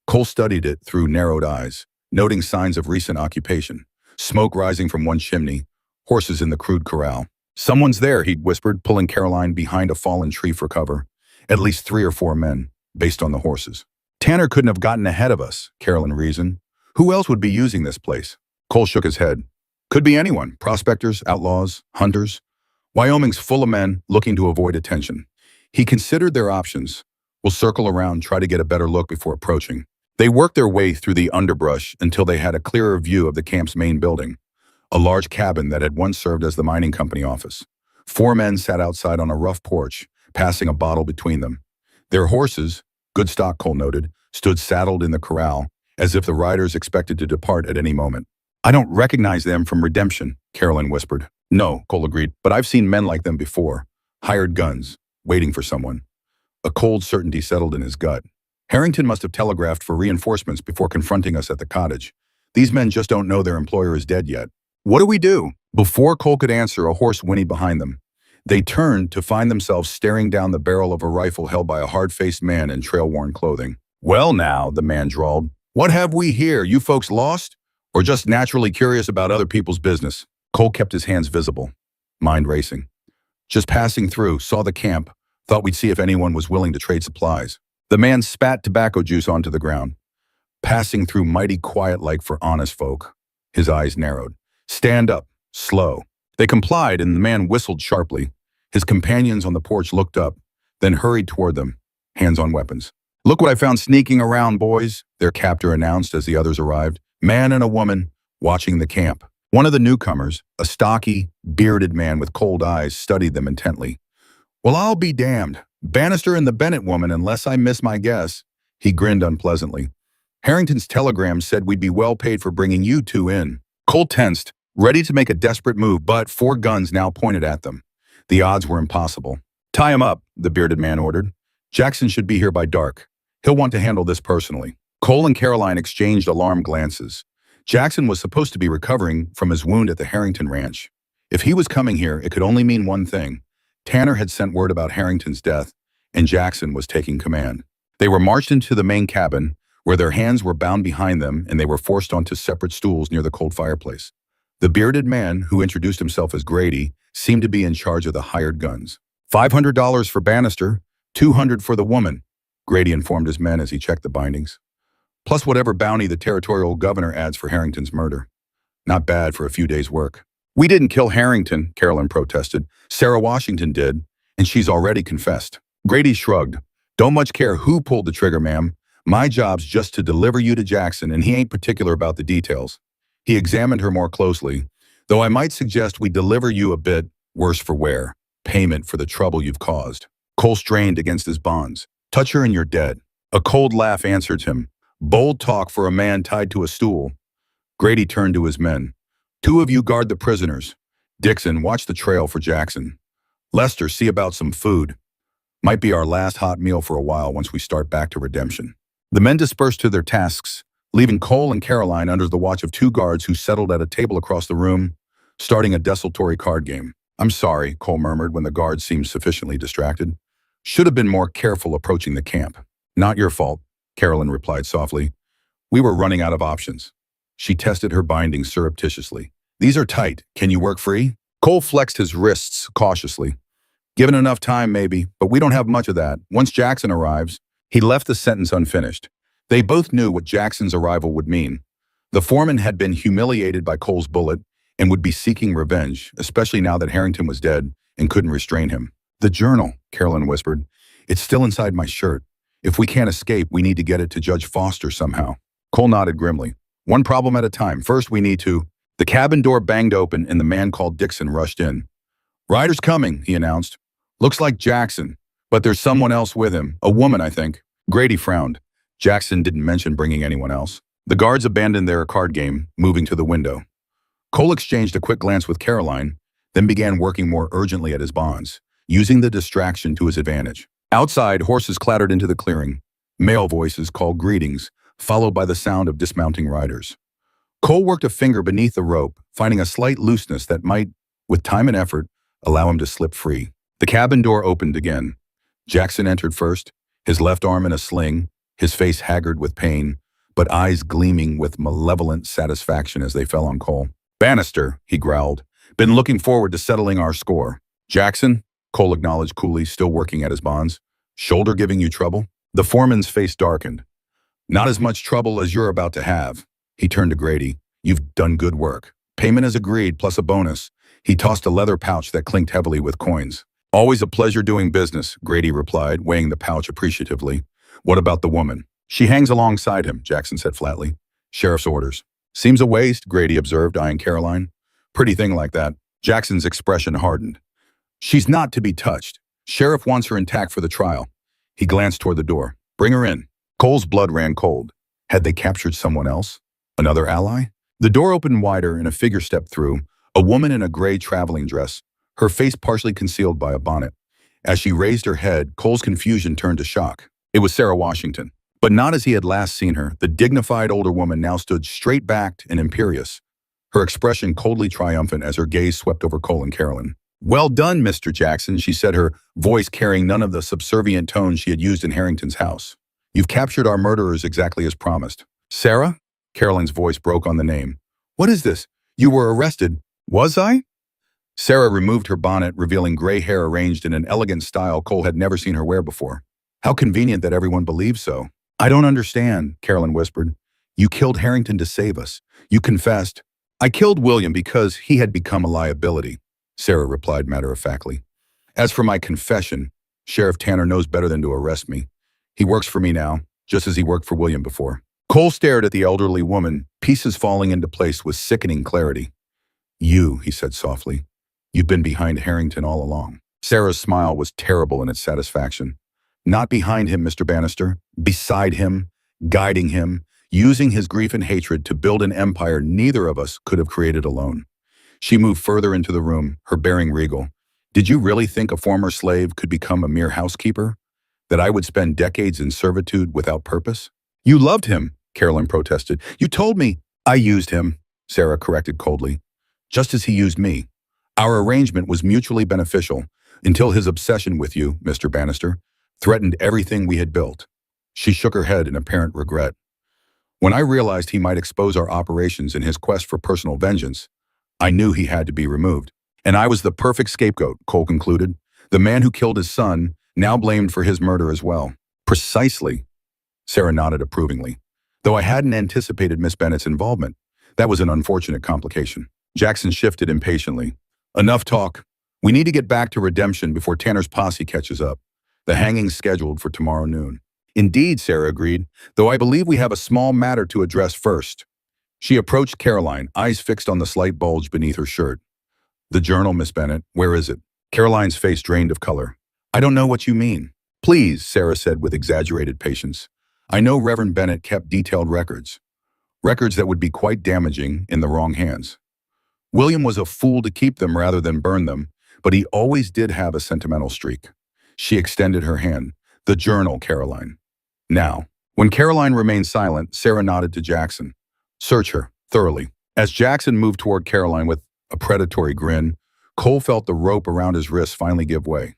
Cole studied it through narrowed eyes, noting signs of recent occupation. Smoke rising from one chimney, horses in the crude corral. "Someone's there," he whispered, pulling Caroline behind a fallen tree for cover. "At least 3 or 4 men, based on the horses." "Tanner couldn't have gotten ahead of us," Caroline reasoned. "Who else would be using this place?" Cole shook his head. "Could be anyone. Prospectors, outlaws, hunters. Wyoming's full of men looking to avoid attention." He considered their options. "We'll circle around, try to get a better look before approaching." They worked their way through the underbrush until they had a clearer view of the camp's main building, a large cabin that had once served as the mining company office. 4 men sat outside on a rough porch, passing a bottle between them. Their horses, good stock Cole noted, stood saddled in the corral, as if the riders expected to depart at any moment. "I don't recognize them from Redemption," Caroline whispered. "No," Cole agreed, "but I've seen men like them before. Hired guns, waiting for someone." A cold certainty settled in his gut. "Harrington must have telegraphed for reinforcements before confronting us at the cottage. These men just don't know their employer is dead yet." "What do we do?" Before Cole could answer, a horse whinnied behind them. They turned to find themselves staring down the barrel of a rifle held by a hard-faced man in trail-worn clothing. "Well now," the man drawled, "what have we here? You folks lost? Or just naturally curious about other people's business?" Cole kept his hands visible, mind racing. "Just passing through, saw the camp, thought we'd see if anyone was willing to trade supplies." The man spat tobacco juice onto the ground. "Passing through mighty quiet like for honest folk." His eyes narrowed. "Stand up, slow." They complied, and the man whistled sharply. His companions on the porch looked up, then hurried toward them, hands on weapons. "Look what I found sneaking around, boys," their captor announced as the others arrived. Man and a woman, watching the camp. One of the newcomers, a stocky, bearded man with cold eyes, studied them intently. "Well, I'll be damned. Bannister and the Bennett woman, unless I miss my guess." He grinned unpleasantly. "Harrington's telegram said we'd be well paid for bringing you 2 in." Cole tensed, ready to make a desperate move, but 4 guns now pointed at them. The odds were impossible. "Tie him up," the bearded man ordered. "Jackson should be here by dark. He'll want to handle this personally." Cole and Caroline exchanged alarmed glances. Jackson was supposed to be recovering from his wound at the Harrington ranch. If he was coming here, it could only mean one thing. Tanner had sent word about Harrington's death, and Jackson was taking command. They were marched into the main cabin, where their hands were bound behind them and they were forced onto separate stools near the cold fireplace. The bearded man, who introduced himself as Grady, seemed to be in charge of the hired guns. $500 for Bannister, $200 for the woman, Grady informed his men as he checked the bindings. Plus whatever bounty the territorial governor adds for Harrington's murder. Not bad for a few days' work. "We didn't kill Harrington," Carolyn protested. "Sarah Washington did, and she's already confessed." Grady shrugged. "Don't much care who pulled the trigger, ma'am. My job's just to deliver you to Jackson, and he ain't particular about the details." He examined her more closely. "Though I might suggest we deliver you a bit worse for wear. Payment for the trouble you've caused." Cole strained against his bonds. "Touch her and you're dead." A cold laugh answered him. Bold talk for a man tied to a stool. Grady turned to his men. "2 of you guard the prisoners. Dixon, watch the trail for Jackson. Lester, see about some food. Might be our last hot meal for a while once we start back to Redemption." The men dispersed to their tasks, leaving Cole and Caroline under the watch of 2 guards who settled at a table across the room, starting a desultory card game. "I'm sorry," Cole murmured when the guards seemed sufficiently distracted. "Should have been more careful approaching the camp." "Not your fault," Caroline replied softly. "We were running out of options." She tested her bindings surreptitiously. "These are tight. Can you work free?" Cole flexed his wrists cautiously. "Given enough time, maybe, but we don't have much of that. Once Jackson arrives." He left the sentence unfinished. They both knew what Jackson's arrival would mean. The foreman had been humiliated by Cole's bullet, and would be seeking revenge, especially now that Harrington was dead and couldn't restrain him. The journal, Carolyn whispered. It's still inside my shirt. If we can't escape, we need to get it to Judge Foster somehow. Cole nodded grimly. One problem at a time. First, we need to... The cabin door banged open and the man called Dixon rushed in. Ryder's coming, he announced. Looks like Jackson, but there's someone else with him. A woman, I think. Grady frowned. Jackson didn't mention bringing anyone else. The guards abandoned their card game, moving to the window. Cole exchanged a quick glance with Caroline, then began working more urgently at his bonds, using the distraction to his advantage. Outside, horses clattered into the clearing. Male voices called greetings, followed by the sound of dismounting riders. Cole worked a finger beneath the rope, finding a slight looseness that might, with time and effort, allow him to slip free. The cabin door opened again. Jackson entered first, his left arm in a sling, his face haggard with pain, but eyes gleaming with malevolent satisfaction as they fell on Cole. Bannister, he growled, been looking forward to settling our score. Jackson, Cole acknowledged coolly, still working at his bonds. Shoulder giving you trouble? The foreman's face darkened. Not as much trouble as you're about to have. He turned to Grady. You've done good work. Payment is agreed, plus a bonus. He tossed a leather pouch that clinked heavily with coins. Always a pleasure doing business, Grady replied, weighing the pouch appreciatively. What about the woman? She hangs alongside him, Jackson said flatly. Sheriff's orders. Seems a waste, Grady observed, eyeing Caroline. Pretty thing like that. Jackson's expression hardened. She's not to be touched. Sheriff wants her intact for the trial. He glanced toward the door. Bring her in. Cole's blood ran cold. Had they captured someone else? Another ally? The door opened wider and a figure stepped through, a woman in a gray traveling dress, her face partially concealed by a bonnet. As she raised her head, Cole's confusion turned to shock. It was Sarah Washington. But not as he had last seen her. The dignified older woman now stood straight-backed and imperious, her expression coldly triumphant as her gaze swept over Cole and Carolyn. Well done, Mr. Jackson, she said, her voice carrying none of the subservient tone she had used in Harrington's house. You've captured our murderers exactly as promised. Sarah? Carolyn's voice broke on the name. What is this? You were arrested. Was I? Sarah removed her bonnet, revealing gray hair arranged in an elegant style Cole had never seen her wear before. How convenient that everyone believes so. I don't understand, Carolyn whispered. You killed Harrington to save us. You confessed. I killed William because he had become a liability, Sarah replied matter-of-factly. As for my confession, Sheriff Tanner knows better than to arrest me. He works for me now, just as he worked for William before. Cole stared at the elderly woman, pieces falling into place with sickening clarity. You, he said softly, you've been behind Harrington all along. Sarah's smile was terrible in its satisfaction. Not behind him, Mr. Bannister, beside him, guiding him, using his grief and hatred to build an empire neither of us could have created alone. She moved further into the room, her bearing regal. Did you really think a former slave could become a mere housekeeper? That I would spend decades in servitude without purpose? You loved him, Carolyn protested. You told me. I used him, Sarah corrected coldly, just as he used me. Our arrangement was mutually beneficial until his obsession with you, Mr. Bannister, threatened everything we had built. She shook her head in apparent regret. When I realized he might expose our operations in his quest for personal vengeance, I knew he had to be removed. And I was the perfect scapegoat, Cole concluded. The man who killed his son, now blamed for his murder as well. Precisely. Sarah nodded approvingly. Though I hadn't anticipated Miss Bennett's involvement, that was an unfortunate complication. Jackson shifted impatiently. Enough talk. We need to get back to redemption before Tanner's posse catches up. The hanging's scheduled for tomorrow noon. Indeed, Sarah agreed, though I believe we have a small matter to address first. She approached Caroline, eyes fixed on the slight bulge beneath her shirt. The journal, Miss Bennett, where is it? Caroline's face drained of color. I don't know what you mean. Please, Sarah said with exaggerated patience. I know Reverend Bennett kept detailed records. Records that would be quite damaging in the wrong hands. William was a fool to keep them rather than burn them, but he always did have a sentimental streak. She extended her hand. The journal, Caroline. Now, when Caroline remained silent, Sarah nodded to Jackson. Search her, thoroughly. As Jackson moved toward Caroline with a predatory grin, Cole felt the rope around his wrist finally give way.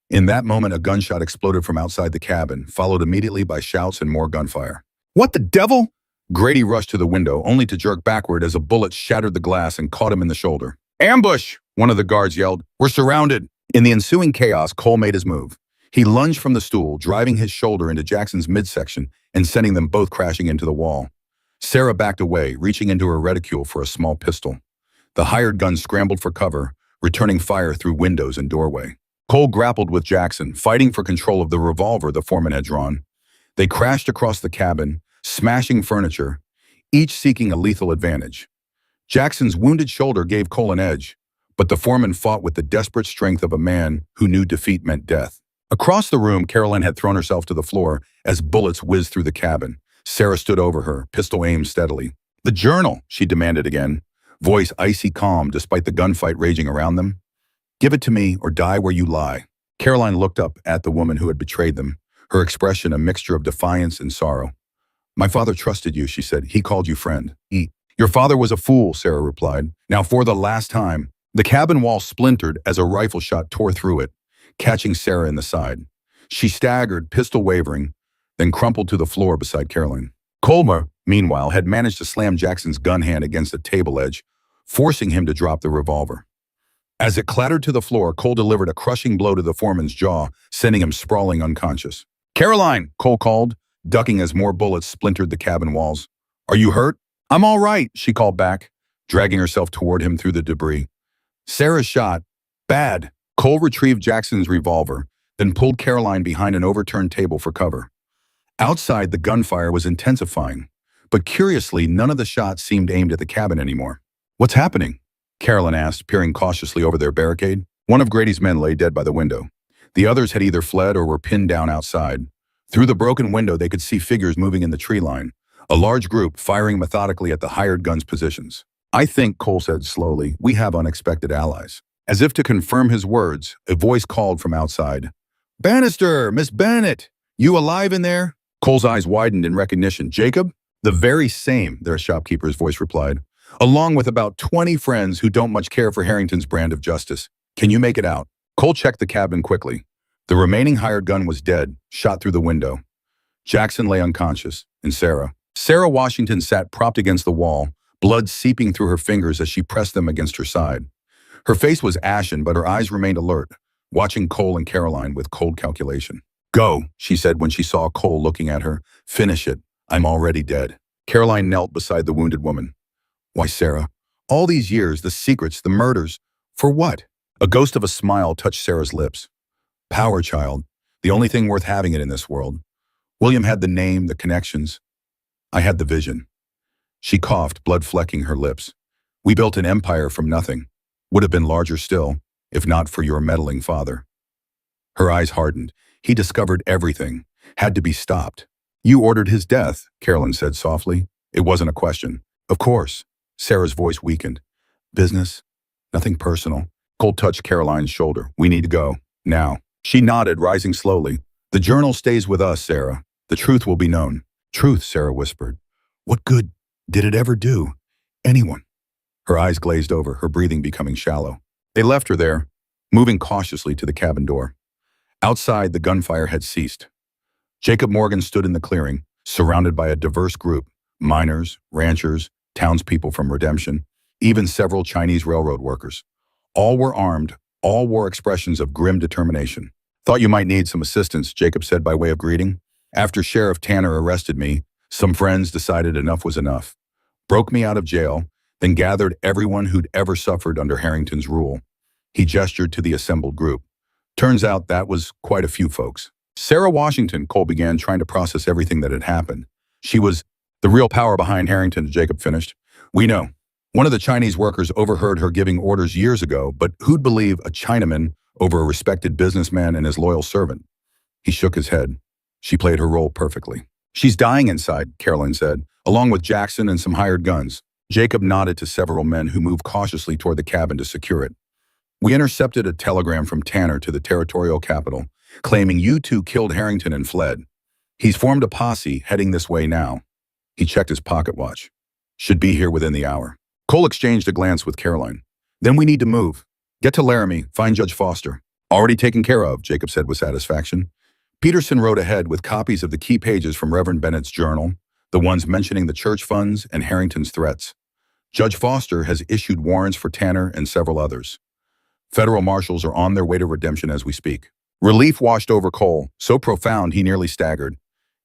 In that moment, a gunshot exploded from outside the cabin, followed immediately by shouts and more gunfire. What the devil? Grady rushed to the window, only to jerk backward as a bullet shattered the glass and caught him in the shoulder. Ambush! One of the guards yelled. We're surrounded! In the ensuing chaos, Cole made his move. He lunged from the stool, driving his shoulder into Jackson's midsection and sending them both crashing into the wall. Sarah backed away, reaching into her reticule for a small pistol. The hired gun scrambled for cover, returning fire through windows and doorway. Cole grappled with Jackson, fighting for control of the revolver the foreman had drawn. They crashed across the cabin, smashing furniture, each seeking a lethal advantage. Jackson's wounded shoulder gave Cole an edge, but the foreman fought with the desperate strength of a man who knew defeat meant death. Across the room, Caroline had thrown herself to the floor as bullets whizzed through the cabin. Sarah stood over her, pistol aimed steadily. "The journal," she demanded again, voice icy calm despite the gunfight raging around them. "Give it to me or die where you lie." Caroline looked up at the woman who had betrayed them, her expression a mixture of defiance and sorrow. "My father trusted you," she said. "He called you friend. Your father was a fool," Sarah replied. "Now for the last time." The cabin wall splintered as a rifle shot tore through it, catching Sarah in the side. She staggered, pistol wavering, then crumpled to the floor beside Caroline. Colmer, meanwhile, had managed to slam Jackson's gun hand against a table edge, forcing him to drop the revolver. As it clattered to the floor, Cole delivered a crushing blow to the foreman's jaw, sending him sprawling unconscious. "Caroline," Cole called, ducking as more bullets splintered the cabin walls. "Are you hurt?" "I'm all right," she called back, dragging herself toward him through the debris. Sarah's shot. "Bad." Cole retrieved Jackson's revolver, then pulled Caroline behind an overturned table for cover. Outside, the gunfire was intensifying, but curiously, none of the shots seemed aimed at the cabin anymore. "What's happening?" Caroline asked, peering cautiously over their barricade. One of Grady's men lay dead by the window. The others had either fled or were pinned down outside. Through the broken window, they could see figures moving in the tree line, a large group firing methodically at the hired guns' positions. "I think," Cole said slowly, "we have unexpected allies." As if to confirm his words, a voice called from outside. "Bannister, Miss Bennett, you alive in there?" Cole's eyes widened in recognition. "Jacob?" "The very same," their shopkeeper's voice replied, "along with about 20 friends who don't much care for Harrington's brand of justice. Can you make it out?" Cole checked the cabin quickly. The remaining hired gun was dead, shot through the window. Jackson lay unconscious, and Sarah Washington sat propped against the wall, blood seeping through her fingers as she pressed them against her side. Her face was ashen, but her eyes remained alert, watching Cole and Caroline with cold calculation. "Go," she said when she saw Cole looking at her. "Finish it. I'm already dead." Caroline knelt beside the wounded woman. "Why, Sarah, all these years, the secrets, the murders, for what?" A ghost of a smile touched Sarah's lips. "Power, child. The only thing worth having it in this world. William had the name, the connections. I had the vision." She coughed, blood flecking her lips. "We built an empire from nothing. Would have been larger still, if not for your meddling father." Her eyes hardened. "He discovered everything. Had to be stopped." "You ordered his death," Caroline said softly. "It wasn't a question." "Of course." Sarah's voice weakened. "Business? Nothing personal." Cole touched Caroline's shoulder. "We need to go. Now." She nodded, rising slowly. "The journal stays with us, Sarah. The truth will be known." "Truth," Sarah whispered. "What good did it ever do anyone?" Her eyes glazed over, her breathing becoming shallow. They left her there, moving cautiously to the cabin door. Outside, the gunfire had ceased. Jacob Morgan stood in the clearing, surrounded by a diverse group: miners, ranchers, townspeople from Redemption, even several Chinese railroad workers. All were armed, all wore expressions of grim determination. "Thought you might need some assistance," Jacob said by way of greeting. "After Sheriff Tanner arrested me, some friends decided enough was enough. Broke me out of jail, then gathered everyone who'd ever suffered under Harrington's rule." He gestured to the assembled group. Turns out that was quite a few folks. Sarah Washington, Cole began, trying to process everything that had happened. "She was the real power behind Harrington," Jacob finished. "We know. One of the Chinese workers overheard her giving orders years ago, but who'd believe a Chinaman over a respected businessman and his loyal servant?" He shook his head. "She played her role perfectly." "She's dying inside," Caroline said, "along with Jackson and some hired guns." Jacob nodded to several men who moved cautiously toward the cabin to secure it. "We intercepted a telegram from Tanner to the territorial capital, claiming you two killed Harrington and fled. He's formed a posse heading this way now." He checked his pocket watch. "Should be here within the hour." Cole exchanged a glance with Caroline. "Then we need to move. Get to Laramie, find Judge Foster." "Already taken care of," Jacob said with satisfaction. Peterson rode ahead with copies of the key pages from Reverend Bennett's journal, the ones mentioning the church funds and Harrington's threats. Judge Foster has issued warrants for Tanner and several others. Federal marshals are on their way to Redemption as we speak. Relief washed over Cole, so profound he nearly staggered.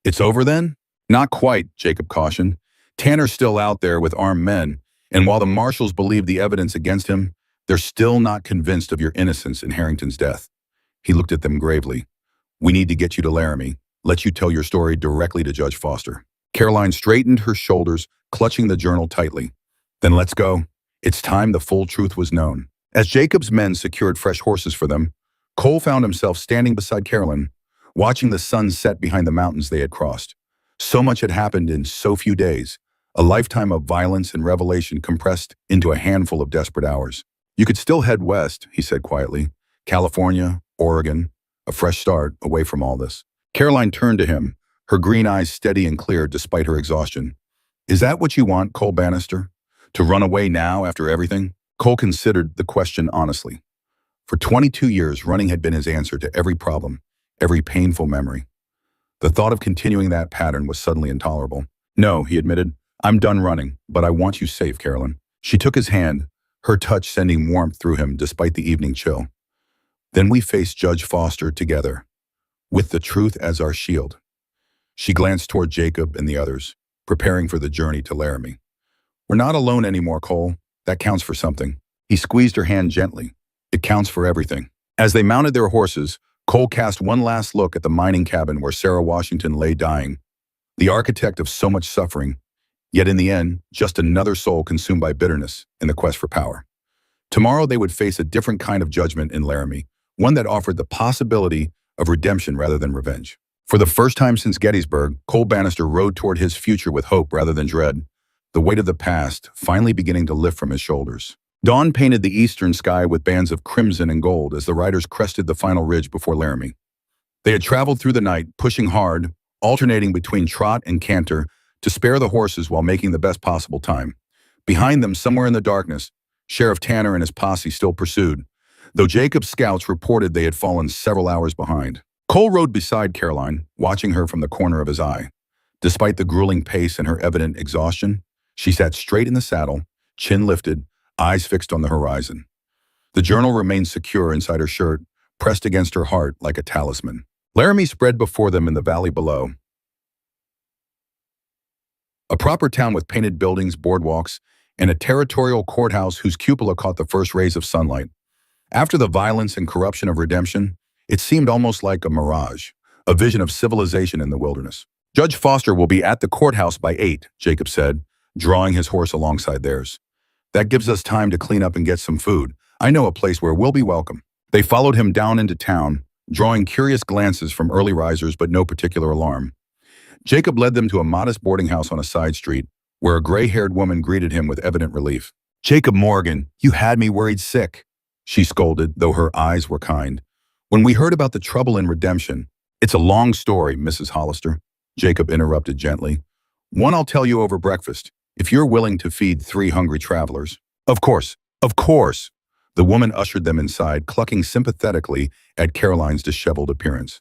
"It's over then?" "Not quite," Jacob cautioned. "Tanner's still out there with armed men, And while the marshals believe the evidence against him, they're still not convinced of your innocence in Harrington's death. He looked at them gravely. We need to get you to Laramie. Let you tell your story directly to Judge Foster. Caroline straightened her shoulders, clutching the journal tightly. Then let's go. It's time the full truth was known. As Jacob's men secured fresh horses for them, Cole found himself standing beside Caroline, watching the sun set behind the mountains they had crossed. So much had happened in so few days, a lifetime of violence and revelation compressed into a handful of desperate hours. You could still head west, he said quietly. California, Oregon, a fresh start away from all this. Caroline turned to him, her green eyes steady and clear despite her exhaustion. Is that what you want, Cole Bannister? To run away now after everything? Cole considered the question honestly. For 22 years, running had been his answer to every problem, every painful memory. The thought of continuing that pattern was suddenly intolerable. No, he admitted, I'm done running, but I want you safe, Caroline. She took his hand, her touch sending warmth through him despite the evening chill. Then we faced Judge Foster together, with the truth as our shield. She glanced toward Jacob and the others, preparing for the journey to Laramie. We're not alone anymore, Cole. That counts for something. He squeezed her hand gently. It counts for everything. As they mounted their horses, Cole cast one last look at the mining cabin where Sarah Washington lay dying, the architect of so much suffering, yet in the end, just another soul consumed by bitterness in the quest for power. Tomorrow they would face a different kind of judgment in Laramie, one that offered the possibility of redemption rather than revenge. For the first time since Gettysburg, Cole Bannister rode toward his future with hope rather than dread, the weight of the past finally beginning to lift from his shoulders. Dawn painted the eastern sky with bands of crimson and gold as the riders crested the final ridge before Laramie. They had traveled through the night, pushing hard, alternating between trot and canter to spare the horses while making the best possible time. Behind them, somewhere in the darkness, Sheriff Tanner and his posse still pursued, though Jacob's scouts reported they had fallen several hours behind. Cole rode beside Caroline, watching her from the corner of his eye. Despite the grueling pace and her evident exhaustion, she sat straight in the saddle, chin lifted, eyes fixed on the horizon. The journal remained secure inside her shirt, pressed against her heart like a talisman. Laramie spread before them in the valley below. A proper town with painted buildings, boardwalks, and a territorial courthouse whose cupola caught the first rays of sunlight. After the violence and corruption of redemption, it seemed almost like a mirage, a vision of civilization in the wilderness. Judge Foster will be at the courthouse by 8, Jacob said, drawing his horse alongside theirs. That gives us time to clean up and get some food. I know a place where we'll be welcome. They followed him down into town, drawing curious glances from early risers but no particular alarm. Jacob led them to a modest boarding house on a side street, where a gray-haired woman greeted him with evident relief. Jacob Morgan, you had me worried sick, she scolded, though her eyes were kind. When we heard about the trouble in redemption, it's a long story, Mrs. Hollister, Jacob interrupted gently. One I'll tell you over breakfast, if you're willing to feed 3 hungry travelers. Of course, of course. The woman ushered them inside, clucking sympathetically at Caroline's disheveled appearance.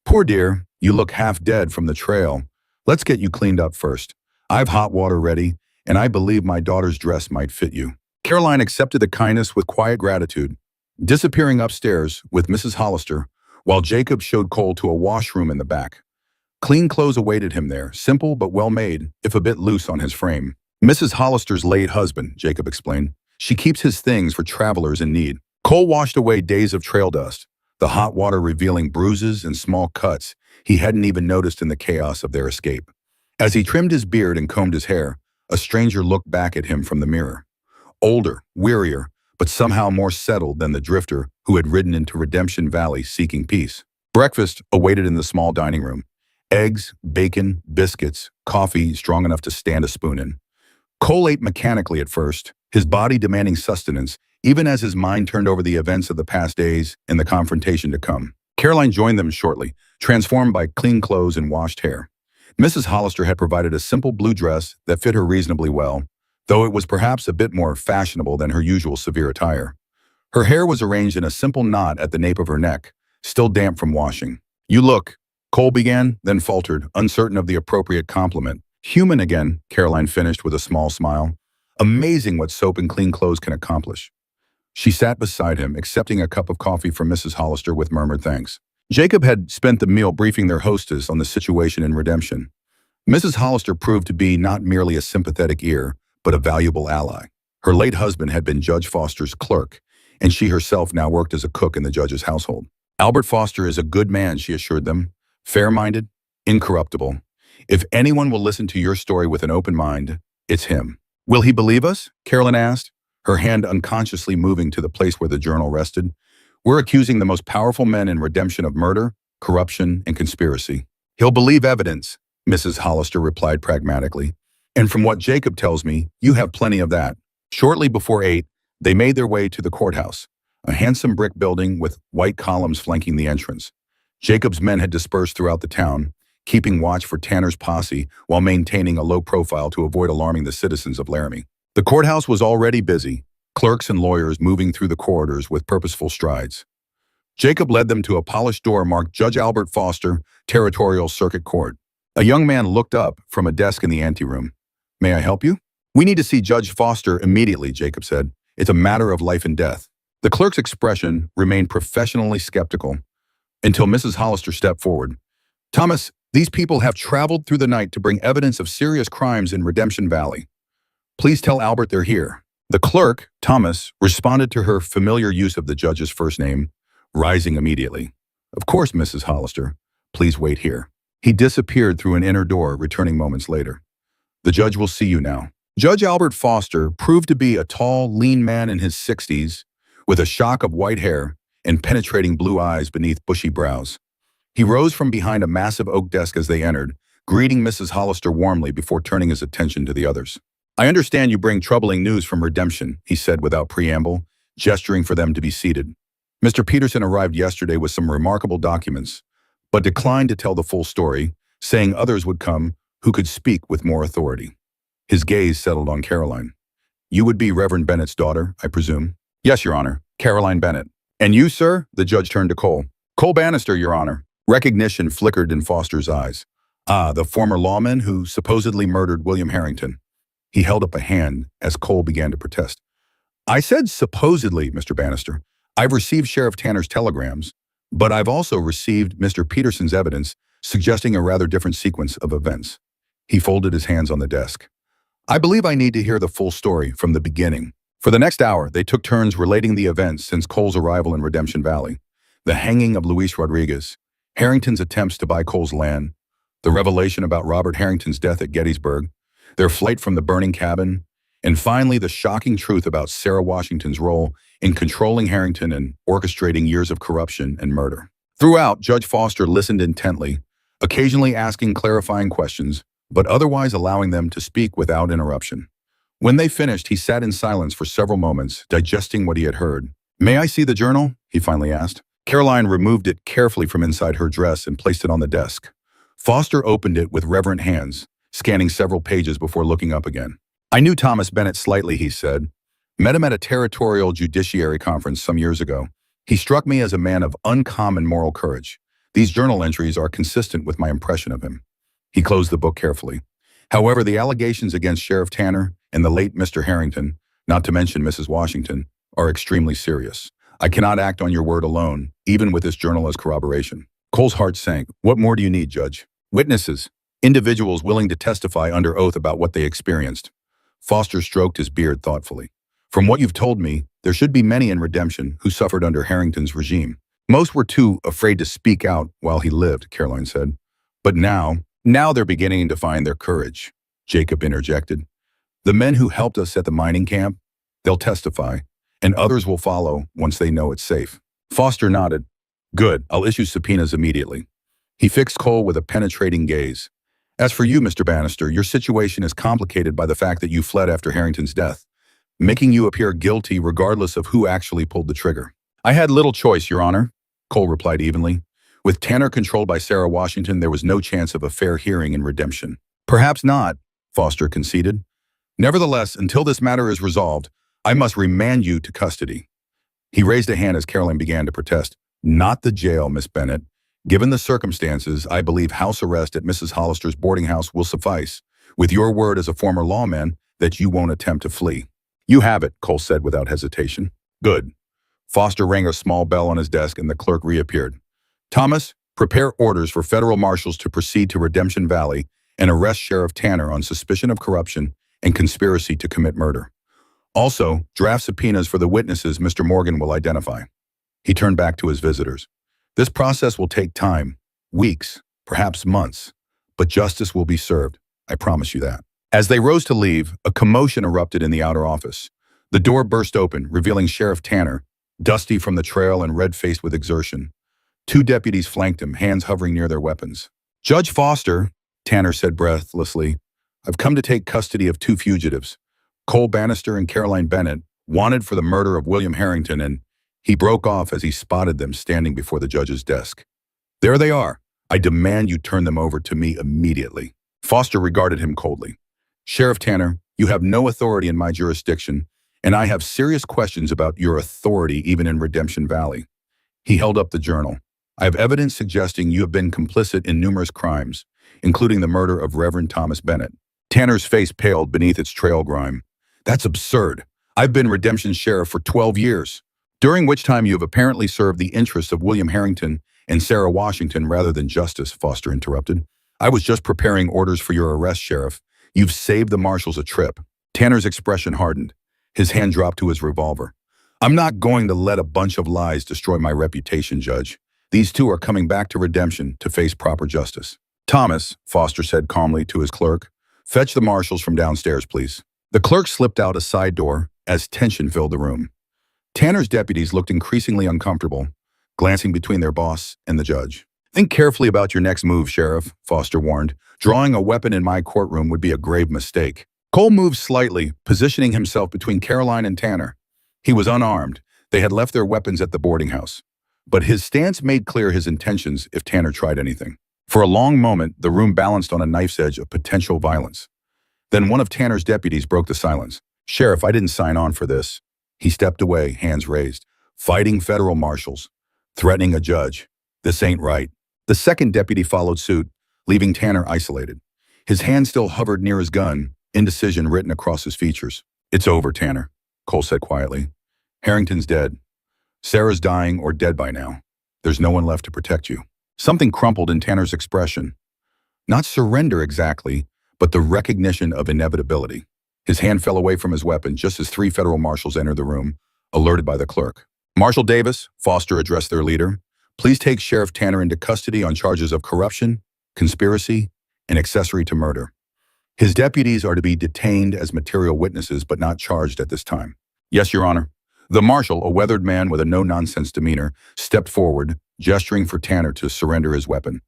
Poor dear, you look half dead from the trail. Let's get you cleaned up first. I've hot water ready, and I believe my daughter's dress might fit you. Caroline accepted the kindness with quiet gratitude, disappearing upstairs with Mrs. Hollister, while Jacob showed Cole to a washroom in the back. Clean clothes awaited him there, simple but well-made, if a bit loose on his frame. Mrs. Hollister's late husband, Jacob explained. She keeps his things for travelers in need. Cole washed away days of trail dust, the hot water revealing bruises and small cuts he hadn't even noticed in the chaos of their escape. As he trimmed his beard and combed his hair, a stranger looked back at him from the mirror. Older, wearier, but somehow more settled than the drifter who had ridden into Redemption Valley seeking peace. Breakfast awaited in the small dining room. Eggs, bacon, biscuits, coffee strong enough to stand a spoon in. Cole ate mechanically at first, his body demanding sustenance, even as his mind turned over the events of the past days and the confrontation to come. Caroline joined them shortly, transformed by clean clothes and washed hair. Mrs. Hollister had provided a simple blue dress that fit her reasonably well, though it was perhaps a bit more fashionable than her usual severe attire. Her hair was arranged in a simple knot at the nape of her neck, still damp from washing. You look, Cole began, then faltered, uncertain of the appropriate compliment. Human again, Caroline finished with a small smile. Amazing what soap and clean clothes can accomplish. She sat beside him, accepting a cup of coffee from Mrs. Hollister with murmured thanks. Jacob had spent the meal briefing their hostess on the situation in Redemption. Mrs. Hollister proved to be not merely a sympathetic ear, but a valuable ally. Her late husband had been Judge Foster's clerk, and she herself now worked as a cook in the judge's household. Albert Foster is a good man, she assured them, fair-minded, incorruptible. If anyone will listen to your story with an open mind, it's him. Will he believe us? Carolyn asked, her hand unconsciously moving to the place where the journal rested. We're accusing the most powerful men in redemption of murder, corruption, and conspiracy. He'll believe evidence, Mrs. Hollister replied pragmatically. And from what Jacob tells me, you have plenty of that. Shortly before 8, they made their way to the courthouse, a handsome brick building with white columns flanking the entrance. Jacob's men had dispersed throughout the town, keeping watch for Tanner's posse while maintaining a low profile to avoid alarming the citizens of Laramie. The courthouse was already busy, clerks and lawyers moving through the corridors with purposeful strides. Jacob led them to a polished door marked Judge Albert Foster, Territorial Circuit Court. A young man looked up from a desk in the anteroom. May I help you? We need to see Judge Foster immediately, Jacob said. It's a matter of life and death. The clerk's expression remained professionally skeptical until Mrs. Hollister stepped forward. Thomas, these people have traveled through the night to bring evidence of serious crimes in Redemption Valley. Please tell Albert they're here. The clerk, Thomas, responded to her familiar use of the judge's first name, rising immediately. Of course, Mrs. Hollister. Please wait here. He disappeared through an inner door, returning moments later. The judge will see you now. Judge Albert Foster proved to be a tall, lean man in his 60s, with a shock of white hair and penetrating blue eyes beneath bushy brows. He rose from behind a massive oak desk as they entered, greeting Mrs. Hollister warmly before turning his attention to the others. I understand you bring troubling news from Redemption, he said without preamble, gesturing for them to be seated. Mr. Peterson arrived yesterday with some remarkable documents, but declined to tell the full story, saying others would come who could speak with more authority. His gaze settled on Caroline. You would be Reverend Bennett's daughter, I presume? Yes, Your Honor, Caroline Bennett. And you, sir? The judge turned to Cole. Cole Bannister, Your Honor. Recognition flickered in Foster's eyes. Ah, the former lawman who supposedly murdered William Harrington. He held up a hand as Cole began to protest. I said supposedly, Mr. Bannister. I've received Sheriff Tanner's telegrams, but I've also received Mr. Peterson's evidence suggesting a rather different sequence of events. He folded his hands on the desk. I believe I need to hear the full story from the beginning. For the next hour, they took turns relating the events since Cole's arrival in Redemption Valley. The hanging of Luis Rodriguez, Harrington's attempts to buy Cole's land, the revelation about Robert Harrington's death at Gettysburg, their flight from the burning cabin, and finally the shocking truth about Sarah Washington's role in controlling Harrington and orchestrating years of corruption and murder. Throughout, Judge Foster listened intently, occasionally asking clarifying questions, but otherwise allowing them to speak without interruption. When they finished, he sat in silence for several moments, digesting what he had heard. May I see the journal? He finally asked. Caroline removed it carefully from inside her dress and placed it on the desk. Foster opened it with reverent hands, scanning several pages before looking up again. I knew Thomas Bennett slightly, he said. Met him at a territorial judiciary conference some years ago. He struck me as a man of uncommon moral courage. These journal entries are consistent with my impression of him. He closed the book carefully. However, the allegations against Sheriff Tanner and the late Mr. Harrington, not to mention Mrs. Washington, are extremely serious. I cannot act on your word alone, even with this journal as corroboration. Cole's heart sank. What more do you need, Judge? Witnesses. Individuals willing to testify under oath about what they experienced. Foster stroked his beard thoughtfully. From what you've told me, there should be many in Redemption who suffered under Harrington's regime. Most were too afraid to speak out while he lived, Caroline said. But now they're beginning to find their courage, Jacob interjected. The men who helped us at the mining camp, they'll testify, and others will follow once they know it's safe. Foster nodded. Good, I'll issue subpoenas immediately. He fixed Cole with a penetrating gaze. As for you, Mr. Bannister, your situation is complicated by the fact that you fled after Harrington's death, making you appear guilty regardless of who actually pulled the trigger. I had little choice, Your Honor, Cole replied evenly. With Tanner controlled by Sarah Washington, there was no chance of a fair hearing in Redemption. Perhaps not, Foster conceded. Nevertheless, until this matter is resolved, I must remand you to custody. He raised a hand as Caroline began to protest. Not the jail, Miss Bennett. Given the circumstances, I believe house arrest at Mrs. Hollister's boarding house will suffice, with your word as a former lawman that you won't attempt to flee. You have it, Cole said without hesitation. Good. Foster rang a small bell on his desk and the clerk reappeared. Thomas, prepare orders for federal marshals to proceed to Redemption Valley and arrest Sheriff Tanner on suspicion of corruption and conspiracy to commit murder. Also, draft subpoenas for the witnesses Mr. Morgan will identify. He turned back to his visitors. This process will take time, weeks, perhaps months, but justice will be served. I promise you that. As they rose to leave, a commotion erupted in the outer office. The door burst open, revealing Sheriff Tanner, dusty from the trail and red-faced with exertion. Two deputies flanked him, hands hovering near their weapons. "Judge Foster," Tanner said breathlessly, "I've come to take custody of two fugitives, Cole Bannister and Caroline Bennett, wanted for the murder of William Harrington," and he broke off as he spotted them standing before the judge's desk. "There they are. I demand you turn them over to me immediately." Foster regarded him coldly. "Sheriff Tanner, you have no authority in my jurisdiction, and I have serious questions about your authority even in Redemption Valley." He held up the journal. "I have evidence suggesting you have been complicit in numerous crimes, including the murder of Reverend Thomas Bennett." Tanner's face paled beneath its trail grime. "That's absurd. I've been Redemption Sheriff for 12 years, during which time you have apparently served the interests of William Harrington and Sarah Washington rather than justice," Foster interrupted. "I was just preparing orders for your arrest, Sheriff. You've saved the marshals a trip." Tanner's expression hardened. His hand dropped to his revolver. "I'm not going to let a bunch of lies destroy my reputation, Judge. These two are coming back to Redemption to face proper justice." "Thomas," Foster said calmly to his clerk, "fetch the marshals from downstairs, please." The clerk slipped out a side door as tension filled the room. Tanner's deputies looked increasingly uncomfortable, glancing between their boss and the judge. "Think carefully about your next move, Sheriff," Foster warned. "Drawing a weapon in my courtroom would be a grave mistake." Cole moved slightly, positioning himself between Caroline and Tanner. He was unarmed. They had left their weapons at the boarding house. But his stance made clear his intentions if Tanner tried anything. For a long moment, the room balanced on a knife's edge of potential violence. Then one of Tanner's deputies broke the silence. "Sheriff, I didn't sign on for this." He stepped away, hands raised. "Fighting federal marshals. Threatening a judge. This ain't right." The second deputy followed suit, leaving Tanner isolated. His hand still hovered near his gun, indecision written across his features. "It's over, Tanner," Cole said quietly. "Harrington's dead. Sarah's dying or dead by now. There's no one left to protect you." Something crumpled in Tanner's expression. Not surrender exactly, but the recognition of inevitability. His hand fell away from his weapon just as three federal marshals entered the room, alerted by the clerk. "Marshal Davis," Foster addressed their leader, "please take Sheriff Tanner into custody on charges of corruption, conspiracy, and accessory to murder. His deputies are to be detained as material witnesses but not charged at this time." "Yes, Your Honor." The marshal, a weathered man with a no-nonsense demeanor, stepped forward, gesturing for Tanner to surrender his weapon.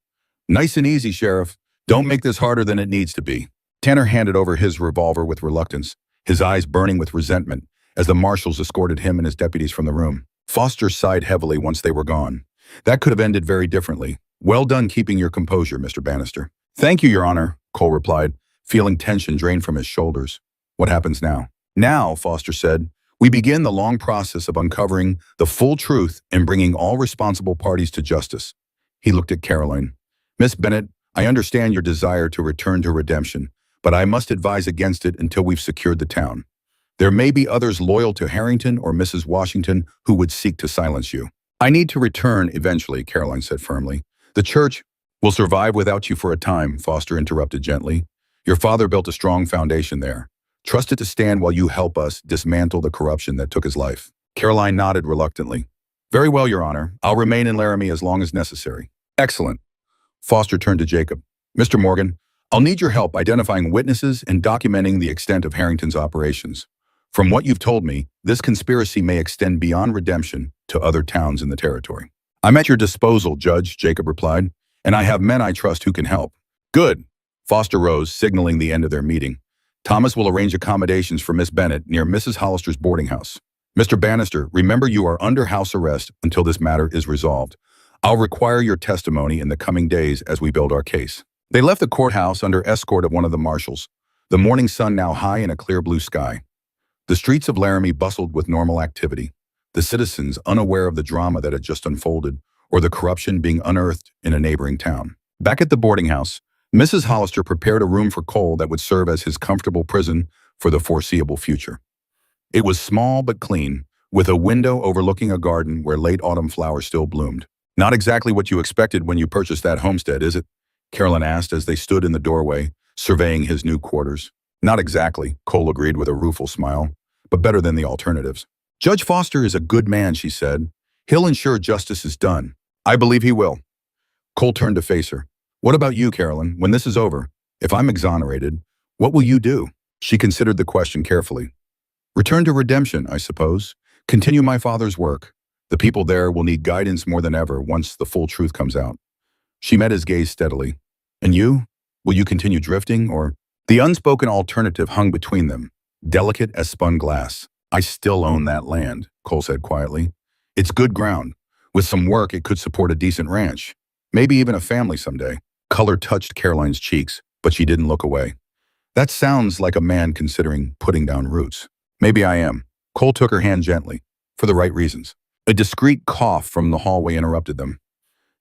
"Nice and easy, Sheriff. Don't make this harder than it needs to be." Tanner handed over his revolver with reluctance, his eyes burning with resentment as the marshals escorted him and his deputies from the room. Foster sighed heavily once they were gone. "That could have ended very differently. Well done keeping your composure, Mr. Bannister." "Thank you, Your Honor," Cole replied, feeling tension drain from his shoulders. "What happens now?" "Now," Foster said, "we begin the long process of uncovering the full truth and bringing all responsible parties to justice." He looked at Caroline. "Miss Bennett, I understand your desire to return to Redemption, but I must advise against it until we've secured the town. There may be others loyal to Harrington or Mrs. Washington who would seek to silence you." "I need to return eventually," Caroline said firmly. "The church will survive without you for a time," Foster interrupted gently. "Your father built a strong foundation there. Trust it to stand while you help us dismantle the corruption that took his life." Caroline nodded reluctantly. "Very well, Your Honor. I'll remain in Laramie as long as necessary." "Excellent." Foster turned to Jacob. "Mr. Morgan, I'll need your help identifying witnesses and documenting the extent of Harrington's operations. From what you've told me, this conspiracy may extend beyond Redemption to other towns in the territory." "I'm at your disposal, Judge," Jacob replied, "and I have men I trust who can help." "Good." Foster rose, signaling the end of their meeting. "Thomas will arrange accommodations for Miss Bennett near Mrs. Hollister's boarding house. Mr. Bannister, remember you are under house arrest until this matter is resolved. I'll require your testimony in the coming days as we build our case." They left the courthouse under escort of one of the marshals, the morning sun now high in a clear blue sky. The streets of Laramie bustled with normal activity, the citizens unaware of the drama that had just unfolded or the corruption being unearthed in a neighboring town. Back at the boarding house, Mrs. Hollister prepared a room for Cole that would serve as his comfortable prison for the foreseeable future. It was small but clean, with a window overlooking a garden where late autumn flowers still bloomed. "Not exactly what you expected when you purchased that homestead, is it?" Carolyn asked as they stood in the doorway, surveying his new quarters. "Not exactly," Cole agreed with a rueful smile. but better than the alternatives. Judge Foster is a good man, she said. He'll ensure justice is done. I believe he will. Cole turned to face her. What about you, Carolyn? When this is over, if I'm exonerated, what will you do? She considered the question carefully. Return to redemption, I suppose. Continue my father's work. The people there will need guidance more than ever once the full truth comes out. She met his gaze steadily. And you? Will you continue drifting, or? The unspoken alternative hung between them, delicate as spun glass. I still own that land, Cole said quietly. It's good ground. With some work, it could support a decent ranch. Maybe even a family someday. Color touched Caroline's cheeks, but she didn't look away. That sounds like a man considering putting down roots. Maybe I am. Cole took her hand gently, for the right reasons. A discreet cough from the hallway interrupted them.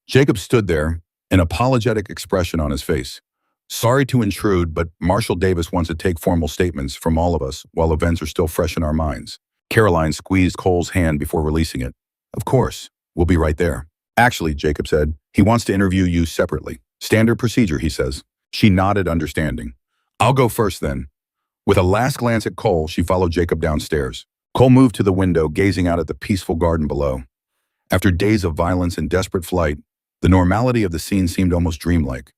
Jacob stood there, an apologetic expression on his face. Sorry to intrude, but Marshall Davis wants to take formal statements from all of us while events are still fresh in our minds. Caroline squeezed Cole's hand before releasing it. Of course, we'll be right there. Actually, Jacob said, he wants to interview you separately. Standard procedure, he says. She nodded, understanding. I'll go first then. With a last glance at Cole, she followed Jacob downstairs. Cole moved to the window, gazing out at the peaceful garden below. After days of violence and desperate flight, the normality of the scene seemed almost dreamlike.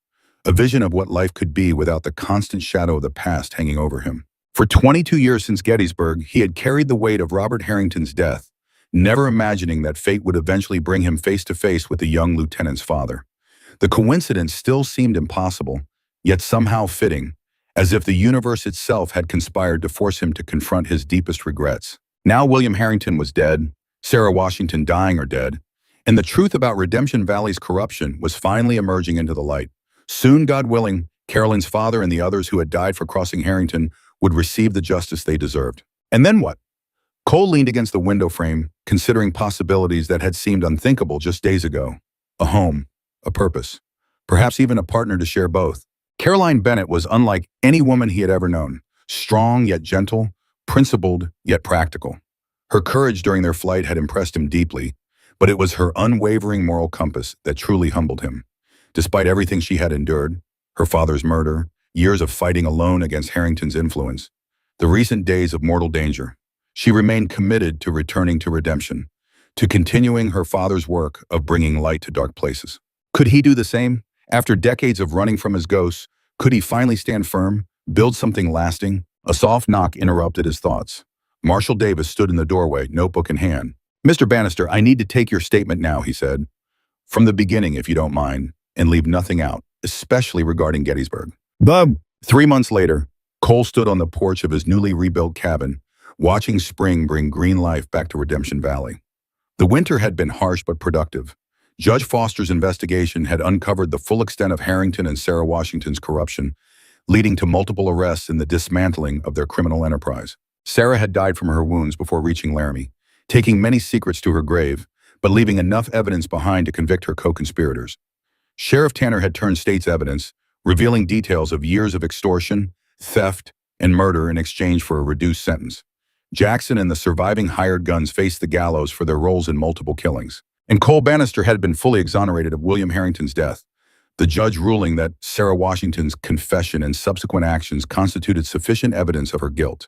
A vision of what life could be without the constant shadow of the past hanging over him. For 22 years since Gettysburg, he had carried the weight of Robert Harrington's death, never imagining that fate would eventually bring him face to face with the young lieutenant's father. The coincidence still seemed impossible, yet somehow fitting, as if the universe itself had conspired to force him to confront his deepest regrets. Now William Harrington was dead, Sarah Washington dying or dead, and the truth about Redemption Valley's corruption was finally emerging into the light. Soon, God willing, Carolyn's father and the others who had died for crossing Harrington would receive the justice they deserved. And then what? Cole leaned against the window frame, considering possibilities that had seemed unthinkable just days ago. A home, a purpose, perhaps even a partner to share both. Caroline Bennett was unlike any woman he had ever known, strong yet gentle, principled yet practical. Her courage during their flight had impressed him deeply, but it was her unwavering moral compass that truly humbled him. Despite everything she had endured, her father's murder, years of fighting alone against Harrington's influence, the recent days of mortal danger, she remained committed to returning to redemption, to continuing her father's work of bringing light to dark places. Could he do the same? After decades of running from his ghosts, could he finally stand firm, build something lasting? A soft knock interrupted his thoughts. Marshall Davis stood in the doorway, notebook in hand. Mr. Bannister, I need to take your statement now, he said. From the beginning, if you don't mind, and leave nothing out, especially regarding Gettysburg. Bub! 3 months later, Cole stood on the porch of his newly rebuilt cabin, watching spring bring green life back to Redemption Valley. The winter had been harsh but productive. Judge Foster's investigation had uncovered the full extent of Harrington and Sarah Washington's corruption, leading to multiple arrests and the dismantling of their criminal enterprise. Sarah had died from her wounds before reaching Laramie, taking many secrets to her grave, but leaving enough evidence behind to convict her co-conspirators. Sheriff Tanner had turned state's evidence, revealing details of years of extortion, theft, and murder in exchange for a reduced sentence. Jackson and the surviving hired guns faced the gallows for their roles in multiple killings. And Cole Bannister had been fully exonerated of William Harrington's death, the judge ruling that Sarah Washington's confession and subsequent actions constituted sufficient evidence of her guilt.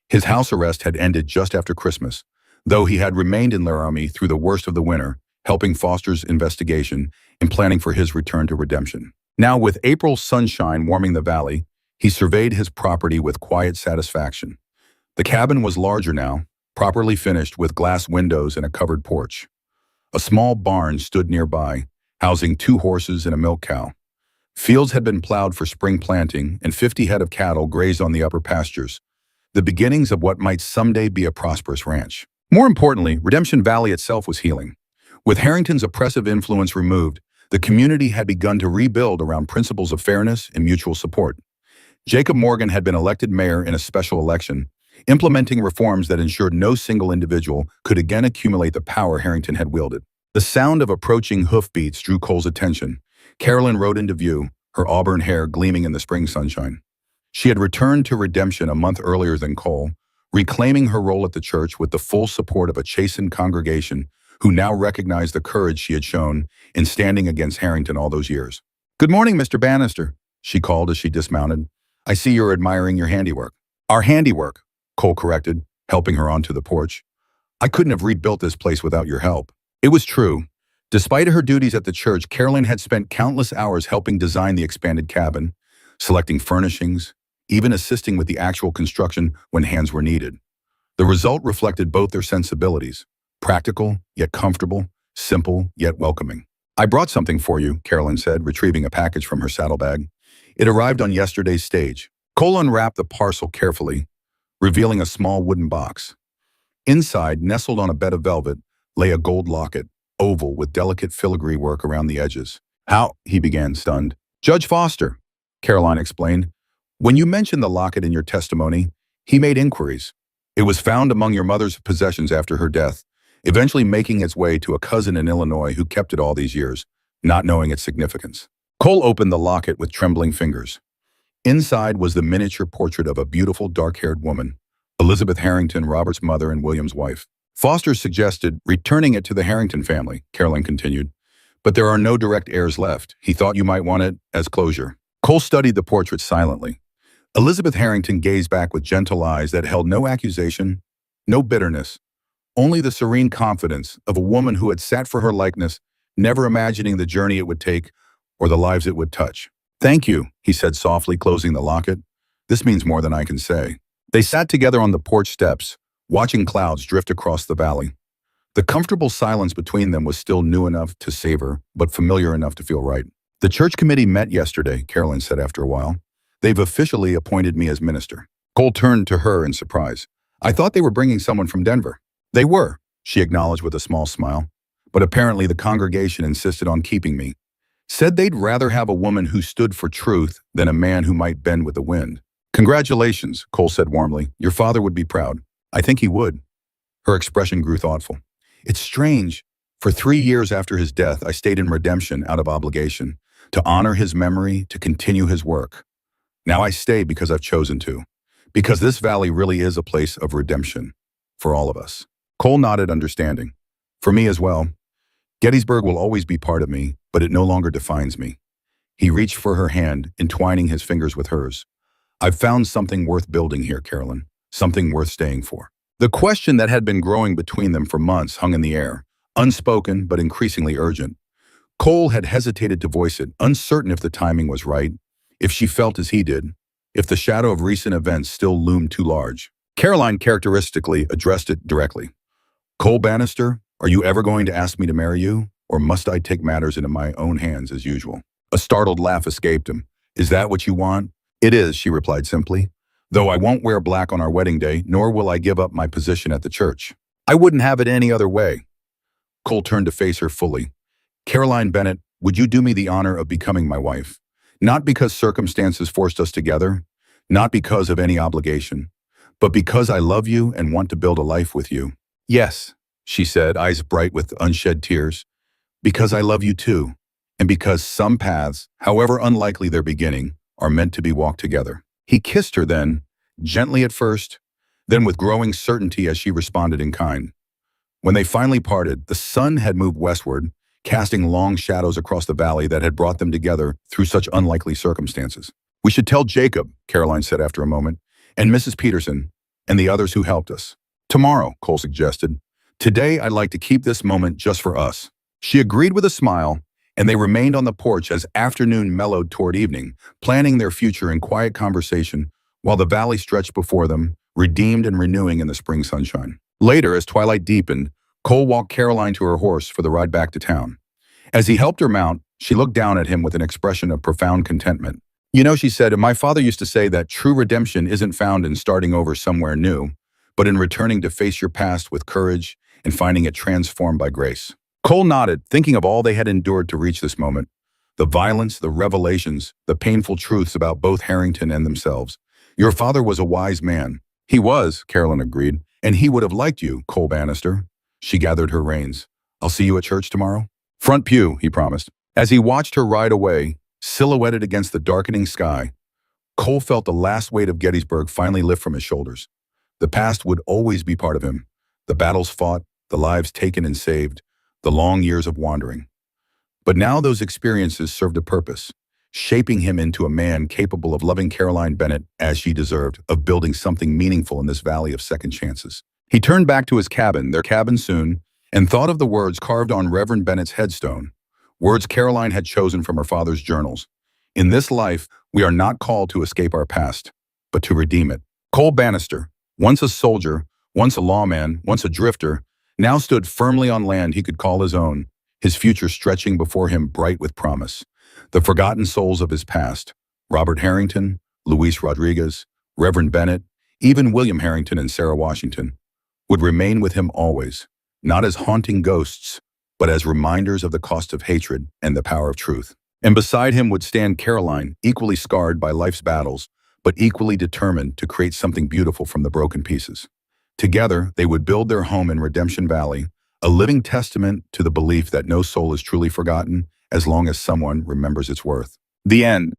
His house arrest had ended just after Christmas, though he had remained in Laramie through the worst of the winter, helping Foster's investigation and planning for his return to redemption. Now, with April's sunshine warming the valley, he surveyed his property with quiet satisfaction. The cabin was larger now, properly finished with glass windows and a covered porch. A small barn stood nearby, housing 2 horses and a milk cow. Fields had been plowed for spring planting, and 50 head of cattle grazed on the upper pastures, the beginnings of what might someday be a prosperous ranch. More importantly, Redemption Valley itself was healing. With Harrington's oppressive influence removed, the community had begun to rebuild around principles of fairness and mutual support. Jacob Morgan had been elected mayor in a special election, implementing reforms that ensured no single individual could again accumulate the power Harrington had wielded. The sound of approaching hoofbeats drew Cole's attention. Carolyn rode into view, her auburn hair gleaming in the spring sunshine. She had returned to redemption a month earlier than Cole, reclaiming her role at the church with the full support of a chastened congregation who now recognized the courage she had shown in standing against Harrington all those years. "Good morning, Mr. Bannister," she called as she dismounted. "I see you're admiring your handiwork." "Our handiwork," Cole corrected, helping her onto the porch. "I couldn't have rebuilt this place without your help." It was true. Despite her duties at the church, Caroline had spent countless hours helping design the expanded cabin, selecting furnishings, even assisting with the actual construction when hands were needed. The result reflected both their sensibilities: practical, yet comfortable; simple, yet welcoming. "I brought something for you," Caroline said, retrieving a package from her saddlebag. It arrived on yesterday's stage. Cole unwrapped the parcel carefully, revealing a small wooden box. Inside, nestled on a bed of velvet, lay a gold locket, oval with delicate filigree work around the edges. "How?" he began, stunned. "Judge Foster," Caroline explained. "When you mentioned the locket in your testimony, he made inquiries. It was found among your mother's possessions after her death, eventually making its way to a cousin in Illinois who kept it all these years, not knowing its significance." Cole opened the locket with trembling fingers. Inside was the miniature portrait of a beautiful dark-haired woman, Elizabeth Harrington, Robert's mother and William's wife. "Foster suggested returning it to the Harrington family," Caroline continued. "But there are no direct heirs left. He thought you might want it as closure." Cole studied the portrait silently. Elizabeth Harrington gazed back with gentle eyes that held no accusation, no bitterness, only the serene confidence of a woman who had sat for her likeness, never imagining the journey it would take or the lives it would touch. "Thank you," he said softly, closing the locket. "This means more than I can say." They sat together on the porch steps, watching clouds drift across the valley. The comfortable silence between them was still new enough to savor, but familiar enough to feel right. "The church committee met yesterday," Caroline said after a while. "They've officially appointed me as minister." Cole turned to her in surprise. "I thought they were bringing someone from Denver." "They were," she acknowledged with a small smile. "But apparently the congregation insisted on keeping me. Said they'd rather have a woman who stood for truth than a man who might bend with the wind." "Congratulations," Cole said warmly. "Your father would be proud." "I think he would." Her expression grew thoughtful. "It's strange. For 3 years after his death, I stayed in redemption out of obligation, to honor his memory, to continue his work. Now I stay because I've chosen to. Because this valley really is a place of redemption. For all of us." Cole nodded, understanding. "For me as well. Gettysburg will always be part of me, but it no longer defines me." He reached for her hand, entwining his fingers with hers. "I've found something worth building here, Caroline. Something worth staying for." The question that had been growing between them for months hung in the air, unspoken but increasingly urgent. Cole had hesitated to voice it, uncertain if the timing was right, if she felt as he did, if the shadow of recent events still loomed too large. Caroline characteristically addressed it directly. "Cole Bannister, are you ever going to ask me to marry you, or must I take matters into my own hands as usual?" A startled laugh escaped him. "Is that what you want?" "It is," she replied simply. "Though I won't wear black on our wedding day, nor will I give up my position at the church. I wouldn't have it any other way." Cole turned to face her fully. "Caroline Bennett, would you do me the honor of becoming my wife? Not because circumstances forced us together, not because of any obligation, but because I love you and want to build a life with you." "Yes," she said, eyes bright with unshed tears. "Because I love you too, and because some paths, however unlikely their beginning, are meant to be walked together." He kissed her then, gently at first, then with growing certainty as she responded in kind. When they finally parted, the sun had moved westward, casting long shadows across the valley that had brought them together through such unlikely circumstances. "We should tell Jacob," Caroline said after a moment, "and Mrs. Peterson, and the others who helped us." "Tomorrow," Cole suggested. "Today I'd like to keep this moment just for us." She agreed with a smile, and they remained on the porch as afternoon mellowed toward evening, planning their future in quiet conversation while the valley stretched before them, redeemed and renewing in the spring sunshine. Later, as twilight deepened, Cole walked Caroline to her horse for the ride back to town. As he helped her mount, she looked down at him with an expression of profound contentment. "You know," she said, "my father used to say that true redemption isn't found in starting over somewhere new, but in returning to face your past with courage and finding it transformed by grace." Cole nodded, thinking of all they had endured to reach this moment. The violence, the revelations, the painful truths about both Harrington and themselves. "Your father was a wise man." "He was," Caroline agreed. "And he would have liked you, Cole Bannister." She gathered her reins. "I'll see you at church tomorrow?" "Front pew," he promised. As he watched her ride away, silhouetted against the darkening sky, Cole felt the last weight of Gettysburg finally lift from his shoulders. The past would always be part of him. The battles fought, the lives taken and saved, the long years of wandering. But now those experiences served a purpose, shaping him into a man capable of loving Caroline Bennett as she deserved, of building something meaningful in this valley of second chances. He turned back to his cabin, their cabin soon, and thought of the words carved on Reverend Bennett's headstone, words Caroline had chosen from her father's journals. In this life, we are not called to escape our past, but to redeem it. Cole Bannister, once a soldier, once a lawman, once a drifter, now stood firmly on land he could call his own, his future stretching before him bright with promise. The forgotten souls of his past, Robert Harrington, Luis Rodriguez, Reverend Bennett, even William Harrington and Sarah Washington, would remain with him always, not as haunting ghosts, but as reminders of the cost of hatred and the power of truth. And beside him would stand Caroline, equally scarred by life's battles, but equally determined to create something beautiful from the broken pieces. Together, they would build their home in Redemption Valley, a living testament to the belief that no soul is truly forgotten as long as someone remembers its worth. The end.